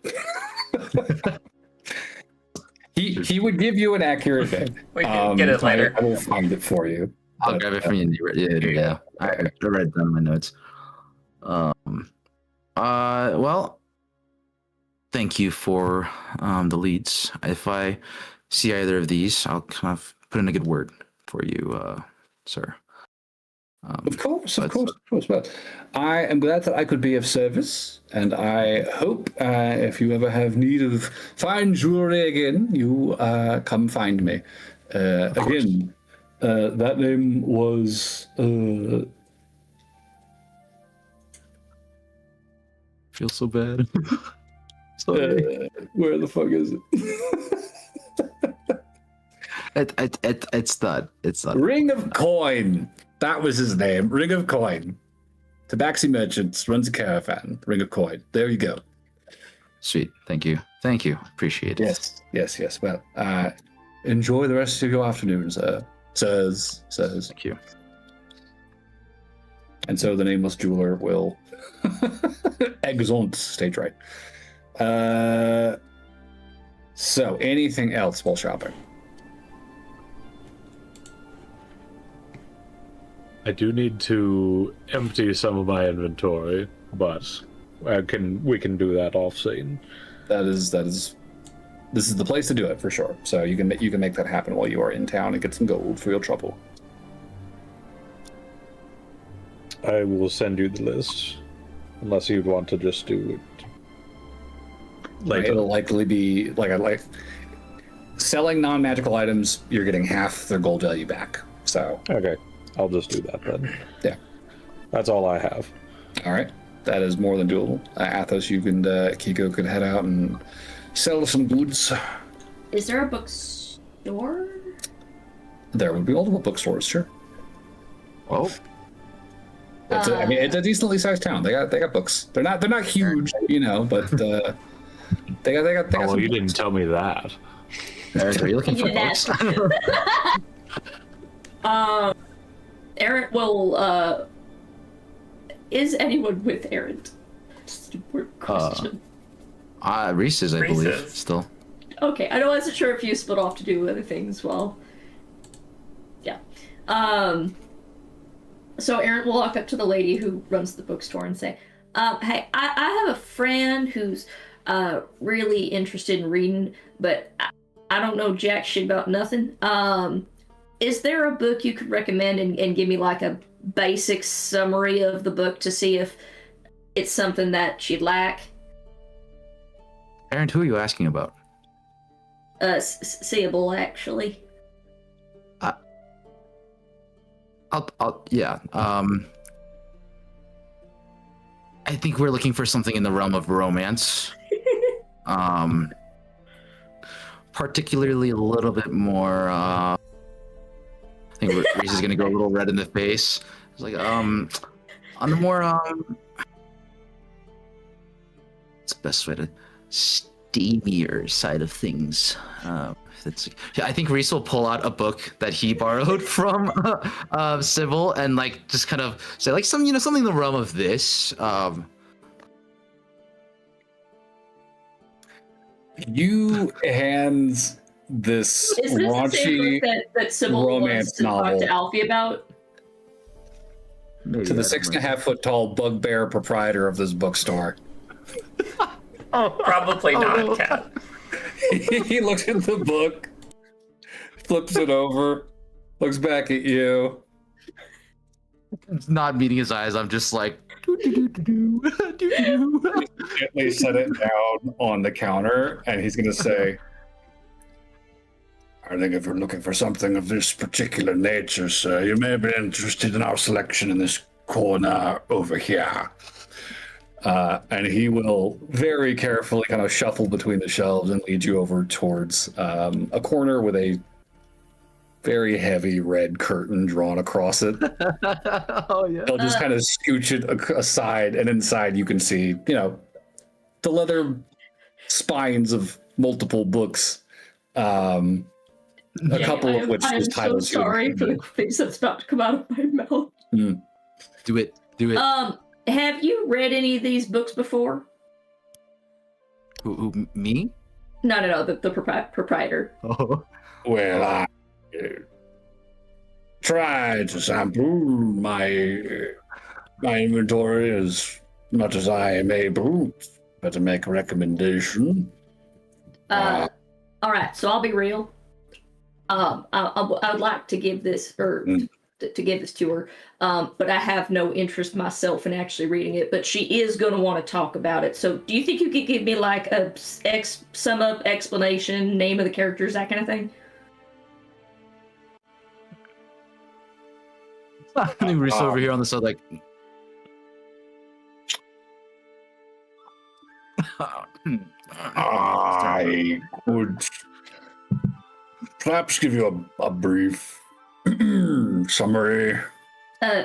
He would give you an accurate name. We can get it later. I will find it for you. I'll grab it from you. Yeah. I read down my notes. Well, thank you for the leads. If I see either of these, I'll kind of put in a good word for you, sir. Of course. Well, I am glad that I could be of service, and I hope if you ever have need of fine jewelry again, you come find me. Again, that name was... feel so bad. Sorry. Where the fuck is it? It's not. Ring of Coin. That was his name. Ring of Coin. Tabaxi Merchants runs a caravan. Ring of Coin. There you go. Sweet. Thank you. Appreciate it. Yes. Well, enjoy the rest of your afternoon, sir. Sirs. Thank you. And so the nameless jeweler will exeunt stage right. So anything else while shopping? I do need to empty some of my inventory, but we can do that off scene. This is the place to do it for sure. So you can make that happen while you are in town and get some gold for your trouble. I will send you the list, unless you'd want to just do it later. It'll likely be like selling non-magical items. You're getting half their gold value back. So okay, I'll just do that then. Yeah, that's all I have. All right, that is more than doable. Athos, you and Kiko could head out and sell some goods. Is there a bookstore? There would be multiple bookstores, sure. Well, it's a decently sized town. They got books. They're not huge, but they got. Oh, well, you didn't tell me that. Eric, are you looking for books? Eric will. Is anyone with Aaron? Just a weird question. Reese's, I believe, still. Okay, I wasn't sure if you split off to do other things. Well, Yeah. So Aaron will walk up to the lady who runs the bookstore and say, hey, I have a friend who's really interested in reading, but I don't know jack shit about nothing. Is there a book you could recommend and give me like a basic summary of the book to see if it's something that she'd like? Aaron, who are you asking about? Seeable, actually. Yeah. I think we're looking for something in the realm of romance. Particularly a little bit more. I think Reese is gonna go a little red in the face. It's like, on the more what's the best way to steamier side of things. Yeah, I think Reese will pull out a book that he borrowed from Sybil and like just kind of say like something in the realm of this. You hand this raunchy that Sybil romance wants to novel talk to Alfie about? Maybe to the 6.5 foot tall bugbear proprietor of this bookstore. Probably not, Cat. He looks at the book, flips it over, looks back at you. Not meeting his eyes, I'm just like Gently set it down on the counter, and he's gonna say, I think if you're looking for something of this particular nature, sir, you may be interested in our selection in this corner over here. And he will very carefully kind of shuffle between the shelves and lead you over towards a corner with a very heavy red curtain drawn across it. Oh yeah. He'll just kind of scooch it aside, and inside you can see, the leather spines of multiple books. A couple of which is titles. I'm so sorry for the things that's about to come out of my mouth. Do it. Have you read any of these books before? Who me? No, the proprietor. Oh. Well, I try to sample my inventory as much as I am able, but to make a recommendation. All right, so I'll be real. I would like to give this to give this to her, but I have no interest myself in actually reading it. But she is going to want to talk about it. So, do you think you could give me like a sum up explanation, name of the characters, that kind of thing? I think Reese over here on the side, like. I would perhaps give you a brief summary.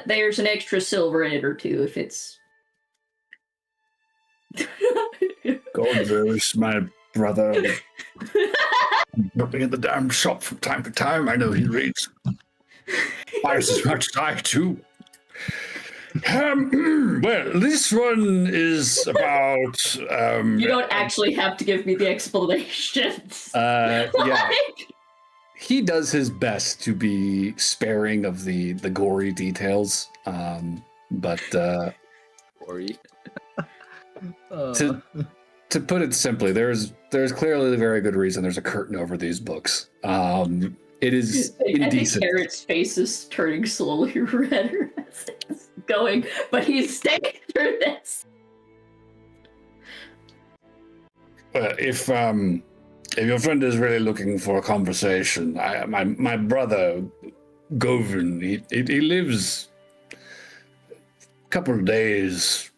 There's an extra silver in it or two if it's. Goldverse, my brother. Looking at the damn shop from time to time. I know he reads twice as much as I too. Well, this one is about. You don't actually have to give me the explanations. Yeah. He does his best to be sparing of the gory details, but Gory. To put it simply, there's clearly a very good reason there's a curtain over these books. It is indecent. I think Garrett's face is turning slowly redder as it's going, but he's staying through this. If your friend is really looking for a conversation, my brother Govin, he lives a couple of days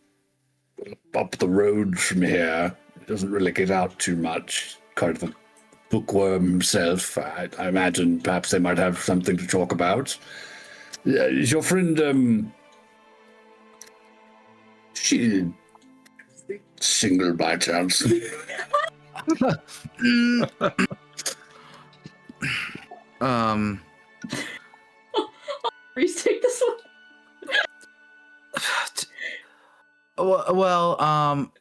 up the road from here. He doesn't really get out too much. Kind of a bookworm himself. I imagine perhaps they might have something to talk about. Is your friend she single by chance? Please take this one. Well,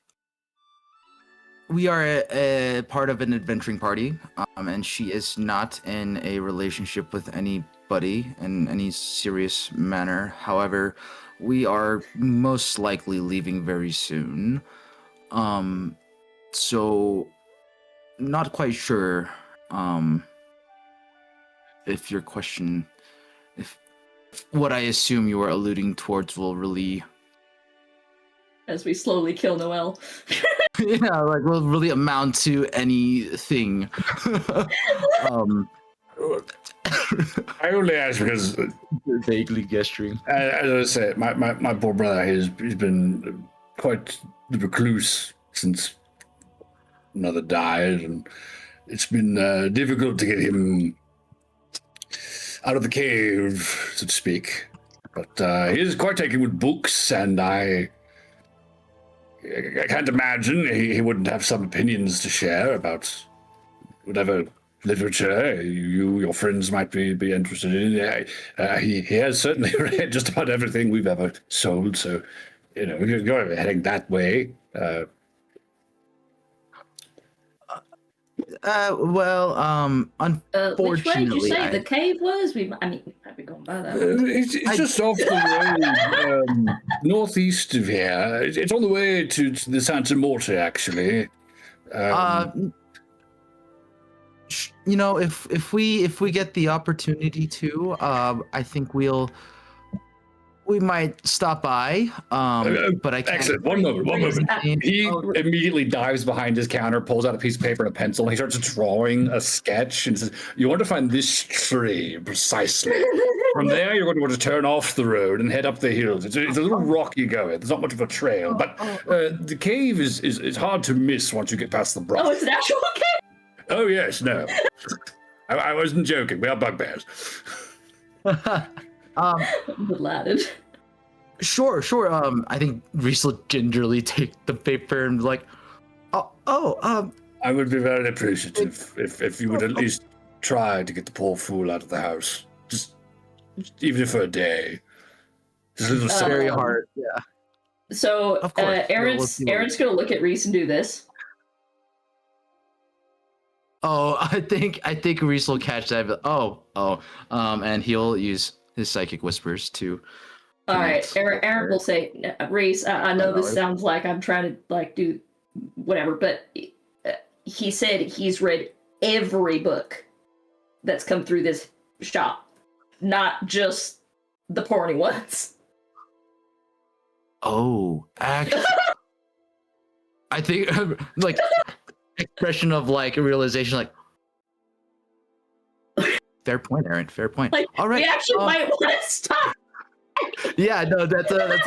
we are a part of an adventuring party, and she is not in a relationship with any buddy, in any serious manner. However, we are most likely leaving very soon. So not quite sure if your question, if what I assume you are alluding towards will really As we slowly kill Noel. yeah, like will really amount to anything. I only ask because Vaguely gesturing. as I say, my poor brother, he's been quite the recluse since another died, and it's been difficult to get him out of the cave, so to speak. But he is quite taken with books, and I can't imagine he wouldn't have some opinions to share about whatever literature your friends might be interested in. He has certainly read just about everything we've ever sold, so we could go heading that way. Unfortunately, Which way did you say the cave was? We might be going by that. It's just off the road, northeast of here. It's on the way to the Santa Morte, actually. If we get the opportunity to, I think we might stop by. But I can't. Excellent. One moment. He immediately dives behind his counter, pulls out a piece of paper and a pencil, and he starts drawing a sketch and says, "You want to find this tree precisely. From there, you're going to want to turn off the road and head up the hills. It's a little rocky going. There's not much of a trail, but the cave is hard to miss once you get past the brush." Oh, it's an actual cave? Oh, yes, no. I wasn't joking. We are bugbears. Ladded. Sure. I think Reese will gingerly take the paper and be like, I would be very appreciative if you would at least try to get the poor fool out of the house. Just even if for a day. Just a little very hard. Yeah. So, Of course. Aaron's going to look at Reese and do this. Oh, I think Reese will catch that. And he'll use his psychic whispers to. All right, Aaron will say, Reese, I know this sounds like I'm trying to do whatever, but he said he's read every book that's come through this shop, not just the porny ones. Oh, actually, I think like expression of like realization, like fair point, Aaron. Fair point. Like, all right, we actually might want to stop. Yeah, no, that's a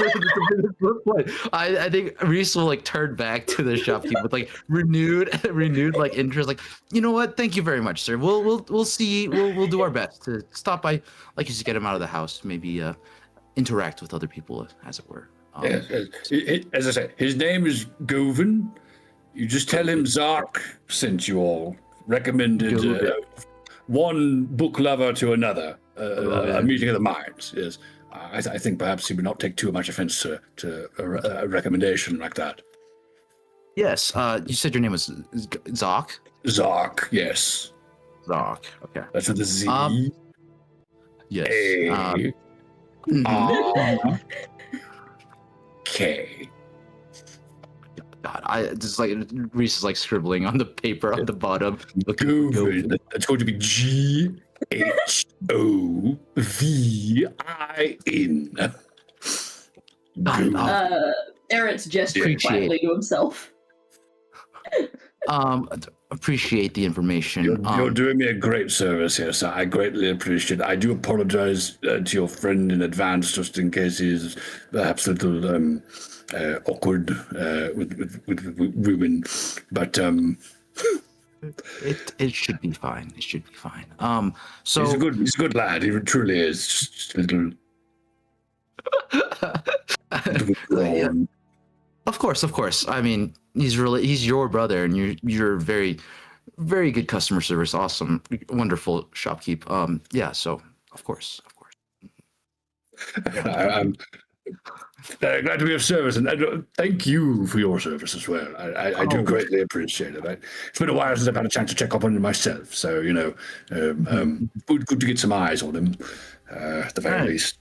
good point. I think Reese will like turn back to the shopkeeper with like renewed like interest. Like, you know what? Thank you very much, sir. We'll see. We'll do our best to stop by, like, just get him out of the house. Maybe interact with other people, as it were. As I said, his name is Govan. You just tell him Zark sent you all. Recommended one book lover to another. A meeting of the minds. Yes. I think perhaps he would not take too much offense to a recommendation like that. Yes. You said your name was Zark? Zark, yes. Zark, okay. That's with the Z. Yes. A. K. God, I just like Reese is like scribbling on the paper on the bottom. Govan. That's going to be Govin. Aaron's gesturing quietly to himself. Appreciate the information. You're doing me a great service here, sir. I greatly appreciate it. I do apologize to your friend in advance, just in case he's perhaps a little awkward with women, but It should be fine. It should be fine. So he's a good lad. He truly is. Just a little. Yeah. Of course. I mean, he's your brother, and you're very, very good customer service. Awesome, wonderful shopkeep. Yeah. So of course. I'm Glad to be of service, and thank you for your service as well. I do greatly appreciate it. It's been a while since I've had a chance to check up on him myself, so good to get some eyes on him, at the very least.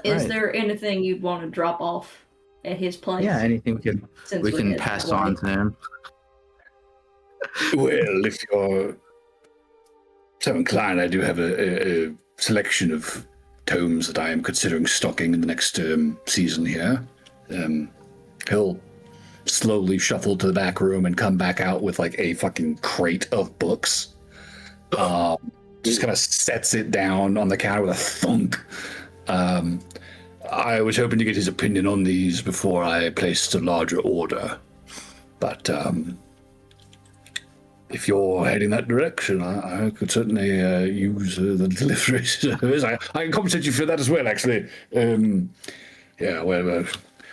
Is there anything you'd want to drop off at his place? Yeah, anything we can pass on to him. Well, if you're so inclined, I do have a selection of tomes that I am considering stocking in the next season here. He'll slowly shuffle to the back room and come back out with like a fucking crate of books. Just kind of sets it down on the counter with a thunk. I was hoping to get his opinion on these before I placed a larger order, but if you're heading that direction, I could certainly use the delivery service. I can compensate you for that as well, actually. Well,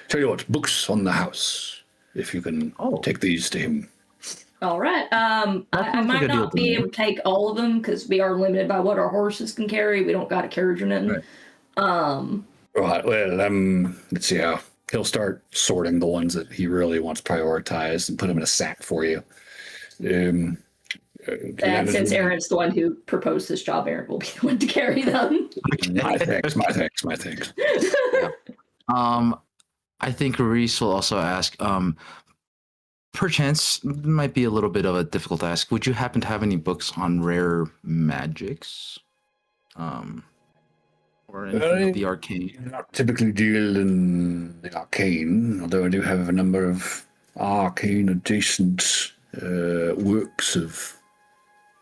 tell you what, books on the house, if you can take these to him. All right. I might not be able to take all of them because we are limited by what our horses can carry. We don't got a carriage or nothing. Right. Well, let's see how he'll start sorting the ones that he really wants prioritized and put them in a sack for you. And since Aaron's the one who proposed this job, Aaron will be the one to carry them. My thanks. I think Reese will also ask, perchance, might be a little bit of a difficult ask, would you happen to have any books on rare magics? Or anything of the arcane? I not typically deal in the arcane, although I do have a number of arcane adjacent works of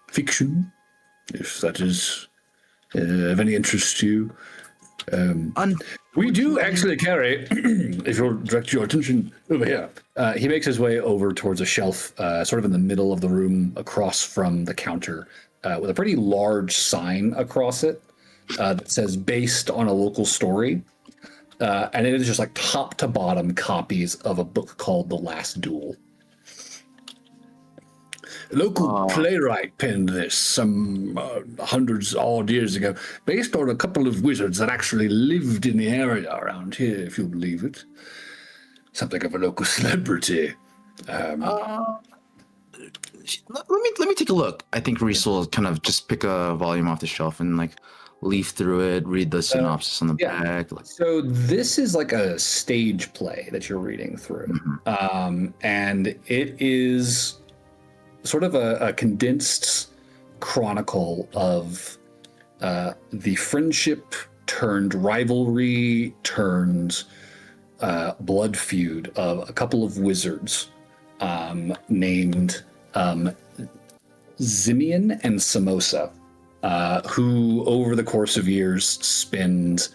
fiction, if that is of any interest to you. We do actually carry, if you'll direct your attention over here, he makes his way over towards a shelf sort of in the middle of the room across from the counter with a pretty large sign across it that says based on a local story. And it is just like top to bottom copies of a book called The Last Duel. A local playwright penned this some hundreds odd years ago, based on a couple of wizards that actually lived in the area around here, if you'll believe it. Something of a local celebrity. Let me take a look. I think Reese will kind of just pick a volume off the shelf and like leaf through it, read the synopsis on the back. So this is like a stage play that you're reading through, and it is sort of a condensed chronicle of the friendship turned rivalry turned blood feud of a couple of wizards named Zimian and Samosa, who over the course of years spend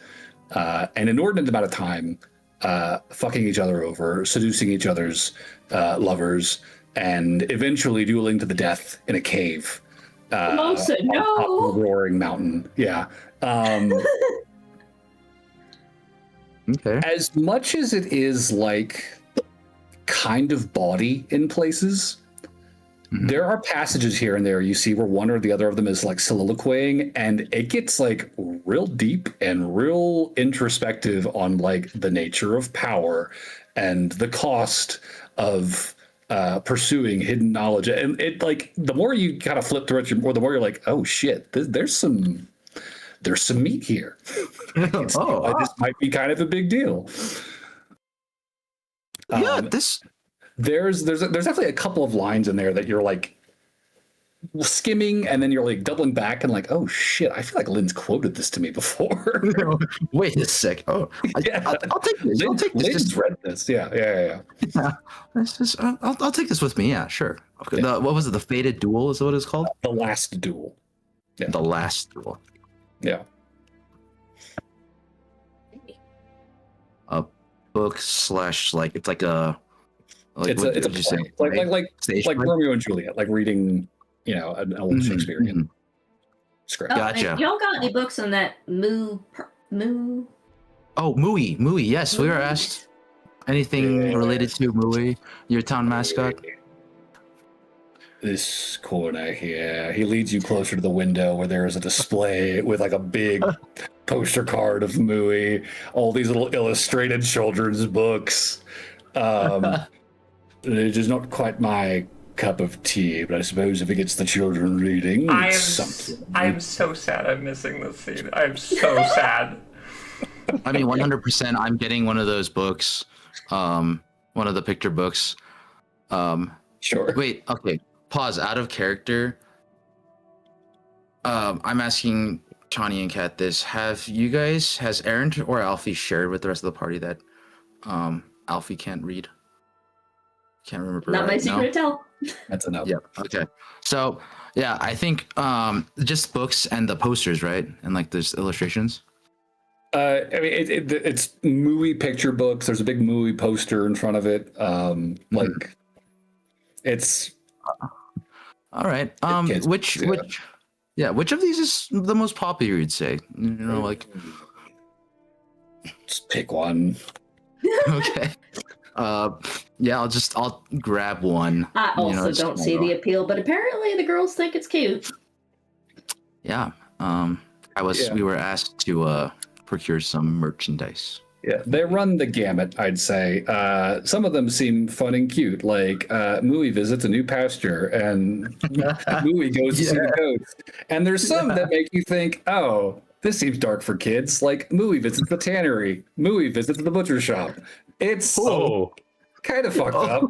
an inordinate amount of time fucking each other over, seducing each other's lovers, and eventually dueling to the death in a cave. Samosa, no! On top of a roaring mountain. Yeah. Okay. As much as it is like kind of bawdy in places, there are passages here and there you see where one or the other of them is like soliloquying, and it gets like real deep and real introspective on like the nature of power and the cost of pursuing hidden knowledge. And it like the more you kind of flip through it, the more you're like, oh shit, there's some meat here. This might be kind of a big deal. There's definitely a couple of lines in there that you're like skimming, and then you're like doubling back and like, oh shit, I feel like Lynn's quoted this to me before. Wait a sec. I'll take this. Lynn's read this. Yeah. I'll take this with me. Yeah, sure. Okay. Yeah. What was it? The Fated Duel is what it's called? The Last Duel. Yeah. The Last Duel. Yeah. A book / like it's like a. It's a play. Like Romeo and Juliet, like reading, an old Shakespearean script. Gotcha. Y'all got any books on that Moo? Oh, Mooey. Yes, we were asked anything related to Mooey, your town mascot. This corner here. He leads you closer to the window where there is a display with like a big poster card of Mooey, all these little illustrated children's books. They're just not quite my cup of tea, but I suppose if it gets the children reading, it's something. I'm so sad I'm missing this scene. I'm so sad. I mean, 100%. I'm getting one of those books, one of the picture books. Sure. Wait. Okay. Pause. Out of character. I'm asking Chani and Kat this: has Aaron or Alfie shared with the rest of the party that Alfie can't read? Can't remember. Not my secret to tell. That's enough. Yep. Okay. So yeah, I think just books and the posters, right? And like there's illustrations. I mean, it's Mooey picture books. There's a big Mooey poster in front of it. Like it's. All right. Which of these is the most popular? You'd say. You know, like. Just pick one. Okay. Yeah, I'll grab one. I also don't see the appeal, but apparently the girls think it's cute. Yeah. We were asked to procure some merchandise. Yeah, they run the gamut, I'd say. Some of them seem fun and cute, like Mooey visits a new pasture and Mooey goes to see the goats. And there's some that make you think, oh, this seems dark for kids, like Mooey visits the tannery, Mooey visits the butcher shop. It's kind of fucked up.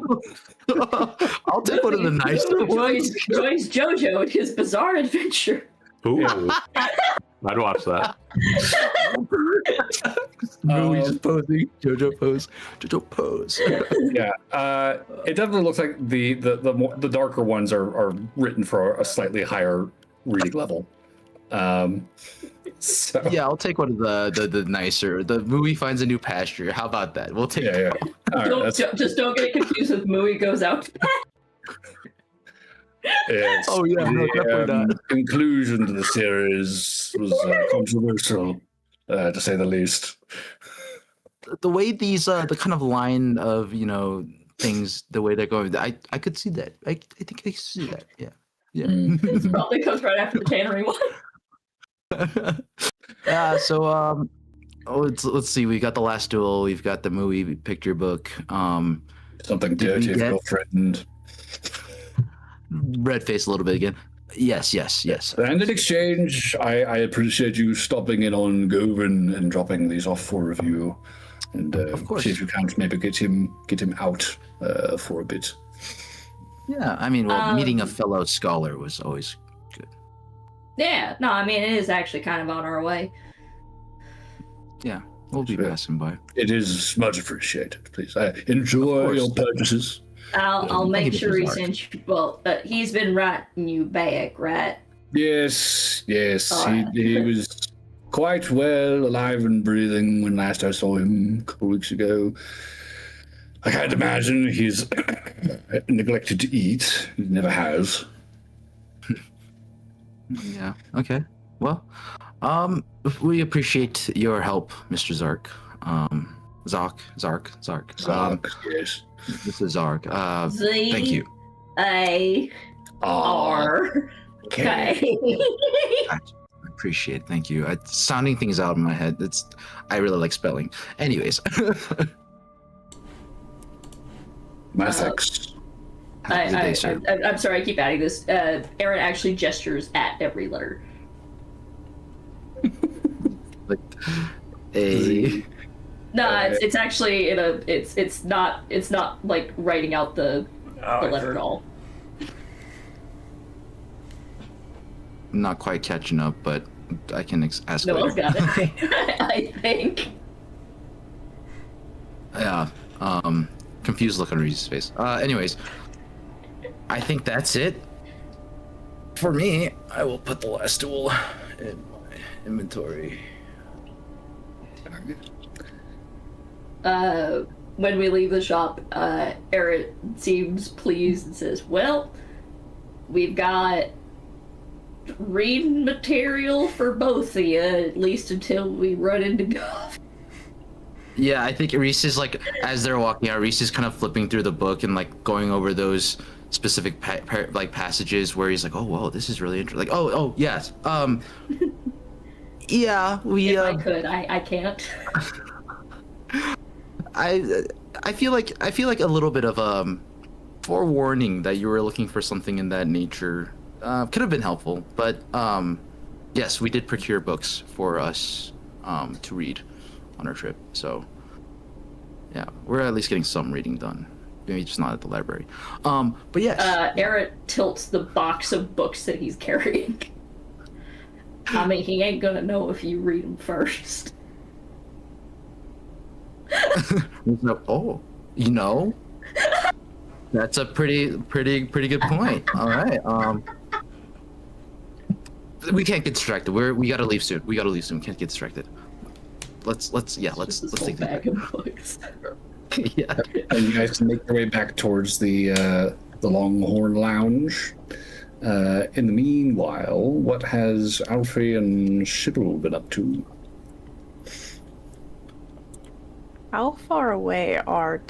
I'll take one of the nicer ones. Joins JoJo in his bizarre adventure. Ooh. I'd watch that. Mooey's posing. JoJo pose. JoJo pose. Yeah. It definitely looks like the darker ones are written for a slightly higher reading level. So. Yeah, I'll take one of the nicer. The Mooey finds a new pasture. How about that? We'll take that. Yeah. Just don't get confused with Mooey goes out. Yes. Oh yeah, no, definitely not. Conclusion to the series was controversial, to say the least. The way these, the kind of line of things, the way they're going, I could see that. I think I could see that. Yeah. It probably comes right after the tannery one. Yeah. So let's see. We got the last duel. We've got the Mooey picture book. Something dirty if you're threatened. Red face a little bit again. Yes. And in exchange, I appreciate you stopping in on Govan and dropping these off for review. And of course. See if you can't maybe get him out for a bit. Yeah, I mean, meeting a fellow scholar was always good. Yeah, no, I mean, it is actually kind of on our way. Yeah, we'll be passing by. It is much appreciated. Please, enjoy your purchases. I'll make sure he sends you. Well, he's been writing you back, right? Yes. He was quite well, alive and breathing when last I saw him a couple weeks ago. I can't imagine he's neglected to eat. He never has. Yeah. Okay. Well, we appreciate your help, Mr. Zark. Zark. Yes. This is Zark. Thank you. R. Okay. I appreciate it. Thank you. Sounding things out in my head. I really like spelling. Anyways. My thanks. I'm sorry, I keep adding this. Aaron actually gestures at every letter. Like a. No, it's actually it's not like writing out the letter at all. I'm not quite catching up, but I can ask No later. one's got it. I think. Yeah. Confused look on Reese's face. Anyways, I think that's it. For me, I will put the last duel in my inventory. When we leave the shop, Eric seems pleased and says, well, we've got reading material for both of you, at least until we run into Gov. Yeah, I think Reese is like, as they're walking out, Reese is kind of flipping through the book and like going over those specific passages where he's like, oh, whoa, this is really interesting. Like, oh, yes. Yeah, we. If I could, I can't. I feel like a little bit of forewarning that you were looking for something in that nature could have been helpful, but yes, we did procure books for us to read on our trip, so yeah, we're at least getting some reading done. Maybe just not at the library. But yes. Eric tilts the box of books that he's carrying. I mean, he ain't gonna know if you read them first. Oh, you know, that's a pretty good point. All right. We can't get distracted. We gotta leave soon. We can't get distracted. Let's take the bag of books. Yeah. And you guys can make your way back towards the Longhorn Lounge. In the meanwhile, what has Alfie and Sybil been up to? How far away are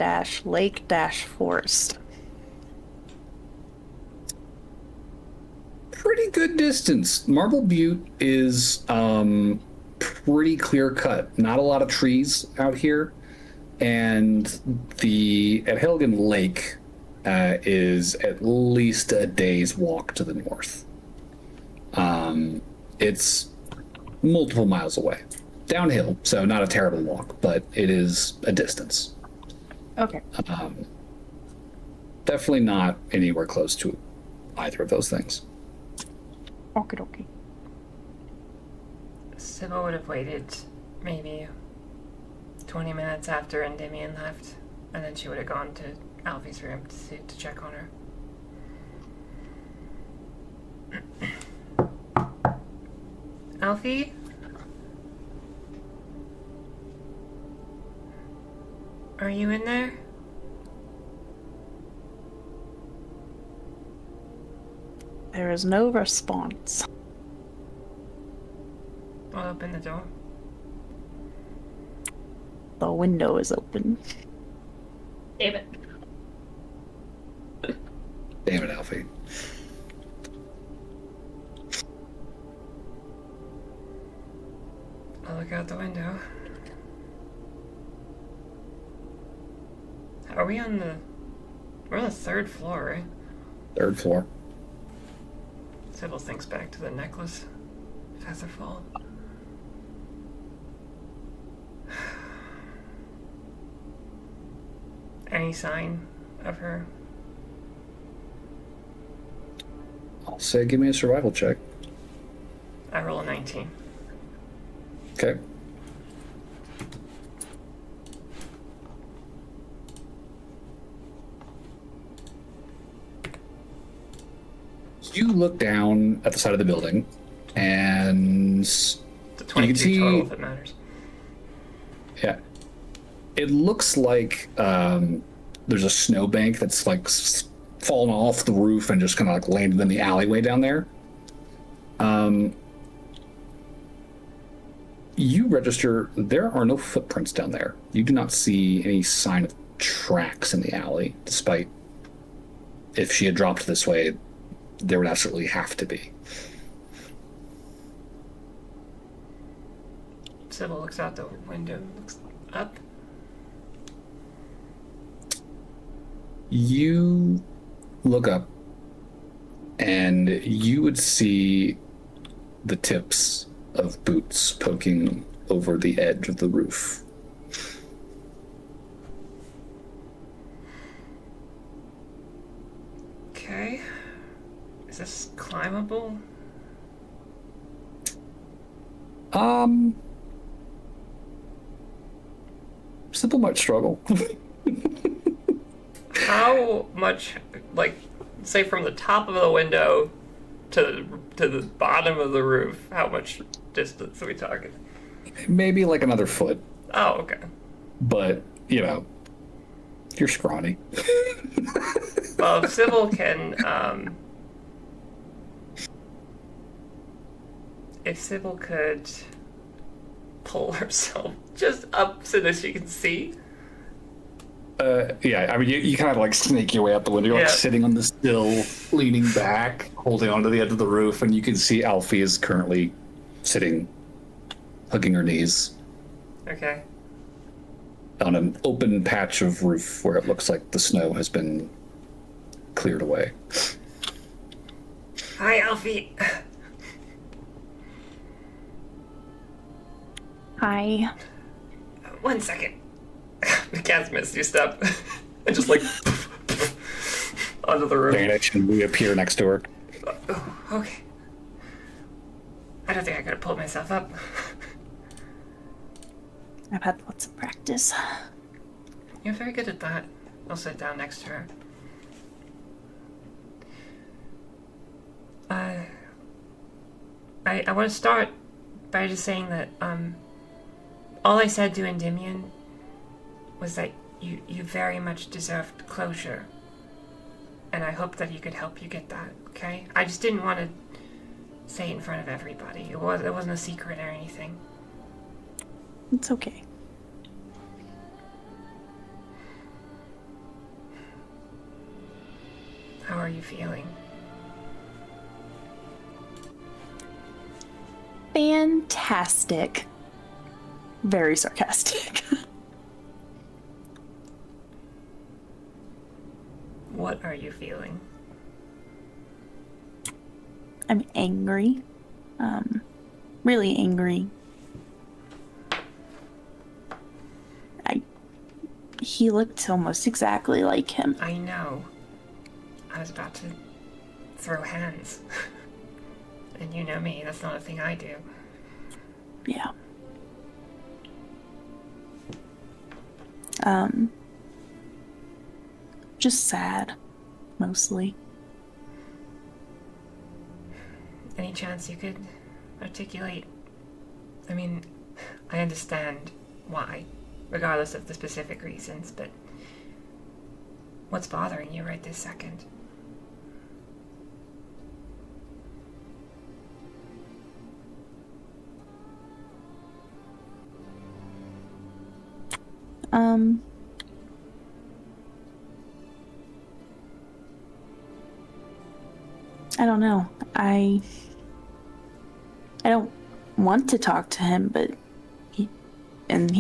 Lake Forest? Pretty good distance. Marble Butte is pretty clear cut. Not a lot of trees out here. And at Helgen Lake is at least a day's walk to the north. It's multiple miles away. Downhill, so not a terrible walk, but it is a distance. Okay. Definitely not anywhere close to either of those things. Okay. Sybil would have waited maybe 20 minutes after Endymion left, and then she would have gone to Alfie's room to check on her. Alfie? Are you in there? There is no response. I'll open the door. The window is open. Damn it. Damn it, Alfie. I'll look out the window. Are we on the... We're on the 3rd floor, right? 3rd floor. Sybil thinks back to the necklace. Featherfall. Any sign of her? I'll say give me a survival check. I roll a 19. Okay. You look down at the side of the building, and It's a 22 total if it matters. Yeah, it looks like there's a snowbank that's like fallen off the roof and just kind of like landed in the alleyway down there. You register there are no footprints down there. You do not see any sign of tracks in the alley, despite if she had dropped this way, there would absolutely have to be. Sybil looks out the window, looks up. You look up, and you would see the tips of boots poking over the edge of the roof. Okay. Is this climbable? Sybil might struggle. How much, like, say from the top of the window to the bottom of the roof, how much distance are we talking? Maybe like another foot, Oh, okay. but, you know, you're scrawny. Well, if Sybil can, if Sybil could pull herself just up so that she can see. Yeah, I mean, you kind of like snake your way out the window. You're like sitting on the sill, leaning back, holding onto the edge of the roof, and you can see Alfie is currently sitting hugging her knees Okay. on an open patch of roof where it looks like the snow has been cleared away. Hi, Alfie. Hi. 1 second. The cat's missed you step. And just like onto the roof. Vanish and reappear next to her. Oh, okay. I don't think I could have pulled myself up. I've had lots of practice. You're very good at that. I'll sit down next to her. I want to start by just saying that all I said to Endymion was that you very much deserved closure, and I hope that he could help you get that. Okay? I just didn't want to say it in front of everybody. It wasn't a secret or anything. It's okay. How are you feeling? Fantastic. Very sarcastic. What are you feeling? I'm angry. Really angry. He looked almost exactly like him. I know. I was about to throw hands. And you know me, that's not a thing I do. Yeah. Just sad, mostly. Any chance you could articulate? I mean, I understand why, regardless of the specific reasons, but what's bothering you right this second? I don't know. I don't want to talk to him, but he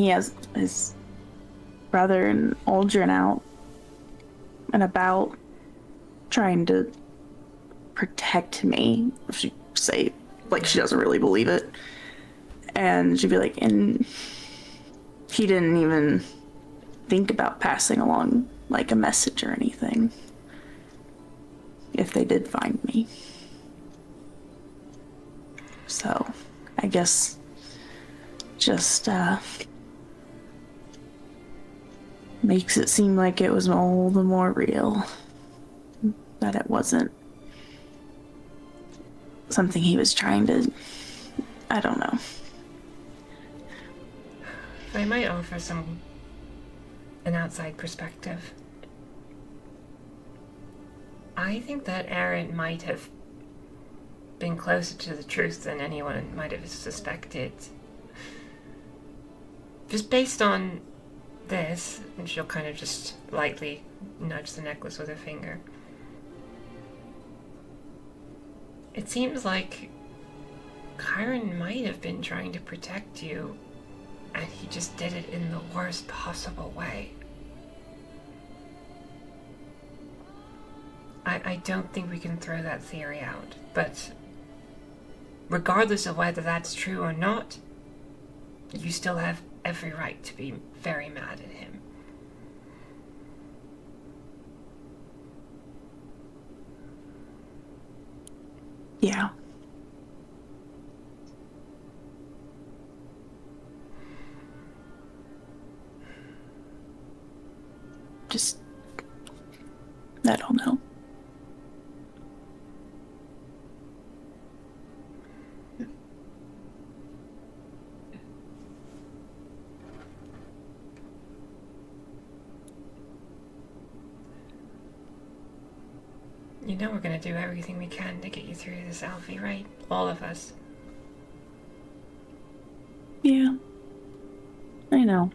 has his brother and Aldrin out and about trying to protect me. If she say like she doesn't really believe it, and she'd be like, and he didn't even think about passing along like a message or anything if they did find me. So I guess just makes it seem like it was all the more real, that it wasn't something he was trying to, I don't know. I might offer an outside perspective. I think that Aaron might have been closer to the truth than anyone might have suspected. Just based on this, and she'll kind of just lightly nudge the necklace with her finger. It seems like Chiron might have been trying to protect you, and he just did it in the worst possible way. I don't think we can throw that theory out, but regardless of whether that's true or not, you still have every right to be very mad at him. Yeah. Just, I don't know. You know we're gonna do everything we can to get you through this, Alfie, right? All of us. Yeah. I know.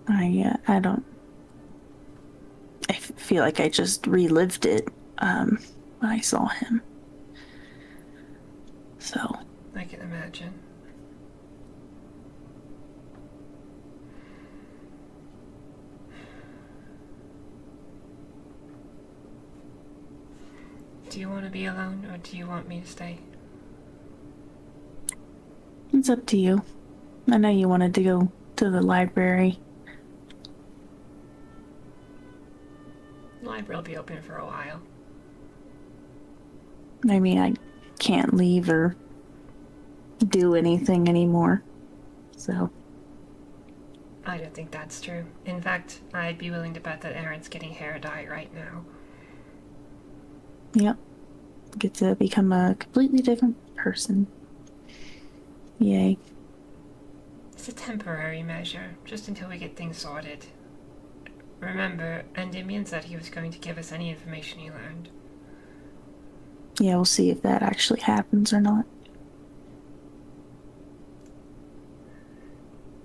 I don't... feel like I just relived it when I saw him. So. I can imagine. Do you want to be alone, or do you want me to stay? It's up to you. I know you wanted to go to the library. The library will be open for a while. I mean, I can't leave or do anything anymore. So. I don't think that's true. In fact, I'd be willing to bet that Aaron's getting hair dye right now. Yep. Get to become a completely different person. Yay. It's a temporary measure, just until we get things sorted. Remember, Endymion said he was going to give us any information he learned. Yeah, we'll see if that actually happens or not.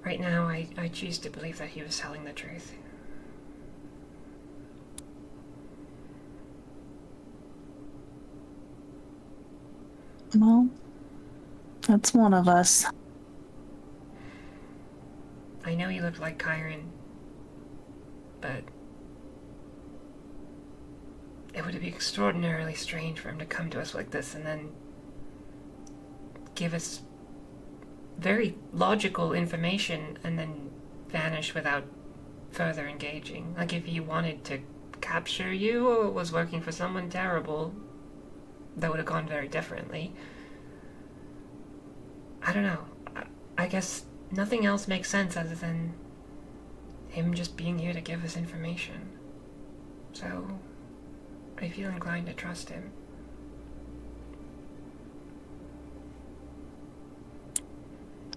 Right now, I choose to believe that he was telling the truth. Well, that's one of us. I know he looked like Chiron, but it would be extraordinarily strange for him to come to us like this and then give us very logical information and then vanish without further engaging. Like if he wanted to capture you or was working for someone terrible, that would have gone very differently. I don't know. I guess nothing else makes sense other than him just being here to give us information. So I feel inclined to trust him.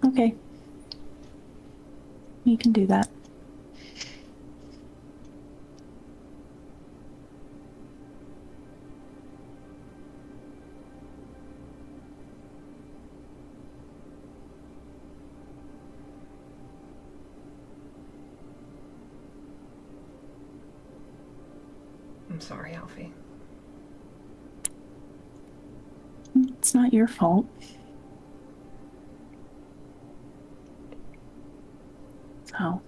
Okay. You can do that. I'm sorry, Alfie. It's not your fault. So.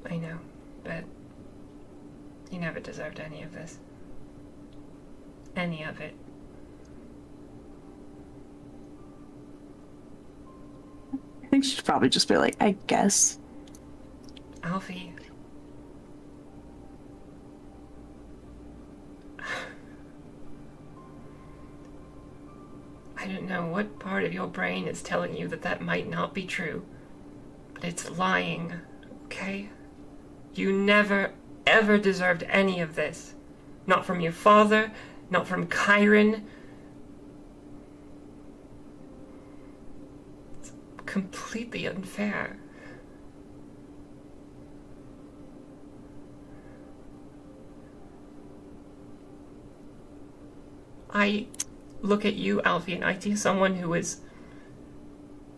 I know, but you never deserved any of this. Any of it. I think she'd probably just be like, I guess. Alfie. I don't know what part of your brain is telling you that that might not be true, but it's lying, okay? You never, ever deserved any of this. Not from your father, not from Chiron. It's completely unfair. I look at you, Alfie, and I see someone who is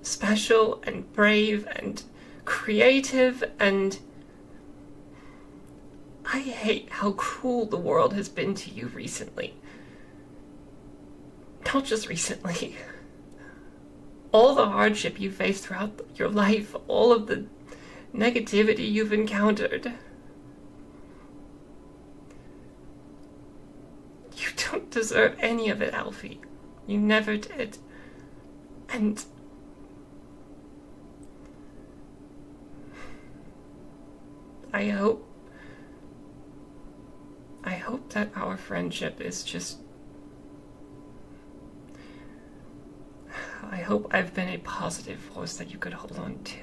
special and brave and creative, and I hate how cruel the world has been to you recently. Not just recently. All the hardship you faced throughout your life, all of the negativity you've encountered. You don't deserve any of it, Alfie. You never did. And I hope that our friendship is just... I hope I've been a positive force that you could hold on to.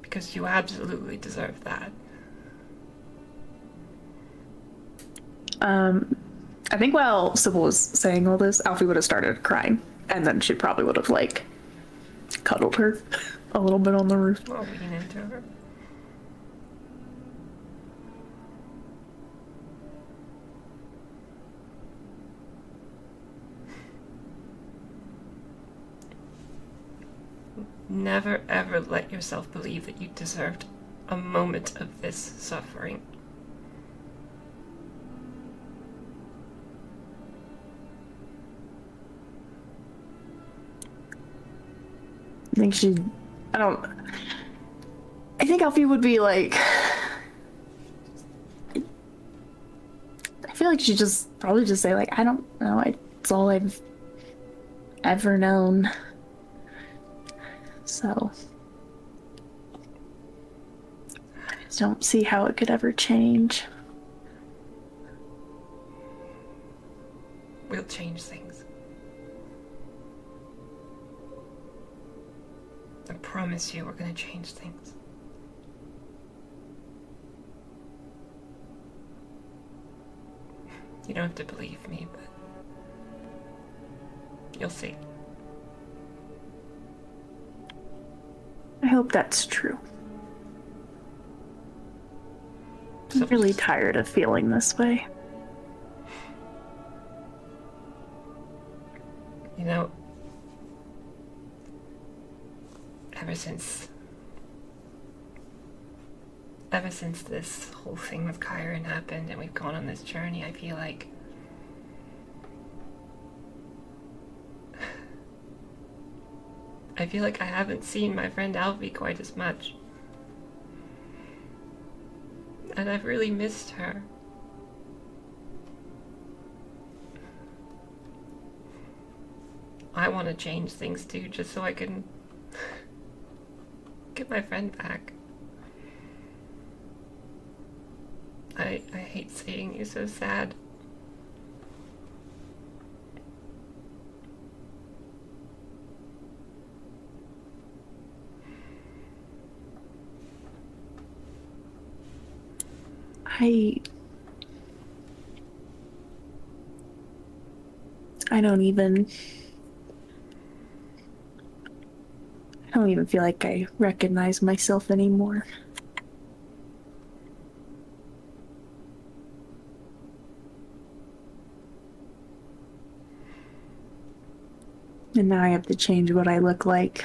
Because you absolutely deserve that. I think while Sybil was saying all this, Alfie would have started crying, and then she probably would have, like, cuddled her a little bit on the roof. I'll lean into her. Never ever let yourself believe that you deserved a moment of this suffering. I think I think Alfie would be like, I feel like she'd probably just say like, I don't know, it's all I've ever known. So I just don't see how it could ever change. We'll change things. I promise you we're gonna change things. You don't have to believe me, but you'll see. I hope that's true. I'm really tired of feeling this way. You know, ever since this whole thing with Kyron happened and we've gone on this journey, I feel like I haven't seen my friend Alfie quite as much. And I've really missed her. I want to change things too, just so I can get my friend back. I hate seeing you so sad. I don't even feel like I recognize myself anymore. And now I have to change what I look like.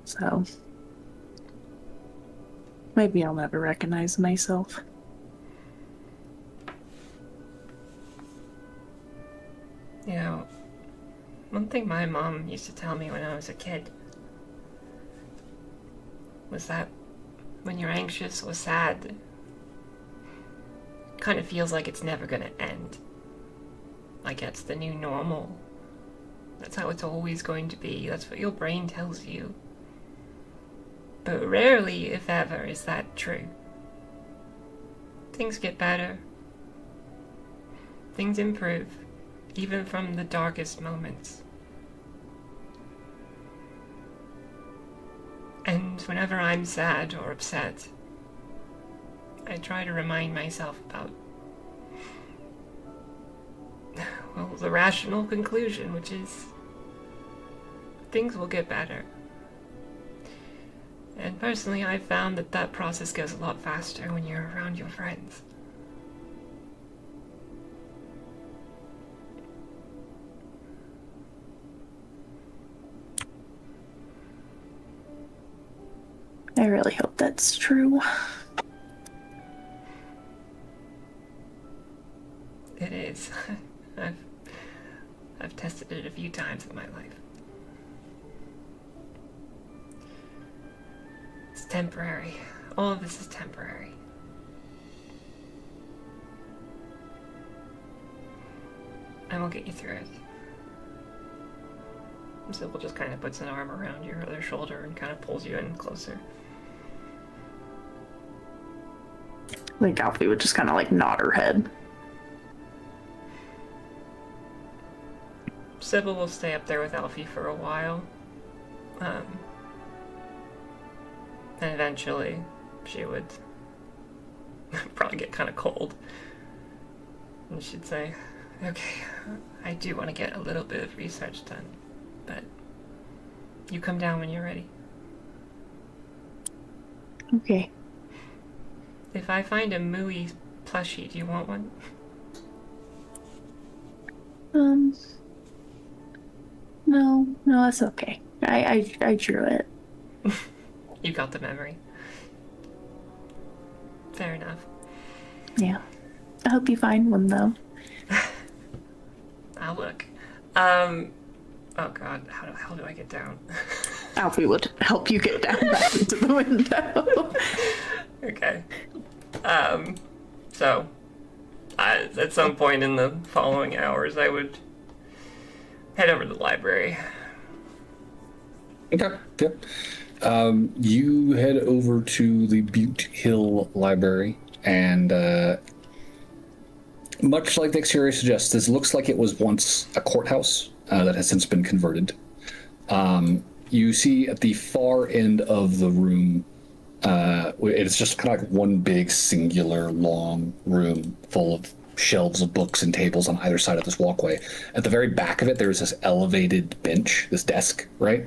So maybe I'll never recognize myself. You know, one thing my mom used to tell me when I was a kid was that when you're anxious or sad, it kind of feels like it's never gonna end. Like it's the new normal. That's how it's always going to be. That's what your brain tells you. But rarely, if ever, is that true. Things get better. Things improve, even from the darkest moments. And whenever I'm sad or upset, I try to remind myself about, well, the rational conclusion, which is things will get better. And personally, I've found that that process goes a lot faster when you're around your friends. I really hope that's true. It is. I've tested it a few times in my life. It's temporary. All of this is temporary. And we'll get you through it. Sybil just kind of puts an arm around your other shoulder and kind of pulls you in closer. I think Alfie would just kind of like nod her head. Sybil will stay up there with Alfie for a while. And eventually she would probably get kind of cold. And she'd say, okay, I do want to get a little bit of research done, but you come down when you're ready. Okay. If I find a Mooey plushie, do you want one? No, that's okay. I drew it. You got the memory. Fair enough. Yeah. I hope you find one, though. I'll look. Oh god, how do I get down? Alfie would help you get down back into the window. Okay. So, at some point in the following hours, I would head over to the library. Okay. Yep. You head over to the Butte Hill Library, and much like the exterior suggests, this looks like it was once a courthouse that has since been converted. You see at the far end of the room, it's just kind of like one big singular long room full of shelves of books and tables on either side of this walkway. At the very back of it, there's this elevated bench, this desk, right?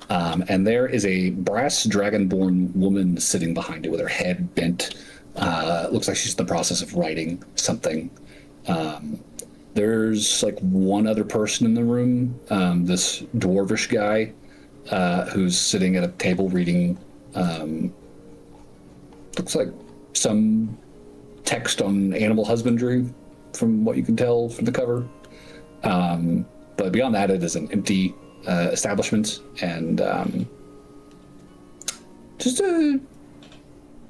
And there is a brass dragonborn woman sitting behind it with her head bent. Looks like she's in the process of writing something. There's like one other person in the room, this dwarvish guy who's sitting at a table reading, looks like some text on animal husbandry from what you can tell from the cover. But beyond that, it is an empty establishment and just a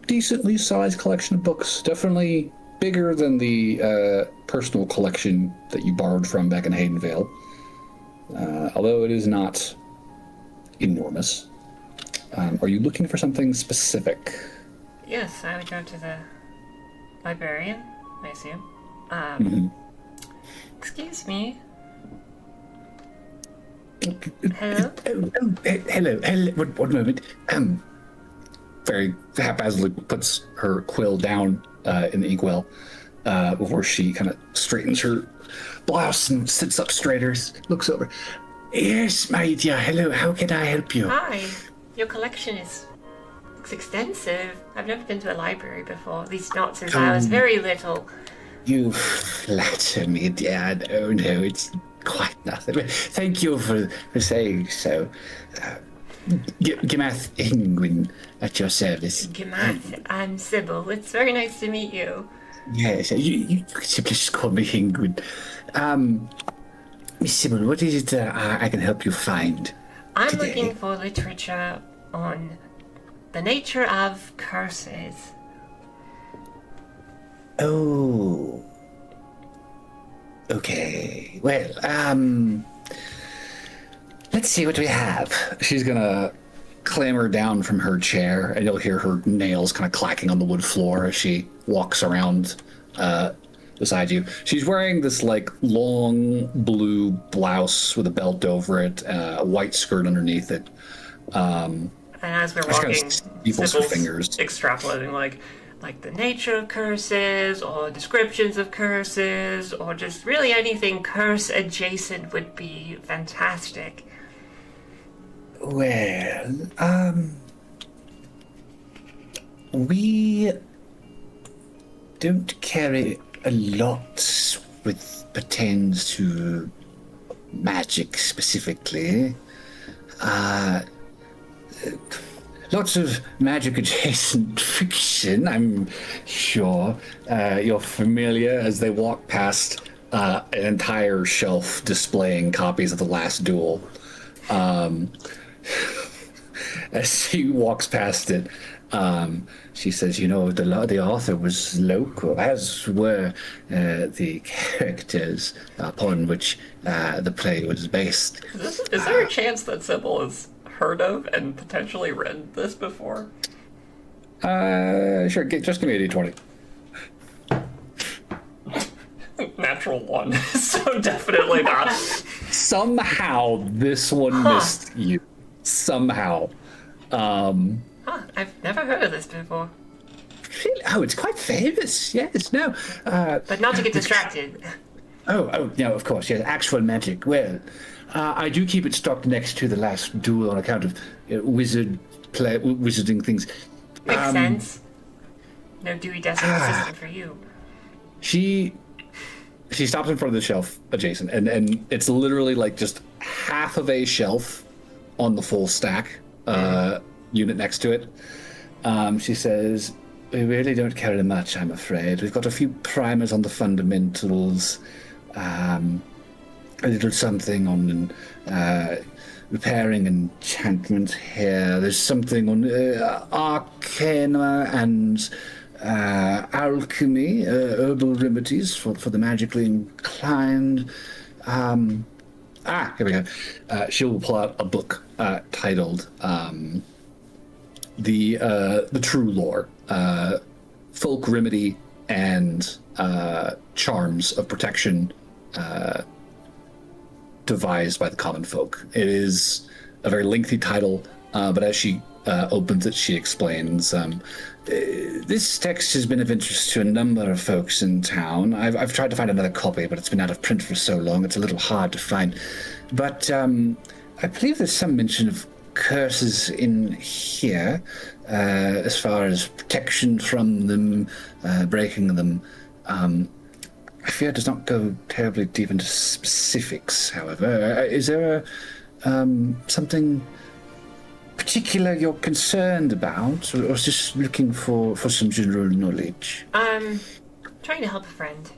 decently sized collection of books. Definitely bigger than the personal collection that you borrowed from back in Haydenvale. Although it is not enormous. Are you looking for something specific? Yes, I would go to the librarian, I assume. Excuse me. Hello? Hello. One moment. Very haphazardly puts her quill down in the inkwell before she kind of straightens her blouse and sits up straighter, looks over. Yes, my dear. Hello. How can I help you? Hi. Your collection looks extensive. I've never been to a library before, at least not since I was very little. You flatter me, dear. Oh, no, it's quite nothing. Thank you for saying so. Gemath Ingwin at your service. Gemath, I'm Sybil. It's very nice to meet you. Yes, you could simply just call me Ingwin. Miss Sybil, what is it I can help you find I'm today? looking for literature on the nature of curses. Oh. Okay. Well, let's see what we have. She's gonna clamber down from her chair, and you'll hear her nails kind of clacking on the wood floor as she walks around beside you. She's wearing this like long blue blouse with a belt over it, a white skirt underneath it. And as we're walking, Sybil's her fingers. Extrapolating like the nature of curses, or descriptions of curses, or just really anything curse adjacent would be fantastic. Well, we don't carry a lot with pertains to magic specifically. Lots of magic adjacent fiction, I'm sure. You're familiar as they walk past an entire shelf displaying copies of The Last Duel. As she walks past it, she says, you know, the author was local, as were the characters upon which the play was based. Is there a chance that Sybil has heard of and potentially read this before? Sure, just give me a d20. Natural 1, so definitely not. Somehow this one missed you. Somehow. I've never heard of this before. Really? Oh, it's quite famous. Yes, no. But not to get distracted. Oh, no, of course, yes. Actual magic. Well, I do keep it stocked next to The Last Duel on account of wizarding things. Makes sense. No Dewey Decimal System for you. She stops in front of the shelf adjacent, and it's literally like just half of a shelf on the full stack unit next to it. She says, "We really don't carry much, I'm afraid. We've got a few primers on the fundamentals, a little something on repairing enchantment here. There's something on arcana and alchemy, herbal remedies for the magically inclined. Here we go. She'll pull out a book titled The True Lore, Folk Remedy and Charms of Protection devised by the common folk. It is a very lengthy title, but as she opens it, she explains, this text has been of interest to a number of folks in town. I've tried to find another copy, but it's been out of print for so long, it's a little hard to find. But I believe there's some mention of curses in here, as far as protection from them, breaking them. I fear it does not go terribly deep into specifics, however. Is there something particular you're concerned about, or just looking for some general knowledge? Trying to help a friend.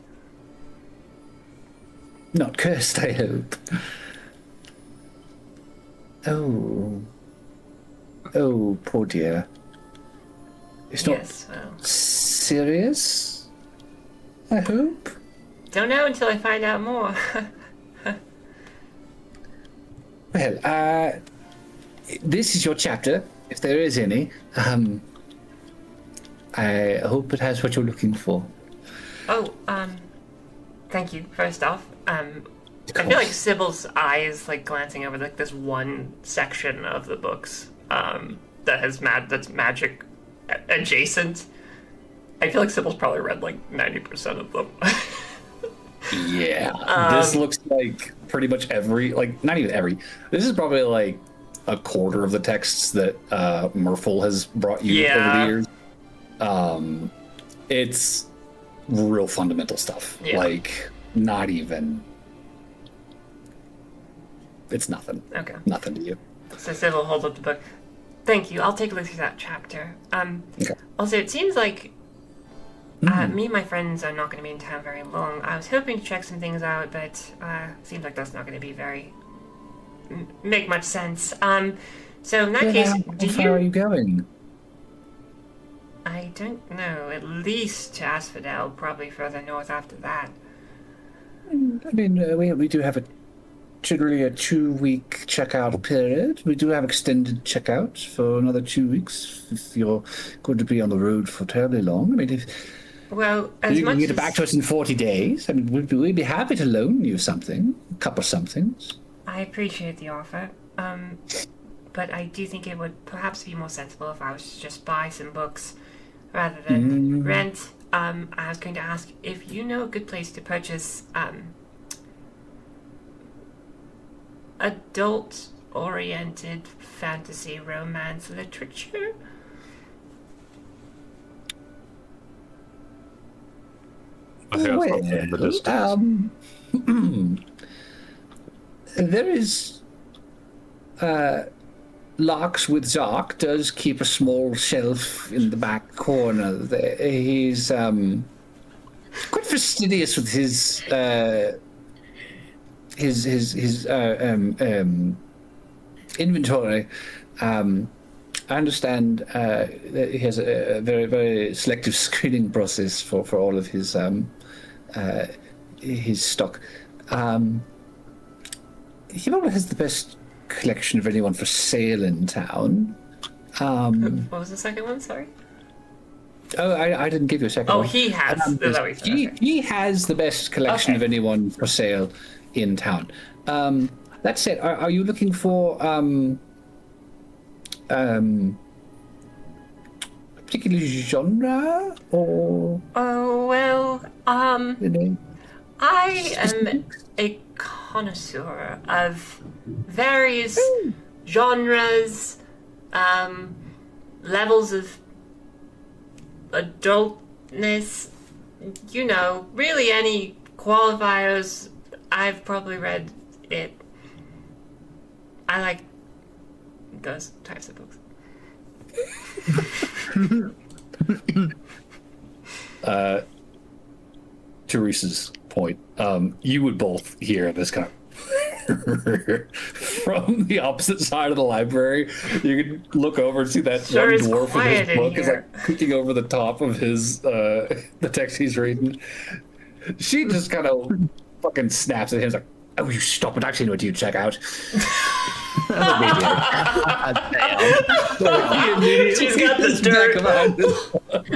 Not cursed, I hope. Oh, poor dear. It's not serious, I hope? Don't know until I find out more. Well, this is your chapter, if there is any. I hope it has what you're looking for. Thank you, first off. I feel like Sybil's eyes, like, glancing over, like, this one section of the books, that's magic adjacent. I feel like Sybil's probably read, like, 90% of them. Yeah. This looks like pretty much not even every. This is probably, like, a quarter of the texts that Murphle has brought you over the years. It's real fundamental stuff. Yeah. Like, not even... It's nothing. Okay. Nothing to you. So Sybil holds up the book. Thank you. I'll take a look through that chapter. Okay. Also, it seems like me and my friends are not going to be in town very long. I was hoping to check some things out, but seems like that's not going to be make much sense. So in that case, how far are you going? I don't know. At least to Asphodel, probably further north after that. I mean, we do have generally a 2-week checkout period. We do have extended checkout for another 2 weeks if you're going to be on the road for terribly long. I mean, if as you much can get as... it back to us in 40 days, I mean, we'd be happy to loan you something, a couple of somethings. I appreciate the offer, but I do think it would perhaps be more sensible if I was to just buy some books rather than rent. I was going to ask if you know a good place to purchase adult-oriented fantasy romance literature. I hear something in the distance. There is Larks with Zark does keep a small shelf in the back corner there. He's quite fastidious with his inventory. I understand that he has a very, very selective screening process for all of his stock. He probably has the best collection of anyone for sale in town. What was the second one? Sorry. Oh, I didn't give you a second one. Oh, he has. He has the best collection of anyone for sale in town. That said, are you looking for a particular genre, or? Oh well, I am a connoisseur of various genres, levels of adultness. You know, really any qualifiers. I've probably read it. I like those types of books. Teresa's point, you would both hear this kind of from the opposite side of the library. You can look over and see that Sure one is dwarf with quiet his in book is here. like clicking over the top of his the text he's reading. She just kind of fucking snaps at him, like, "Oh, you stop it! I actually know what you check out." She's got the dirt.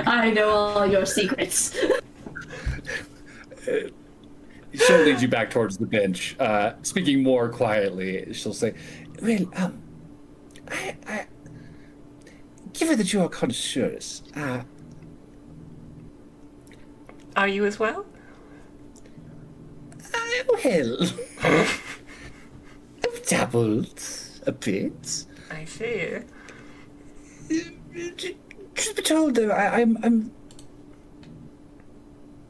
I know all your secrets. She'll lead you back towards the bench. Speaking more quietly, she'll say, "Well, I given that you are conscious, Are you as well? well, I've dabbled a bit. I see. Truth be told, though, I'm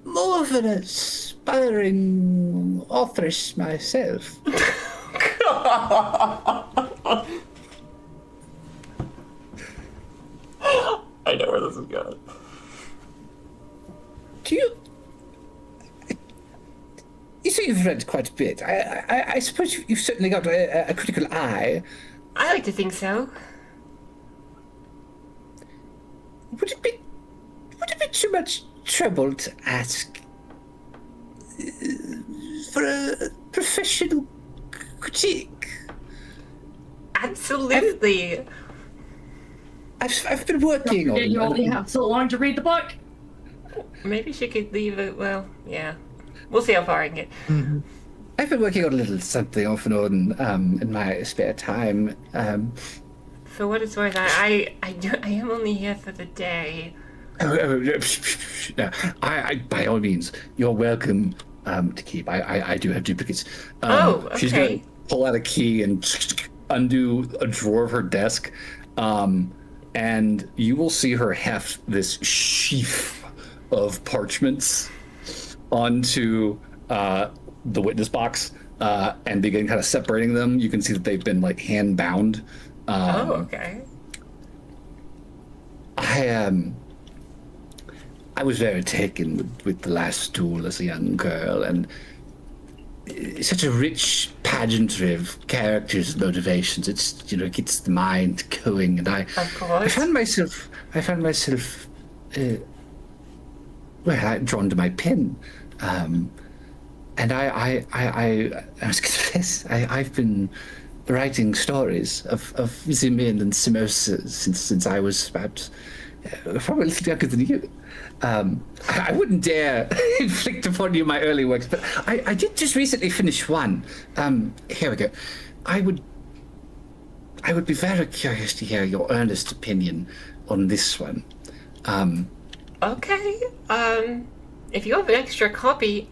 more of an aspiring authoress myself. I know where this is going. Do you? You say you've read quite a bit. I suppose you've certainly got a critical eye. I like to think so. Would it be too much trouble to ask for a professional critique? Absolutely. I've been working You only on. have so long to read the book. Maybe she could leave it. Well, yeah. We'll see how far I can get. I've been working on a little something off and on in my spare time. For what it's worth, I am only here for the day. No, I by all means, you're welcome to keep. I do have duplicates. She's okay. gonna pull out a key and undo a drawer of her desk, and you will see her heft this sheaf of parchments onto the witness box and begin kind of separating them. You can see that they've been like hand bound. Okay. I was very taken with the last duel as a young girl, and it's such a rich pageantry of characters and motivations. It's gets the mind going, and I found myself drawn to my pen, and I must confess I've been writing stories of Zimian and Simosa since I was about probably a little younger than you. I wouldn't dare inflict upon you my early works, but I did just recently finish one. Here we go. I would be very curious to hear your earnest opinion on this one. Okay. If you have an extra copy,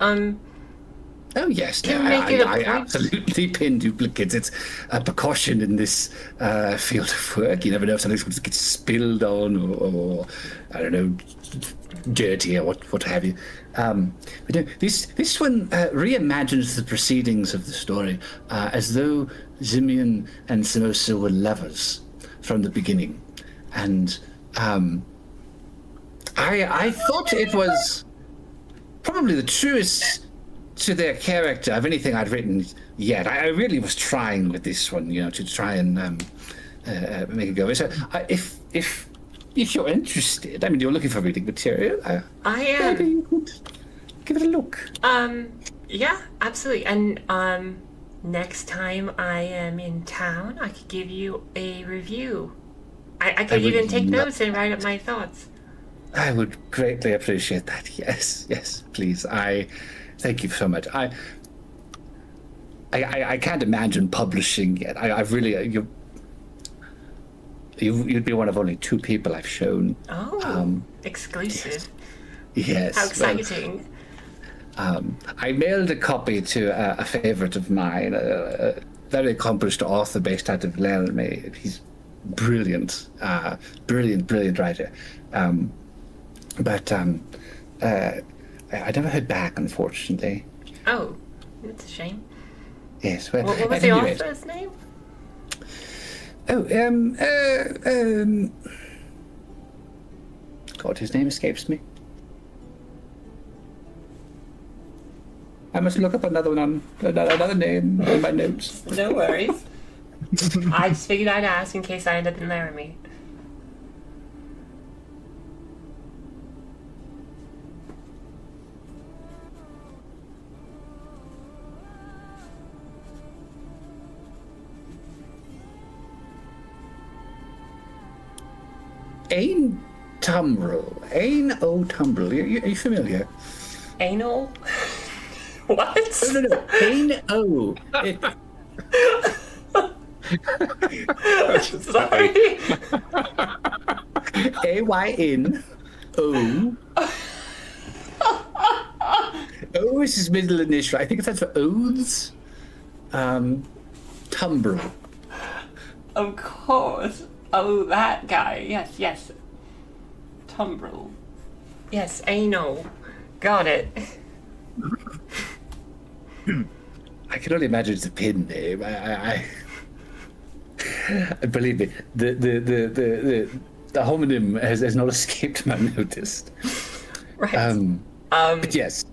Oh yes, Can make it a I point? absolutely pin duplicates. It's a precaution in this field of work. You never know if something's going to get spilled on, or I don't know, dirty or what have you. But no, this one reimagines the proceedings of the story as though Zimian and Simosa were lovers from the beginning, and I thought it was probably the truest to their character of anything I'd written yet. I really was trying with this one, to try and make it go. So if you're interested, I mean, you're looking for reading material, I am. maybe you could give it a look. Yeah, absolutely. And next time I am in town, I could give you a review. I could would even take love notes and write up my thoughts. I would greatly appreciate that. Yes, please. Thank you so much. I can't imagine publishing it. I've really you'd be one of only 2 people I've shown. Oh, exclusive. Yes. How exciting. I mailed a copy to a favorite of mine, a very accomplished author based out of Lythor. He's brilliant, brilliant writer. But I never heard back, unfortunately. Oh, that's a shame. Yes. Well, What was at the any rate- author's name? Oh, God, his name escapes me. I must look up another name in my notes. No worries. I just figured I'd ask in case I end up in Laramie. Ain Tumbrel. Ain O'Tumbrel. Are you familiar? Anal? What? No. Ain O. Sorry. A-Y-N-O. O is his middle initial. I think it stands for oaths. Tumbrel. Of course. Oh, that guy. Yes. Tumbrel. Yes, anal. Got it. I can only imagine it's a pin name. I believe me, the homonym has not escaped my notice. Right. But yes.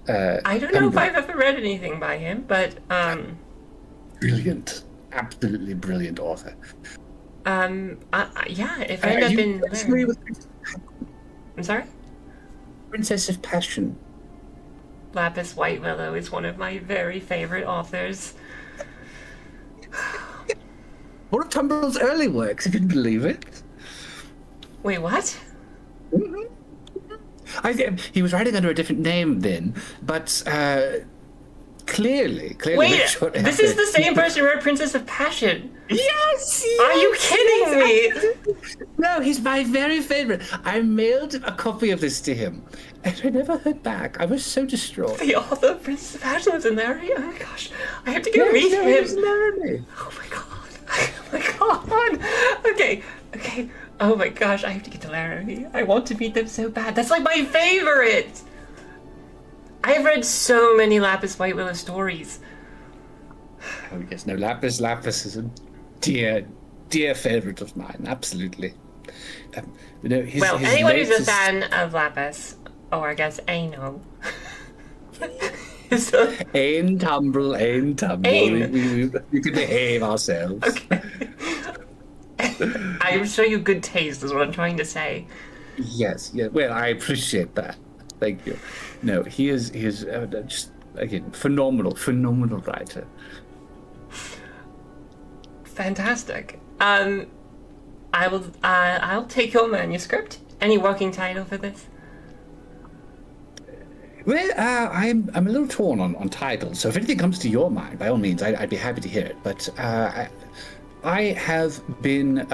I don't know if I've ever read anything by him, but brilliant, absolutely brilliant author. Yeah. If I end up in, I'm sorry. Princess of Passion. Lapis White Willow is one of my very favorite authors. One of Tumbrel's early works, if you can believe it. Wait, what? He was writing under a different name then, but clearly. Wait, this is the same person who wrote Princess of Passion. Yes! Are you kidding me? No, he's my very favorite. I mailed a copy of this to him, and I never heard back. I was so distraught. The author of Princess of Passion was in there. Oh my gosh, I have to go meet him. Oh my god. Oh my god. Okay. Oh my gosh, I have to get to Laramie. I want to meet them so bad. That's like my favorite. I have read so many Lapis White Willow stories. Oh yes, no, Lapis is a dear favorite of mine. Absolutely. His anyone who's a fan of Lapis, or I guess Ano. Ain Tumbrel. We can behave ourselves. Okay. I'm showing you good taste, is what I'm trying to say. Yes. Well, I appreciate that. Thank you. No, he is just again phenomenal writer. Fantastic. I'll take your manuscript. Any working title for this? Well, I'm a little torn on titles, so if anything comes to your mind, by all means, I'd be happy to hear it. But I have been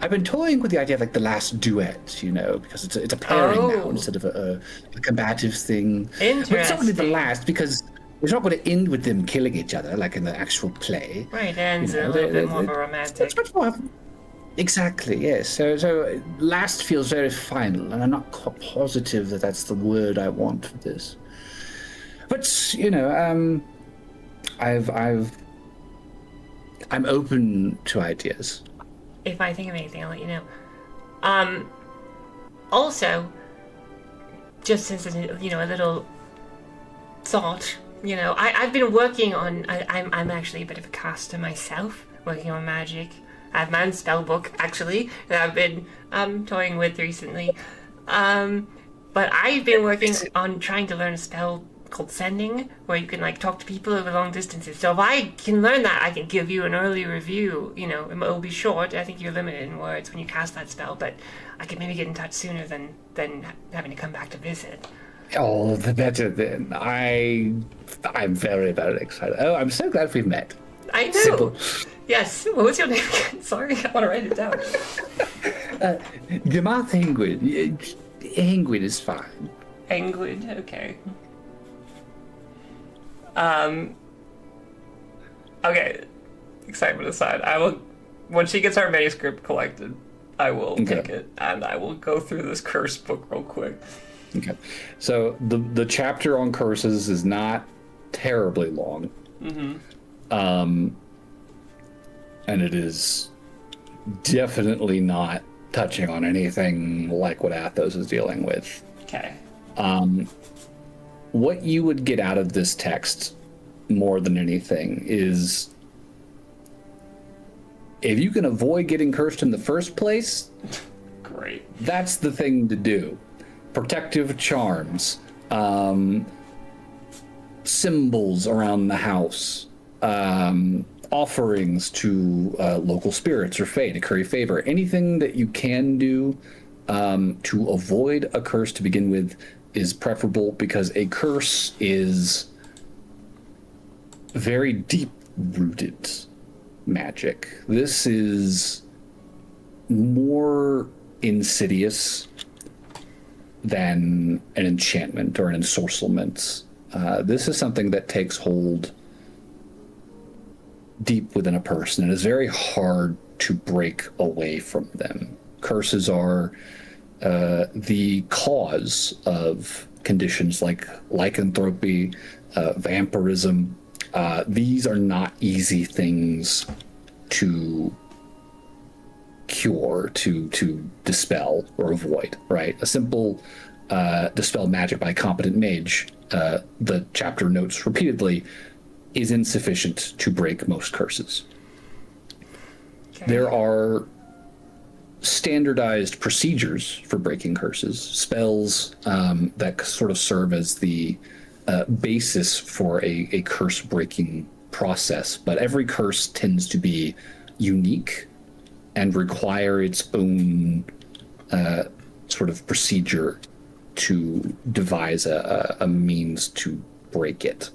I've been toying with the idea of like the last duet, because it's a pairing now instead of a combative thing. Interesting. But it's not really the last because it's not going to end with them killing each other like in the actual play. Right, ends a little bit more romantic. It's much more. Exactly, yes. So last feels very final, and I'm not positive that that's the word I want for this. But I'm open to ideas. If I think of anything, I'll let you know. Also, just as a little thought, I've been working on. I'm actually a bit of a caster myself, working on magic. I have my own spell book, actually, that I've been toying with recently. But I've been working on trying to learn a spell called Sending, where you can talk to people over long distances. So if I can learn that, I can give you an early review. It'll be short. I think you're limited in words when you cast that spell, but I could maybe get in touch sooner than having to come back to visit. Oh, the better then. I'm very, very excited. Oh, I'm so glad we met. I know. Simple. Yes. What was your name again? Sorry, I want to write it down. Gamath Hengwin. Hengwin is fine. Hengwin, okay. Okay. Excitement aside, I will. When she gets her manuscript collected, I will take it and I will go through this curse book real quick. Okay. So the chapter on curses is not terribly long. Mm-hmm. And it is definitely not touching on anything like what Athos is dealing with. Okay. What you would get out of this text more than anything is, if you can avoid getting cursed in the first place, great. That's the thing to do. Protective charms, symbols around the house, offerings to local spirits or fae to curry favor. Anything that you can do to avoid a curse to begin with is preferable, because a curse is very deep-rooted magic. This is more insidious than an enchantment or an ensorcelment. This is something that takes hold deep within a person and is very hard to break away from them. Curses are the cause of conditions like lycanthropy, vampirism. These are not easy things to cure, to dispel or avoid, right? A simple dispel magic by a competent mage, the chapter notes repeatedly, is insufficient to break most curses. Okay. There are standardized procedures for breaking curses, spells that sort of serve as the basis for a curse breaking process, but every curse tends to be unique and require its own sort of procedure to devise a means to break it.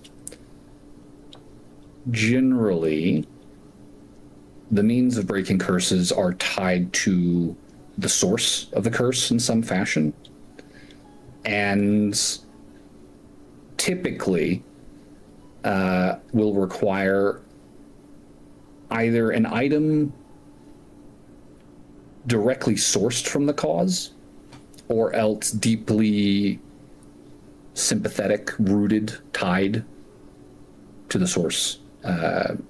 Generally, the means of breaking curses are tied to the source of the curse in some fashion, and typically will require either an item directly sourced from the cause, or else deeply sympathetic, rooted, tied to the source,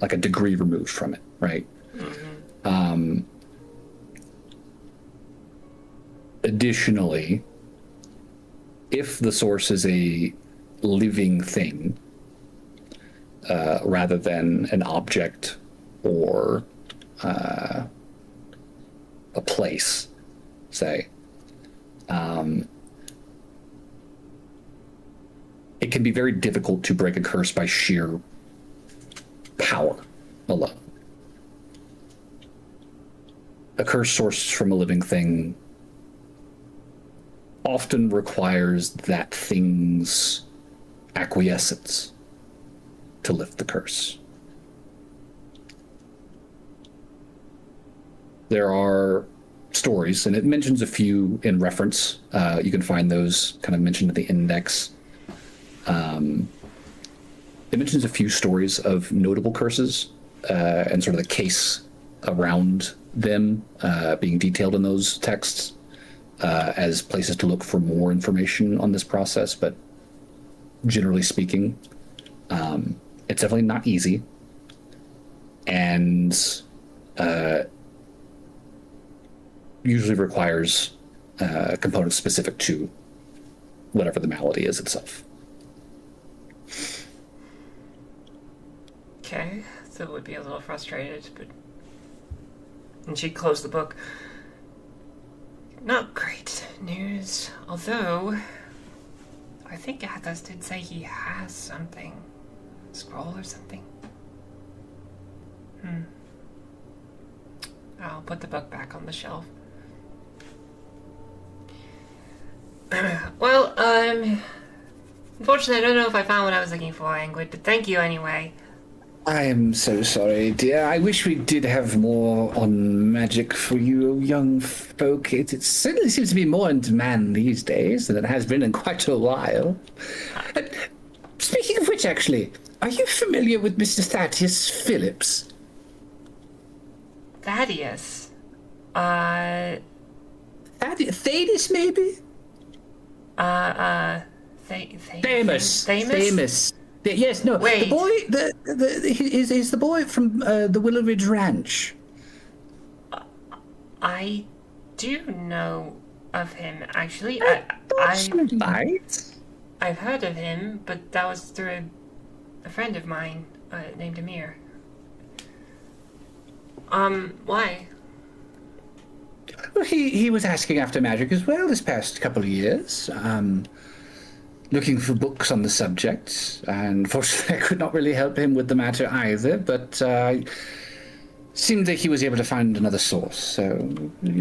like a degree removed from it, right? Mm-hmm. Additionally, if the source is a living thing, rather than an object or a place, say, it can be very difficult to break a curse by sheer power alone. A curse sourced from a living thing often requires that thing's acquiescence to lift the curse. There are stories, and it mentions a few in reference. You can find those kind of mentioned in the index. It mentions a few stories of notable curses and sort of the case around them being detailed in those texts as places to look for more information on this process. But generally speaking, it's definitely not easy, and usually requires components specific to whatever the malady is itself. Okay, so would be a little frustrated, but... And she'd close the book. Not great news, although... I think Athos did say he has something. A scroll or something. I'll put the book back on the shelf. Well, unfortunately, I don't know if I found what I was looking for, Angwood, but thank you anyway. I am so sorry, dear. I wish we did have more on magic for you young folk. It certainly seems to be more in demand these days than it has been in quite a while. Speaking of which, actually, are you familiar with Mr. Thaddeus Phillips? Thaddeus? Thaddeus, maybe? Famous. Yes, no. Wait. The boy, is the boy from the Willow Ridge Ranch. I do know of him, actually. I've heard of him, but that was through a friend of mine named Amir. Why? Well, he was asking after magic as well this past couple of years. Looking for books on the subject, and fortunately I could not really help him with the matter either, but seemed that he was able to find another source, so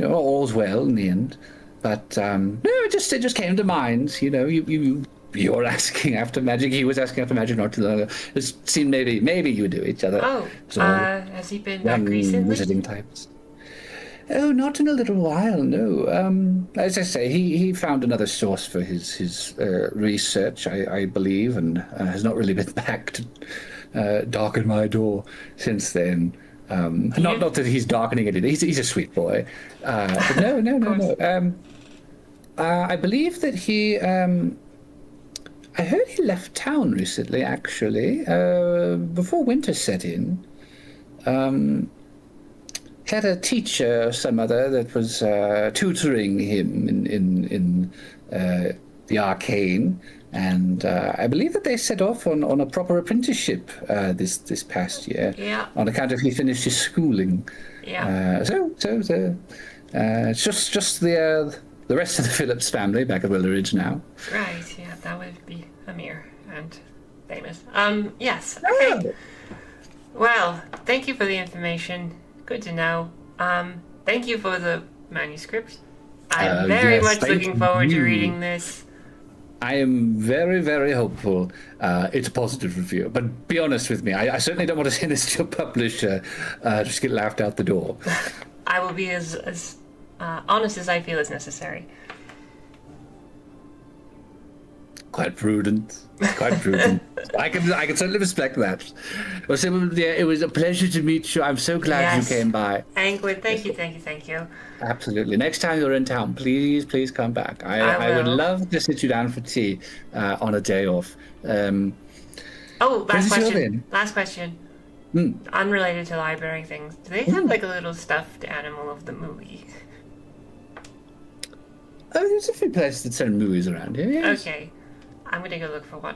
all's well in the end. But no, it just came to mind. You're asking after magic, he was asking after magic not too long ago. It seemed maybe you do each other. Oh, has he been back recently? Visiting types. Oh, not in a little while, no. As I say, he found another source for his research, I believe, and has not really been back to darken my door since then. Not that he's darkening it. He's a sweet boy. But no. I believe that he... I heard he left town recently, actually, before winter set in. Had a teacher or some other that was tutoring him in the arcane, and I believe that they set off on a proper apprenticeship this past year. Yeah. On account of he finished his schooling. Yeah. So it's just the rest of the Phillips family back at Willeridge now. Right. Yeah, that would be Amir and famous. Yes. Okay. Well, thank you for the information. Good to know. Thank you for the manuscript. I'm very much looking forward to reading this. I am very, very hopeful it's a positive review. But be honest with me, I certainly don't want to send this to a publisher just get laughed out the door. I will be as honest as I feel is necessary. Quite prudent. I can certainly respect that. Well, so, yeah, it was a pleasure to meet you. I'm so glad you came by. Angwin, thank you. Absolutely. Next time you're in town, please come back. I would love to sit you down for tea on a day off. Last question. Unrelated to library things. Do they have like a little stuffed animal of the movie? Oh, there's a few places that sell movies around here. Yes. Okay. I'm gonna go look for one.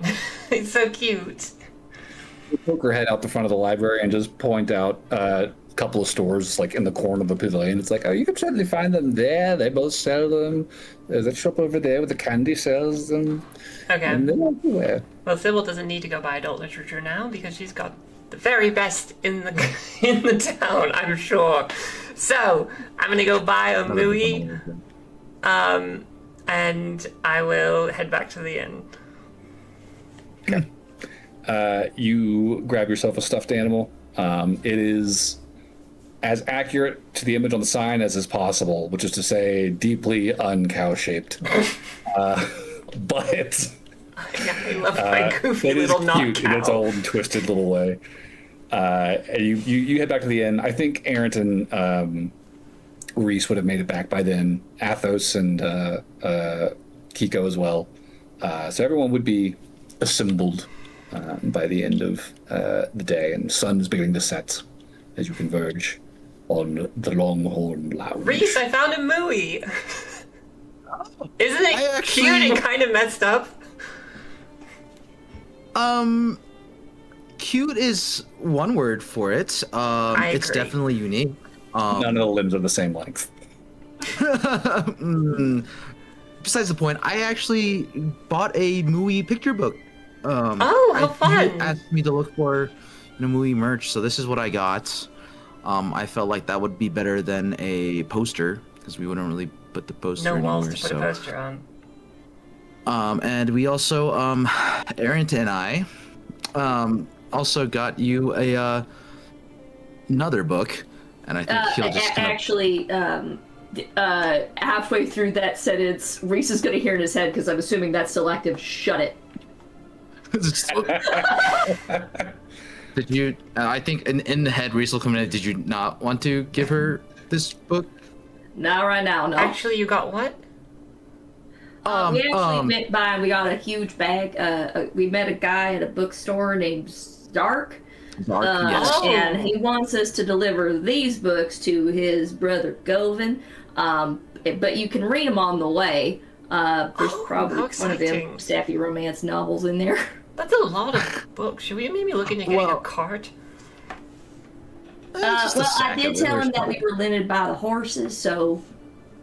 It's so cute. We poke her head out the front of the library and just point out a couple of stores like in the corner of the pavilion. It's like, oh, you can certainly find them there. They both sell them. There's a shop over there with the candy sells them. Okay. And they're everywhere. Well, Sybil doesn't need to go buy adult literature now because she's got the very best in the town, I'm sure. So I'm gonna go buy a movie. And I will head back to the inn. Okay. You grab yourself a stuffed animal. It is as accurate to the image on the sign as is possible, which is to say deeply un-cow-shaped. But I love my goofy little not cute cow. in its own twisted little way. And you head back to the inn. I think Arrington... Reese would have made it back by then. Athos and Kiko as well. So everyone would be assembled by the end of the day, and the sun is beginning to set as you converge on the Longhorn Lounge. Reese, I found a movie. Isn't it cute and kind of messed up? Cute is one word for it. It's definitely unique. None of the limbs are the same length. Besides the point, I actually bought a movie picture book. How fun! You asked me to look for movie merch, so this is what I got. I felt like that would be better than a poster, because we wouldn't really put the poster anywhere. No walls to put a poster on. And we also, Arrington and I, also got you another book. And I think he'll just actually, halfway through that sentence, Reese is going to hear in his head, because I'm assuming that's selective. Shut it. Did you? I think in the head, Reese will come in. Did you not want to give her this book? Not right now, no. Actually, you got what? We actually went by and we got a huge bag. We met a guy at a bookstore named Stark. Yes. And he wants us to deliver these books to his brother Govin. but you can read them on the way. There's probably how one of them exciting. sappy romance novels in there. That's a lot of books. Should we maybe look into getting a cart? Well, I did tell him that we were limited by the horses, so.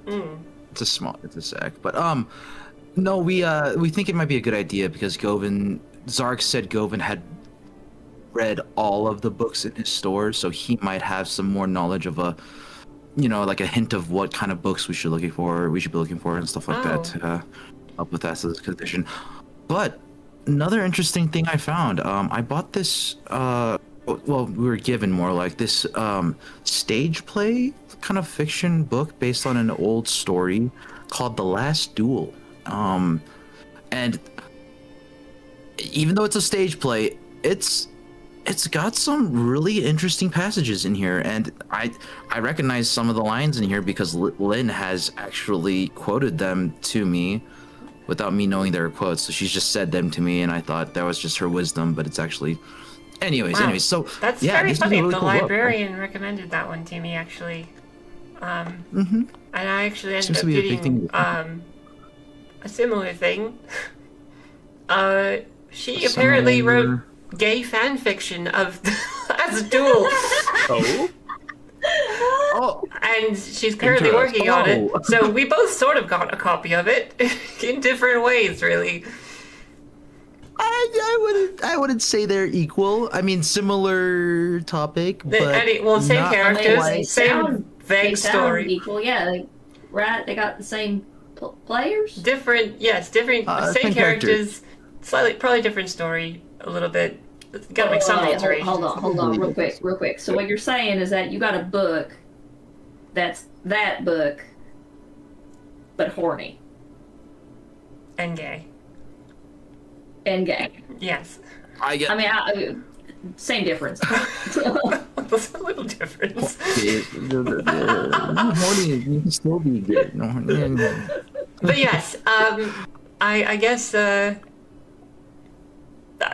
It's a sack, but no, we think it might be a good idea because Zark said Govin had read all of the books in his store, so he might have some more knowledge of like a hint of what kind of books we should be looking for and stuff like that to help with that condition. But another interesting thing I found, I bought this well, we were given more like this stage play kind of fiction book based on an old story called The Last Duel. And even though it's a stage play, it's got some really interesting passages in here, and I recognize some of the lines in here because Lynn has actually quoted them to me without me knowing they were quotes. So she's just said them to me, and I thought that was just her wisdom, but it's actually anyways. So that's very funny. The librarian recommended that one to me, actually. And I actually ended up getting a similar thing. She apparently wrote gay fan fiction of as a duel. And she's currently working on it. So we both sort of got a copy of it in different ways, really. I wouldn't say they're equal. I mean, similar topic, but same characters, same vague story. Equal, yeah, right? They got the same players. Different, same characters, probably different story, a little bit. Got to make some alterations. Hold on, real quick. So what you're saying is that you got a book that's that book, but horny and gay. Yes. Same difference. There's a little difference. Horny, you can still be gay. But yes, I guess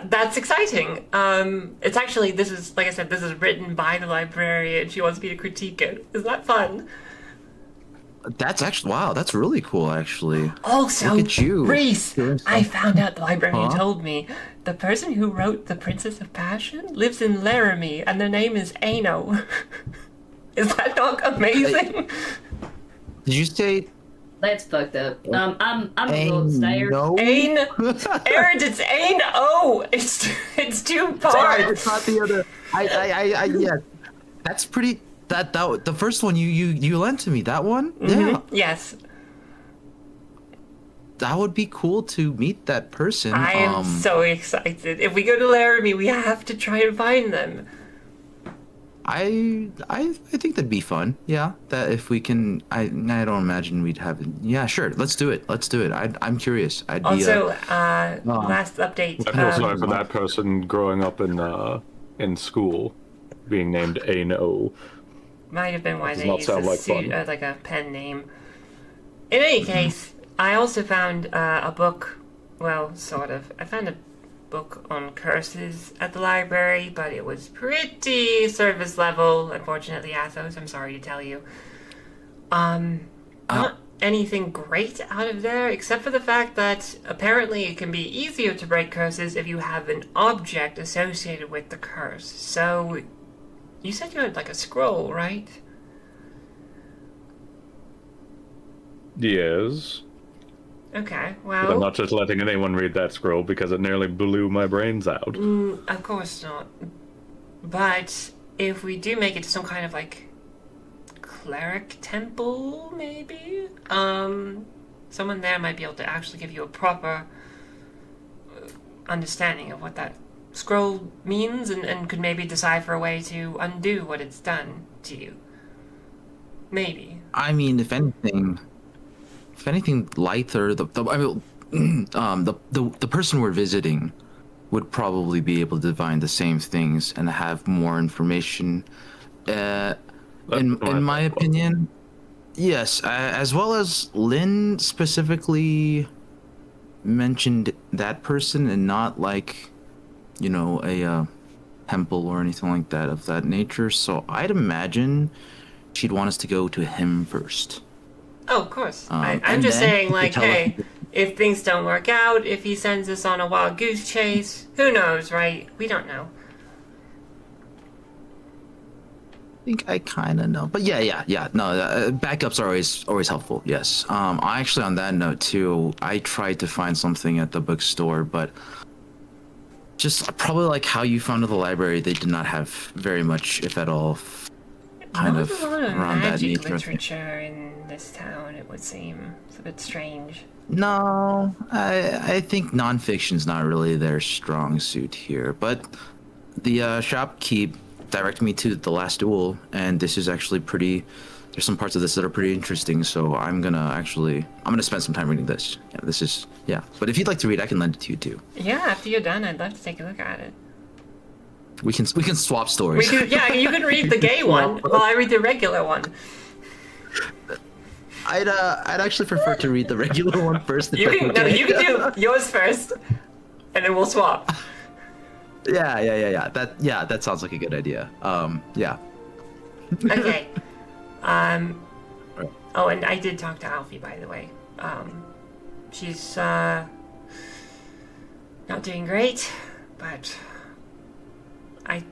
that's exciting. It's actually, this is written by the librarian. She wants me to critique it. Isn't that fun? That's actually, wow, that's really cool, actually. Also, look at you. Reese, I found out, the librarian told me, the person who wrote The Princess of Passion lives in Laramie, and their name is Ano. Is that not amazing? Did you say... That's fucked up. I'm gonna go upstairs. Aaron, it's Ano. It's two parts. It's not the other. Yeah. That's pretty. That the first one you lent to me. That one. Mm-hmm. Yeah. Yes. That would be cool to meet that person. I am so excited. If we go to Laramie, we have to try and find them. I think that'd be fun. Yeah, that if we can. I don't imagine we'd have it. Yeah, sure. Let's do it. I'm curious. I'd also, last update. I feel sorry for that person growing up in school, being named Ano. Might have been why they used like a pen name. In any case, I also found a book. Well, sort of. I found a book on curses at the library, but it was pretty surface level. Unfortunately, Athos, I'm sorry to tell you. Not anything great out of there, except for the fact that apparently it can be easier to break curses if you have an object associated with the curse. So, you said you had like a scroll, right? Yes. Okay, well... But I'm not just letting anyone read that scroll because it nearly blew my brains out. Of course not. But if we do make it to some kind of, like, cleric temple, maybe? Someone there might be able to actually give you a proper understanding of what that scroll means and could maybe decipher a way to undo what it's done to you. Maybe. I mean, if anything, Lythor, the person we're visiting, would probably be able to divine the same things and have more information. In my opinion, yes. As well as Lynn specifically mentioned that person and not like, a temple or anything like that of that nature. So I'd imagine she'd want us to go to him first. Oh, of course. I'm and just then saying, you like, tell us- hey, if things don't work out, if he sends us on a wild goose chase, who knows, right? We don't know. I think I kind of know, but yeah. No, backups are always helpful. Yes. I actually, on that note too, I tried to find something at the bookstore, but just probably like how you found the library, they did not have very much, if at all, kind Not of a lot of around that magic nature. literature in this town, it would seem. It's a bit strange. No, I think nonfiction's not really their strong suit here, but the shopkeep directed me to The Last Duel, and this is actually pretty. There's some parts of this that are pretty interesting, so I'm gonna spend some time reading this. Yeah. But if you'd like to read, I can lend it to you too. Yeah, after you're done, I'd love to take a look at it. We can swap stories. You can read the gay one while I read the regular one. I'd actually prefer to read the regular one first. You can do yours first, and then we'll swap. Yeah. That sounds like a good idea. Yeah. Okay. Oh, and I did talk to Alfie, by the way. She's not doing great, but I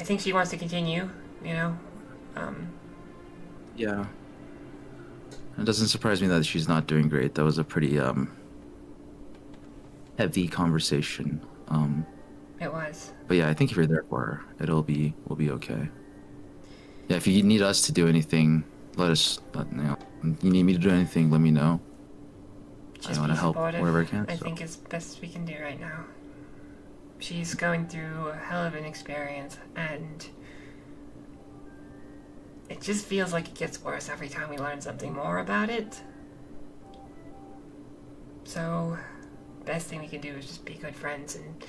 think she wants to continue. You know. Yeah. It doesn't surprise me that she's not doing great. That was a pretty heavy conversation. It was. But yeah, I think if you're there for her, we'll be okay. Yeah, if you need us to do anything, you need me to do anything, let me know. Just I want to help supportive. wherever I can. I think it's best we can do right now. She's going through a hell of an experience, and it just feels like it gets worse every time we learn something more about it. So, best thing we can do is just be good friends and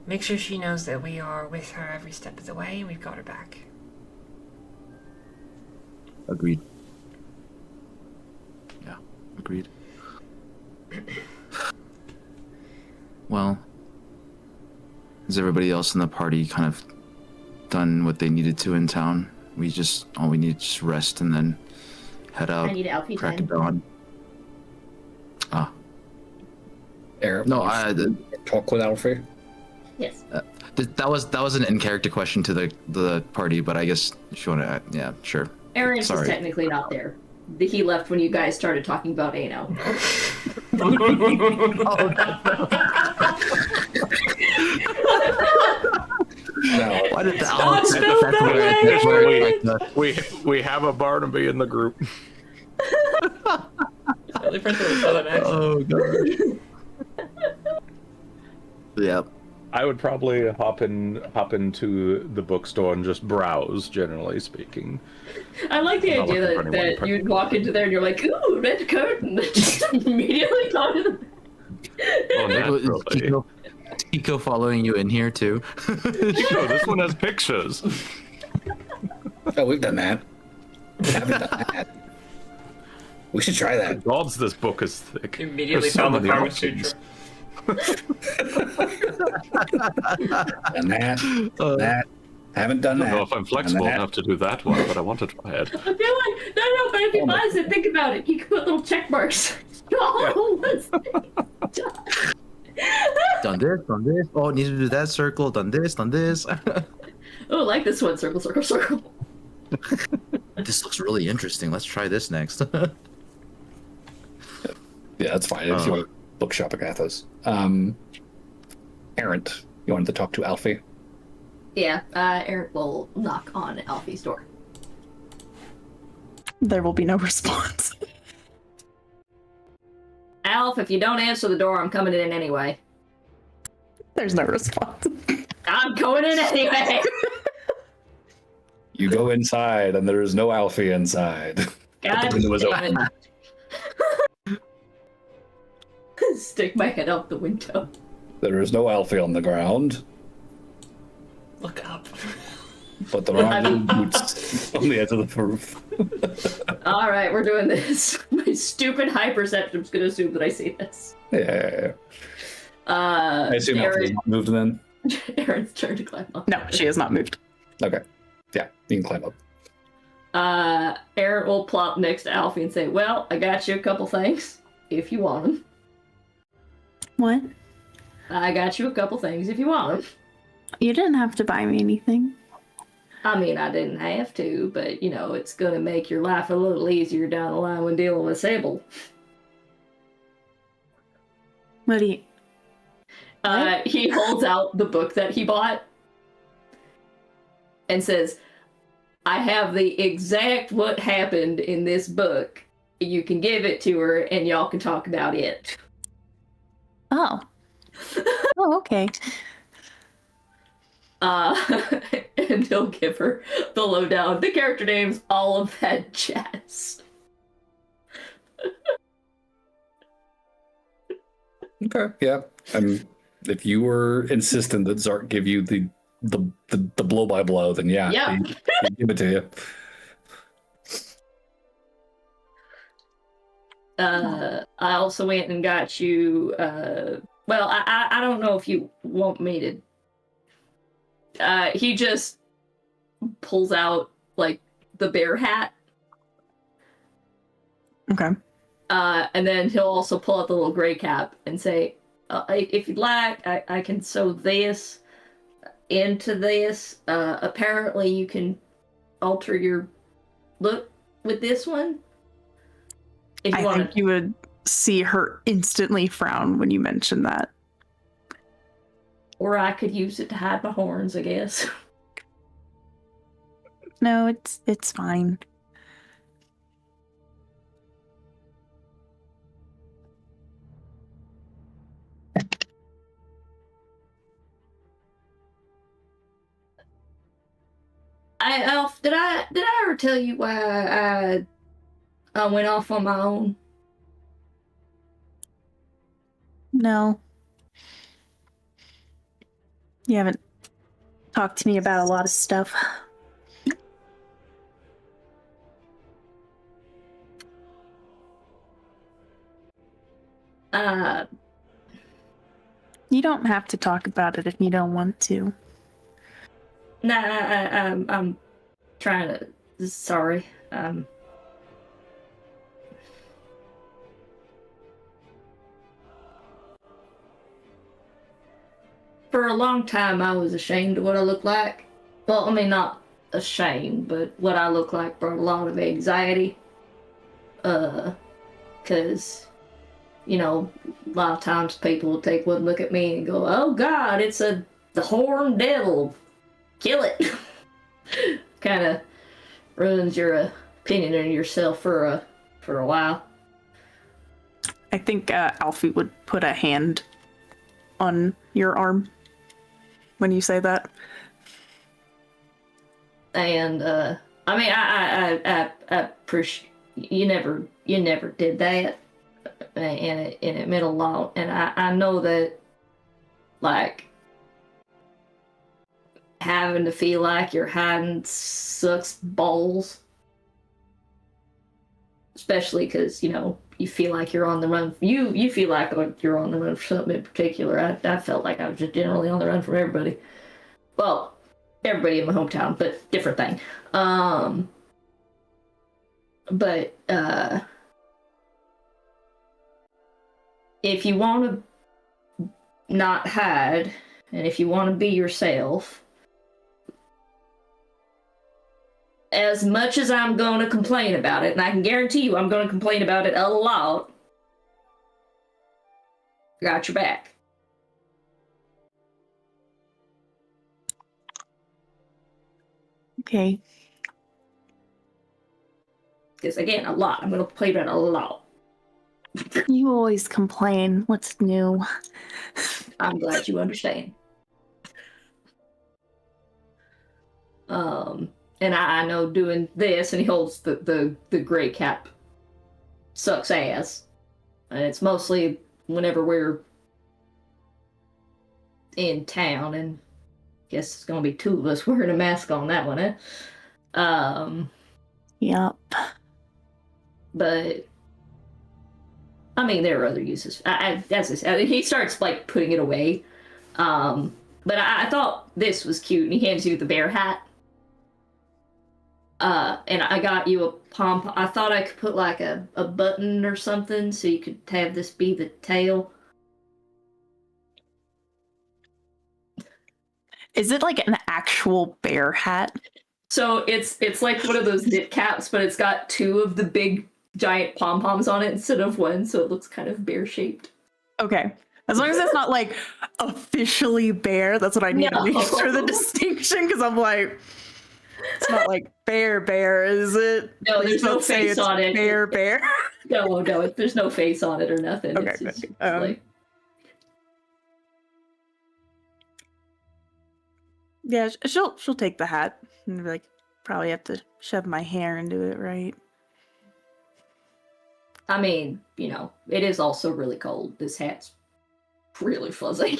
make sure she knows that we are with her every step of the way and we've got her back. Agreed. Yeah, agreed. Well, is everybody else in the party kind of done what they needed to in town? All we need is just rest and then head out. I need Alfie crack time. of dawn. Ah. Eric, No, talk with Alfie. Yes. that was an in-character question to the party, but I guess if you want to, yeah, sure. Aaron is Sorry. technically not there. He left when you guys started talking about Ano. No. Why did the Don't spell that We have a Barnaby in the group. Only person with a southern accent. Oh god. Yep. I would probably hop into the bookstore and just browse, generally speaking. I like the Not idea looking for that anyone you'd walk into there and you're like, ooh, red curtain. Just immediately talk to them. Oh, naturally. Tico following you in here too. Chico, this one has pictures. Oh, we've done that. Haven't done that. We should try that. Gods, this book is thick. Immediately There's so found the many Karma options. Sutra. Done that. Haven't done I don't that. know if I'm flexible enough to do that one, but I want to try it. I feel like, no, but if he buys it, think about it. You can put little check marks. Done this. Oh, need to do that circle. Done this. Oh, I like this one. Circle, circle, circle. This looks really interesting. Let's try this next. Yeah, that's fine. If you want to bookshop Agathos. Errant, you wanted to talk to Alfie? Yeah, Eric will knock on Alfie's door. There will be no response. Alf, if you don't answer the door, I'm coming in anyway. There's no response. I'm going in anyway! You go inside, and there is no Alfie inside. God The window was damn it. Stick my head out the window. There is no Alfie on the ground, Look up. but there are no boots on the edge of the roof. Alright, we're doing this. My stupid high perception's gonna assume that I see this. Yeah. I assume Alfie has not moved then? Aaron's turn to climb up. No, she has not moved. Okay. Yeah, you can climb up. Aaron will plop next to Alfie and say, well, I got you a couple things, if you want them. What? I got you a couple things if you want them. You didn't have to buy me anything. I mean, I didn't have to, but, you know, it's gonna make your life a little easier down the line when dealing with Sybil. What do you... He holds out the book that he bought and says, I have the exact what happened in this book. You can give it to her and y'all can talk about it. Oh. Oh, okay. And he'll give her the lowdown, the character names, all of that jazz. Okay, yeah. If you were insistent that Zart give you the blow by blow, then yeah, he'd give it to you. I also went and got you. Well, I don't know if you want me to. He just pulls out like the bear hat. Okay. And then he'll also pull out the little gray cap and say, if you'd like, I can sew this into this. Apparently you can alter your look with this one. If you I think you would see her instantly frown when you mention that. Or I could use it to hide my horns, I guess. No, it's fine. Alf, did I ever tell you why I went off on my own? No. You haven't talked to me about a lot of stuff. You don't have to talk about it if you don't want to. Nah, I'm trying to. Sorry. For a long time, I was ashamed of what I looked like. Well, I mean, not ashamed, but what I looked like brought a lot of anxiety. Because, you know, a lot of times people will take one look at me and go, "Oh God, it's the horned devil. Kill it." Kind of ruins your opinion of yourself for a while. I think Alfie would put a hand on your arm when you say that. And I mean, I appreciate you never did that, and it meant a lot. And I know that, like, having to feel like you're hiding sucks balls, especially because, you know, you feel like you're on the run. You feel like you're on the run for something in particular. I felt like I was just generally on the run from everybody. Well, everybody in my hometown, but different thing. But if you want to not hide, and if you want to be yourself, as much as I'm going to complain about it, and I can guarantee you I'm going to complain about it a lot, got your back. Okay. Because again, a lot. I'm going to complain about it a lot. You always complain. What's new? I'm glad you understand. And I know doing this, and he holds the gray cap, sucks ass. And it's mostly whenever we're in town, and I guess it's gonna be two of us wearing a mask on that one, eh? Yep. But I mean, there are other uses. As I said, he starts like putting it away. But I thought this was cute, and he hands you the bear hat. And I got you a pom. I thought I could put like a button or something so you could have this be the tail. Is it like an actual bear hat? So it's like one of those knit caps, but it's got two of the big giant pom-poms on it instead of one, so it looks kind of bear-shaped. Okay. As long as it's not like officially bear, that's what I need to make sure the distinction, because I'm like, it's not like bear, is it? No, there's no face on it. Bear. No, there's no face on it or nothing. Okay, it's just, okay. Yeah, she'll take the hat and be like, probably have to shove my hair into it, right? I mean, it is also really cold. This hat's really fuzzy.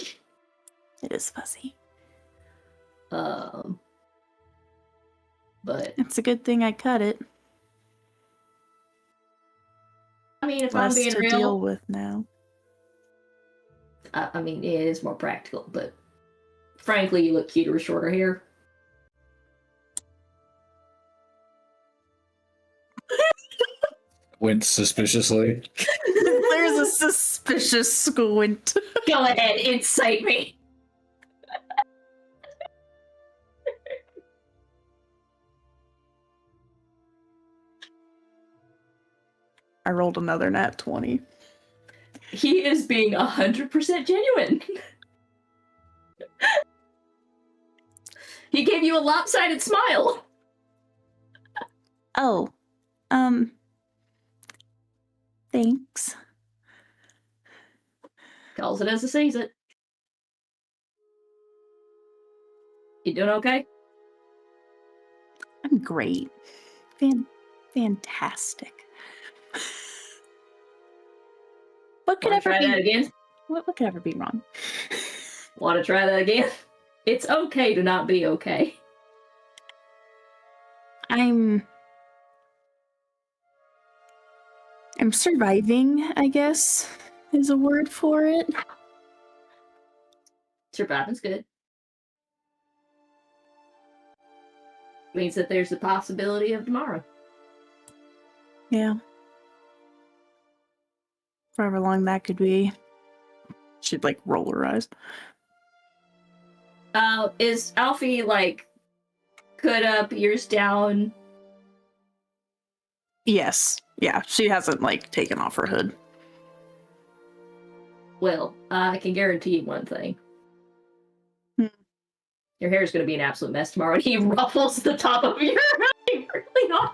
It is fuzzy. But it's a good thing I cut it. I mean, if Less I'm being to real, deal with now. I mean, it is more practical, but frankly, you look cuter with shorter hair. Went suspiciously. There's a suspicious squint. Go ahead, incite me. I rolled another nat 20. He is being 100% genuine. He gave you a lopsided smile. Oh, thanks. Calls it as he sees it. You doing okay? I'm great. Fantastic. What could Wanna ever try be that again? What could ever be wrong? Want to try that again? It's okay to not be okay. I'm surviving, I guess, is a word for it. Surviving's good. Means that there's a possibility of tomorrow. Yeah. For however long that could be. She'd like roll her eyes. Is Alfie like hood up, ears down? Yes. Yeah, she hasn't like taken off her hood. Well, I can guarantee you one thing. Your hair is going to be an absolute mess tomorrow. He ruffles the top of your hair really hard.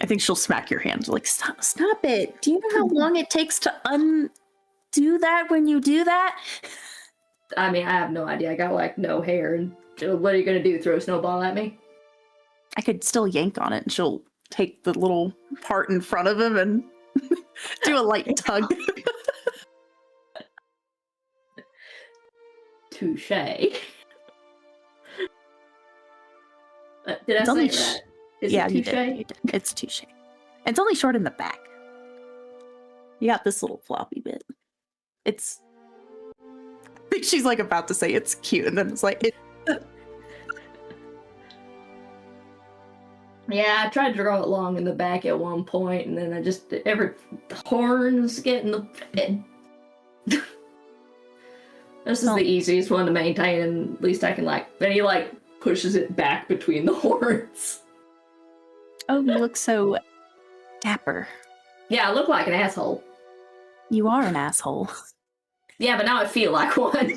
I think she'll smack your hand like, stop it. Do you know how long it takes to undo that when you do that? I mean, I have no idea. I got like no hair. And what are you going to do? Throw a snowball at me? I could still yank on it and she'll take the little part in front of him and do a light tug. Touche. Did I It's say only that? Is yeah, it you touche? did. It's touche. It's only short in the back. You got this little floppy bit. It's. I think she's like about to say it's cute, and then it's like it. Yeah, I tried to draw it long in the back at one point, and then the horns get in the. This is the easiest one to maintain, and at least I can then he pushes it back between the horns. Oh, you look so dapper. Yeah, I look like an asshole. You are an asshole. Yeah, but now I feel like one. I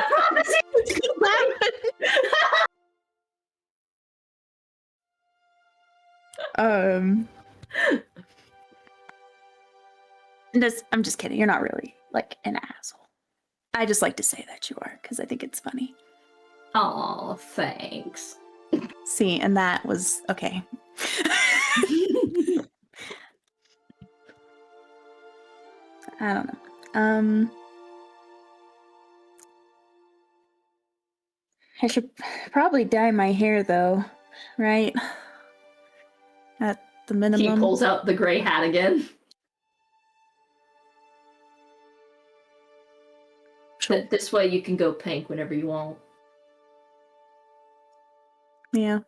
promise you it's gonna happen. I'm just kidding. You're not really like an asshole. I just like to say that you are because I think it's funny. Aw, thanks. See, and that was okay. I don't know. I should probably dye my hair though, right? At the minimum. He pulls out the gray hat again. This way you can go pink whenever you want. Yeah.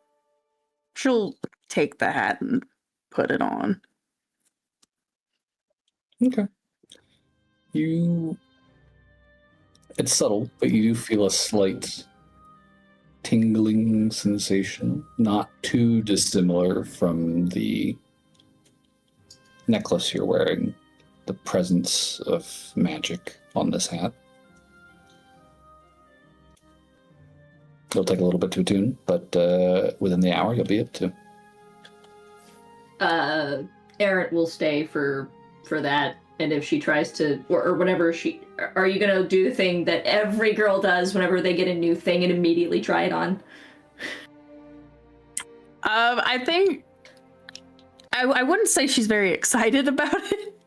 She'll take the hat and put it on. Okay. It's subtle, but you do feel a slight tingling sensation, not too dissimilar from the necklace you're wearing, the presence of magic on this hat. It'll take a little bit to attune, but within the hour you'll be able to. Errant will stay for that, and if she tries to, or whatever are you gonna do the thing that every girl does whenever they get a new thing and immediately try it on? I think I wouldn't say she's very excited about it.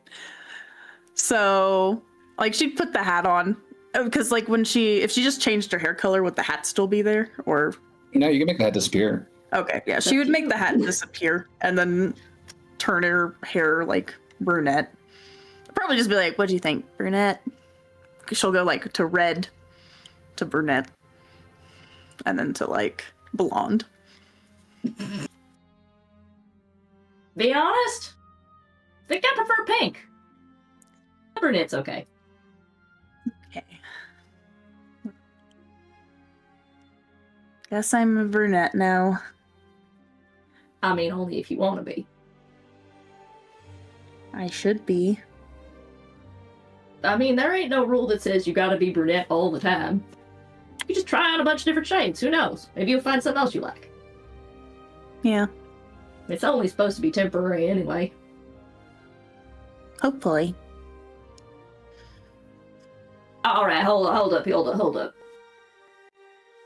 So, like, she'd put the hat on because, like, if she just changed her hair color, would the hat still be there? Or No, you can make the hat disappear. okay, yeah, she would make the hat disappear and then turn her hair like brunette. Probably just be like, "What do you think, brunette?" She'll go like to red, to brunette, and then to like blonde. Be honest, I think I prefer pink. Brunette's okay. Okay. Guess I'm a brunette now. I mean, only if you want to be. I should be. I mean, there ain't no rule that says you gotta be brunette all the time. You just try out a bunch of different shades. Who knows? Maybe you'll find something else you like. Yeah. It's only supposed to be temporary anyway. Hopefully. Alright, hold up.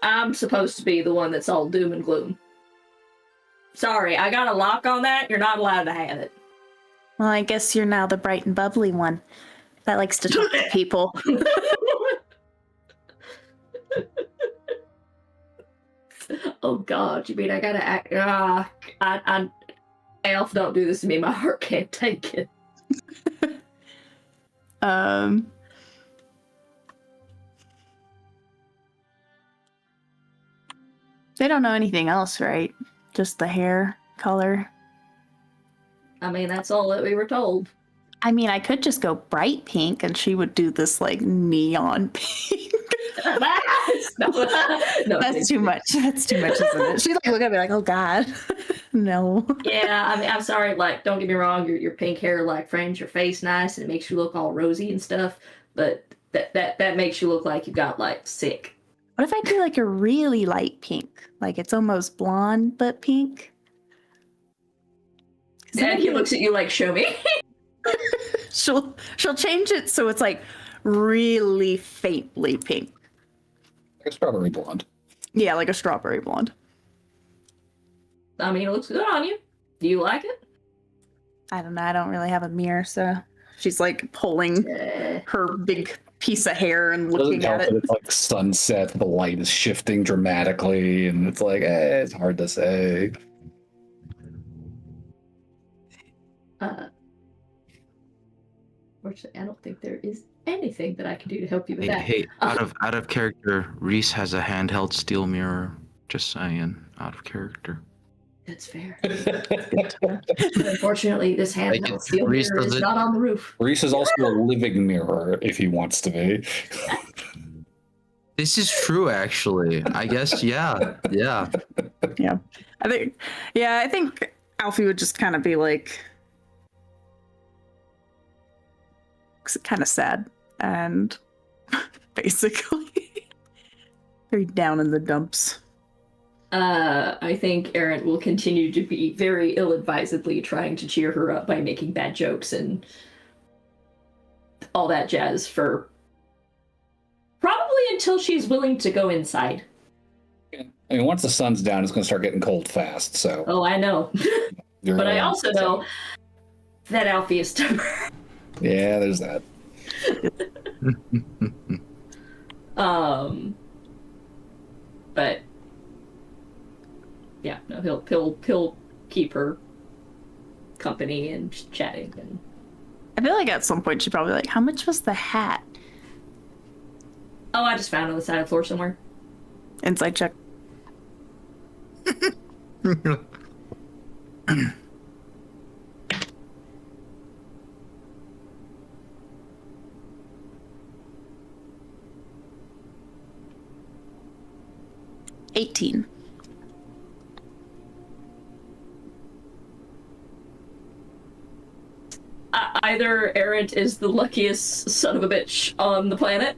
I'm supposed to be the one that's all doom and gloom. Sorry, I got a lock on that. You're not allowed to have it. Well, I guess you're now the bright and bubbly one that likes to talk to people. Oh God, you mean I gotta act? Elf, don't do this to me. My heart can't take it. They don't know anything else, right? Just the hair color. I mean, that's all that we were told. I mean, I could just go bright pink and she would do this like neon pink. No, That's too much. That's too much, isn't it? She'd like look at me like, oh God. No. Yeah, I mean, I'm sorry, like, don't get me wrong, your pink hair, like, frames your face nice and it makes you look all rosy and stuff, but that makes you look like you got, like, sick. What if I do like a really light pink? Like it's almost blonde but pink? And he looks at you like, show me. She'll change it so it's like really faintly pink. Like a strawberry blonde. Yeah, like a strawberry blonde. I mean, it looks good on you. Do you like it? I don't know. I don't really have a mirror, so She's like pulling her big piece of hair and looking at it. It's like sunset, the light is shifting dramatically, and it's like, it's hard to say. Fortunately, I don't think there is anything that I can do to help you with that. Hey, out of character, Reese has a handheld steel mirror. Just saying, out of character. That's fair. Unfortunately, this handheld steel mirror is not on the roof. Reese is also a living mirror if he wants to be. This is true, actually. I guess, yeah. Yeah. I think Alfie would just kind of be like, kind of sad and basically very down in the dumps. I think Errant will continue to be very ill-advisedly trying to cheer her up by making bad jokes and all that jazz for probably until she's willing to go inside. I mean, once the sun's down, it's going to start getting cold fast, so... Oh, I know. But I also know that Alfie is stubborn. Yeah, there's that. But yeah, no, he'll keep her company and chatting. And I feel like at some point she'd probably be like, how much was the hat? Oh, I just found it on the side of the floor somewhere. Inside check. $18. Either Errant is the luckiest son of a bitch on the planet,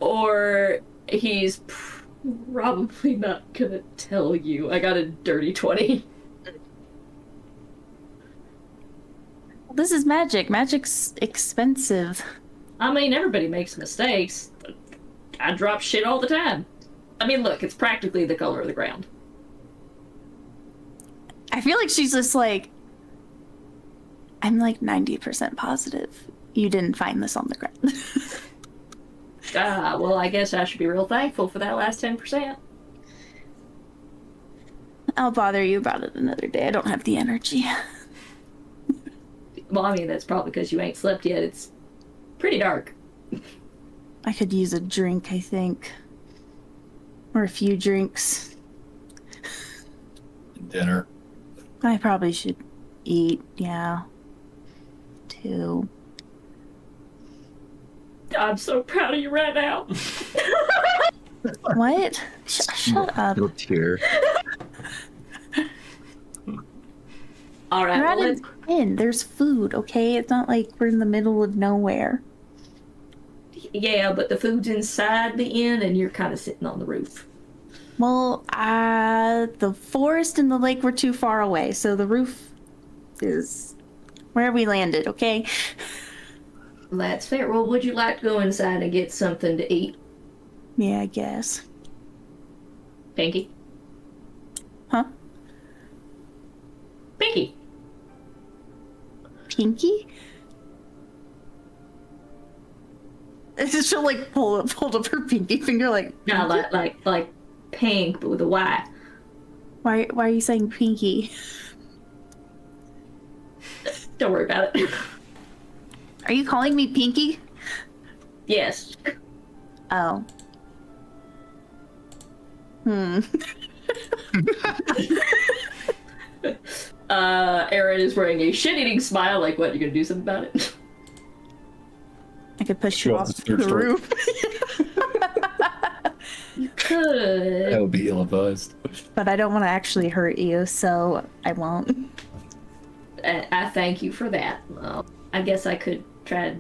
or he's probably not gonna tell you. I got a dirty 20. This is magic. Magic's expensive. I mean, everybody makes mistakes. I drop shit all the time. I mean, look, it's practically the color of the ground. I feel like she's just like, I'm like 90% positive you didn't find this on the ground. Well, I guess I should be real thankful for that last 10%. I'll bother you about it another day. I don't have the energy. Well, I mean, that's probably because you ain't slept yet. It's pretty dark. I could use a drink, I think. Or a few drinks. Dinner. I probably should eat, yeah. Too. I'm so proud of you right now. What? Shut up. No tear. All right, We're well, at let's... an inn. There's food, okay? It's not like we're in the middle of nowhere. Yeah, but the food's inside the inn, and you're kind of sitting on the roof. Well, the forest and the lake were too far away, so the roof is where we landed, okay? That's fair. Well, would you like to go inside and get something to eat? Yeah, I guess. Pinky? Huh? Pinky? Pinky? She'll like hold up her pinky finger like. No, like pink, but with a Y. Why are you saying pinky? Don't worry about it. Are you calling me Pinky? Yes. Oh. Aaron is wearing a shit-eating smile, like, what, you gonna do something about it? I could push you Go up off the third the story. roof. You could. That would be ill-advised. But I don't want to actually hurt you, so I won't. I thank you for that. I guess I could try to...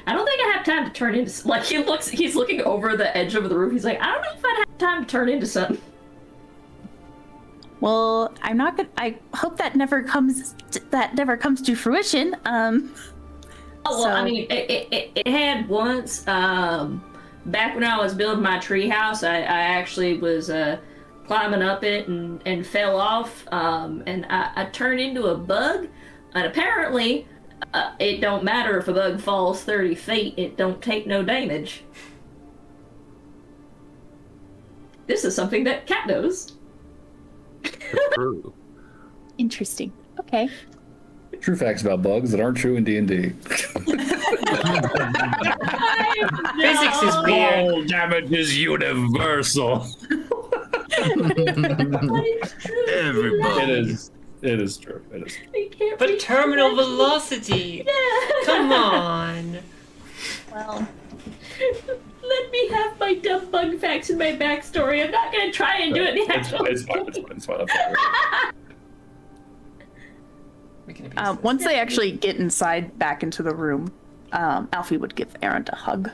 I don't think I have time to turn into... Like, he's looking over the edge of the roof. He's like, I don't know if I'd have time to turn into something. Well, I'm not gonna... I hope that never comes to fruition. Oh, well, So- I mean, it had once. Back when I was building my treehouse, I actually was climbing up it and fell off, and I turned into a bug. And apparently, it don't matter if a bug falls 30 feet; it don't take no damage. This is something that Cat knows. True. Interesting. Okay. True facts about bugs that aren't true in D&D. Physics is weird. All damage is universal. Everybody. It is true. It is. It can't But be terminal true. velocity. Come on. Well, Let me have my dumb bug facts and my backstory. I'm not gonna try and do it the It's actual. fine. It's fine. It's fine. I'm fine. We can abuse this. Once they actually get inside back into the room, Alfie would give Aaron a hug.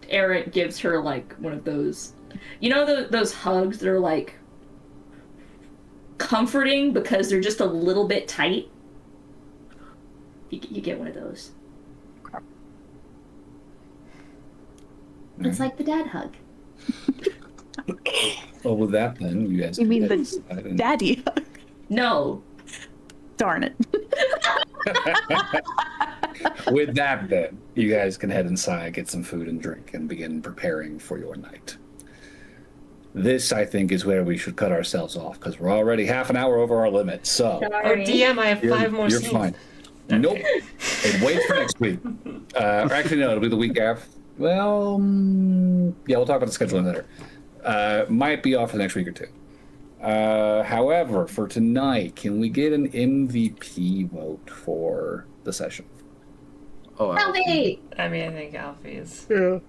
Eric gives her like one of those, you know, those hugs that are like comforting because they're just a little bit tight. You get one of those. It's like the dad hug. Well, with that, then you guys. you mean can the head inside and- daddy hug? No. Darn it. With that, then you guys can head inside, get some food and drink, and begin preparing for your night. This, I think, is where we should cut ourselves off because we're already half an hour over our limit. So Oh, DM, I have 5 more you're scenes. fine. Nope. It waits for next week. Or actually, no, it'll be the week after. Well, yeah, we'll talk about the scheduling later. Might be off for the next week or two. However, for tonight, can we get an MVP vote for the session? Oh, Alfie! I mean, I think Alfie is Yeah.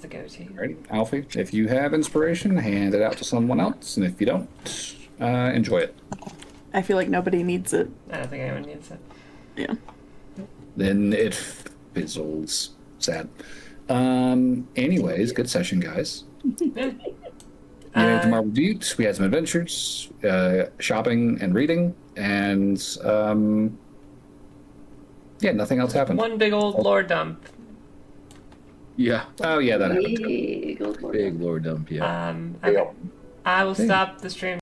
the go-to. Alrighty, Alfie, if you have inspiration, hand it out to someone else, and if you don't, enjoy it. I feel like nobody needs it. I don't think anyone needs it. Yeah. Then it fizzles. Sad. Anyways, good session, guys. Yeah. We went to Marble Butte. We had some adventures, shopping and reading, and yeah, nothing else happened. One big old lore dump. Yeah. Oh yeah, that happened. Big old lord. Big lore dump, yeah. I will stop the stream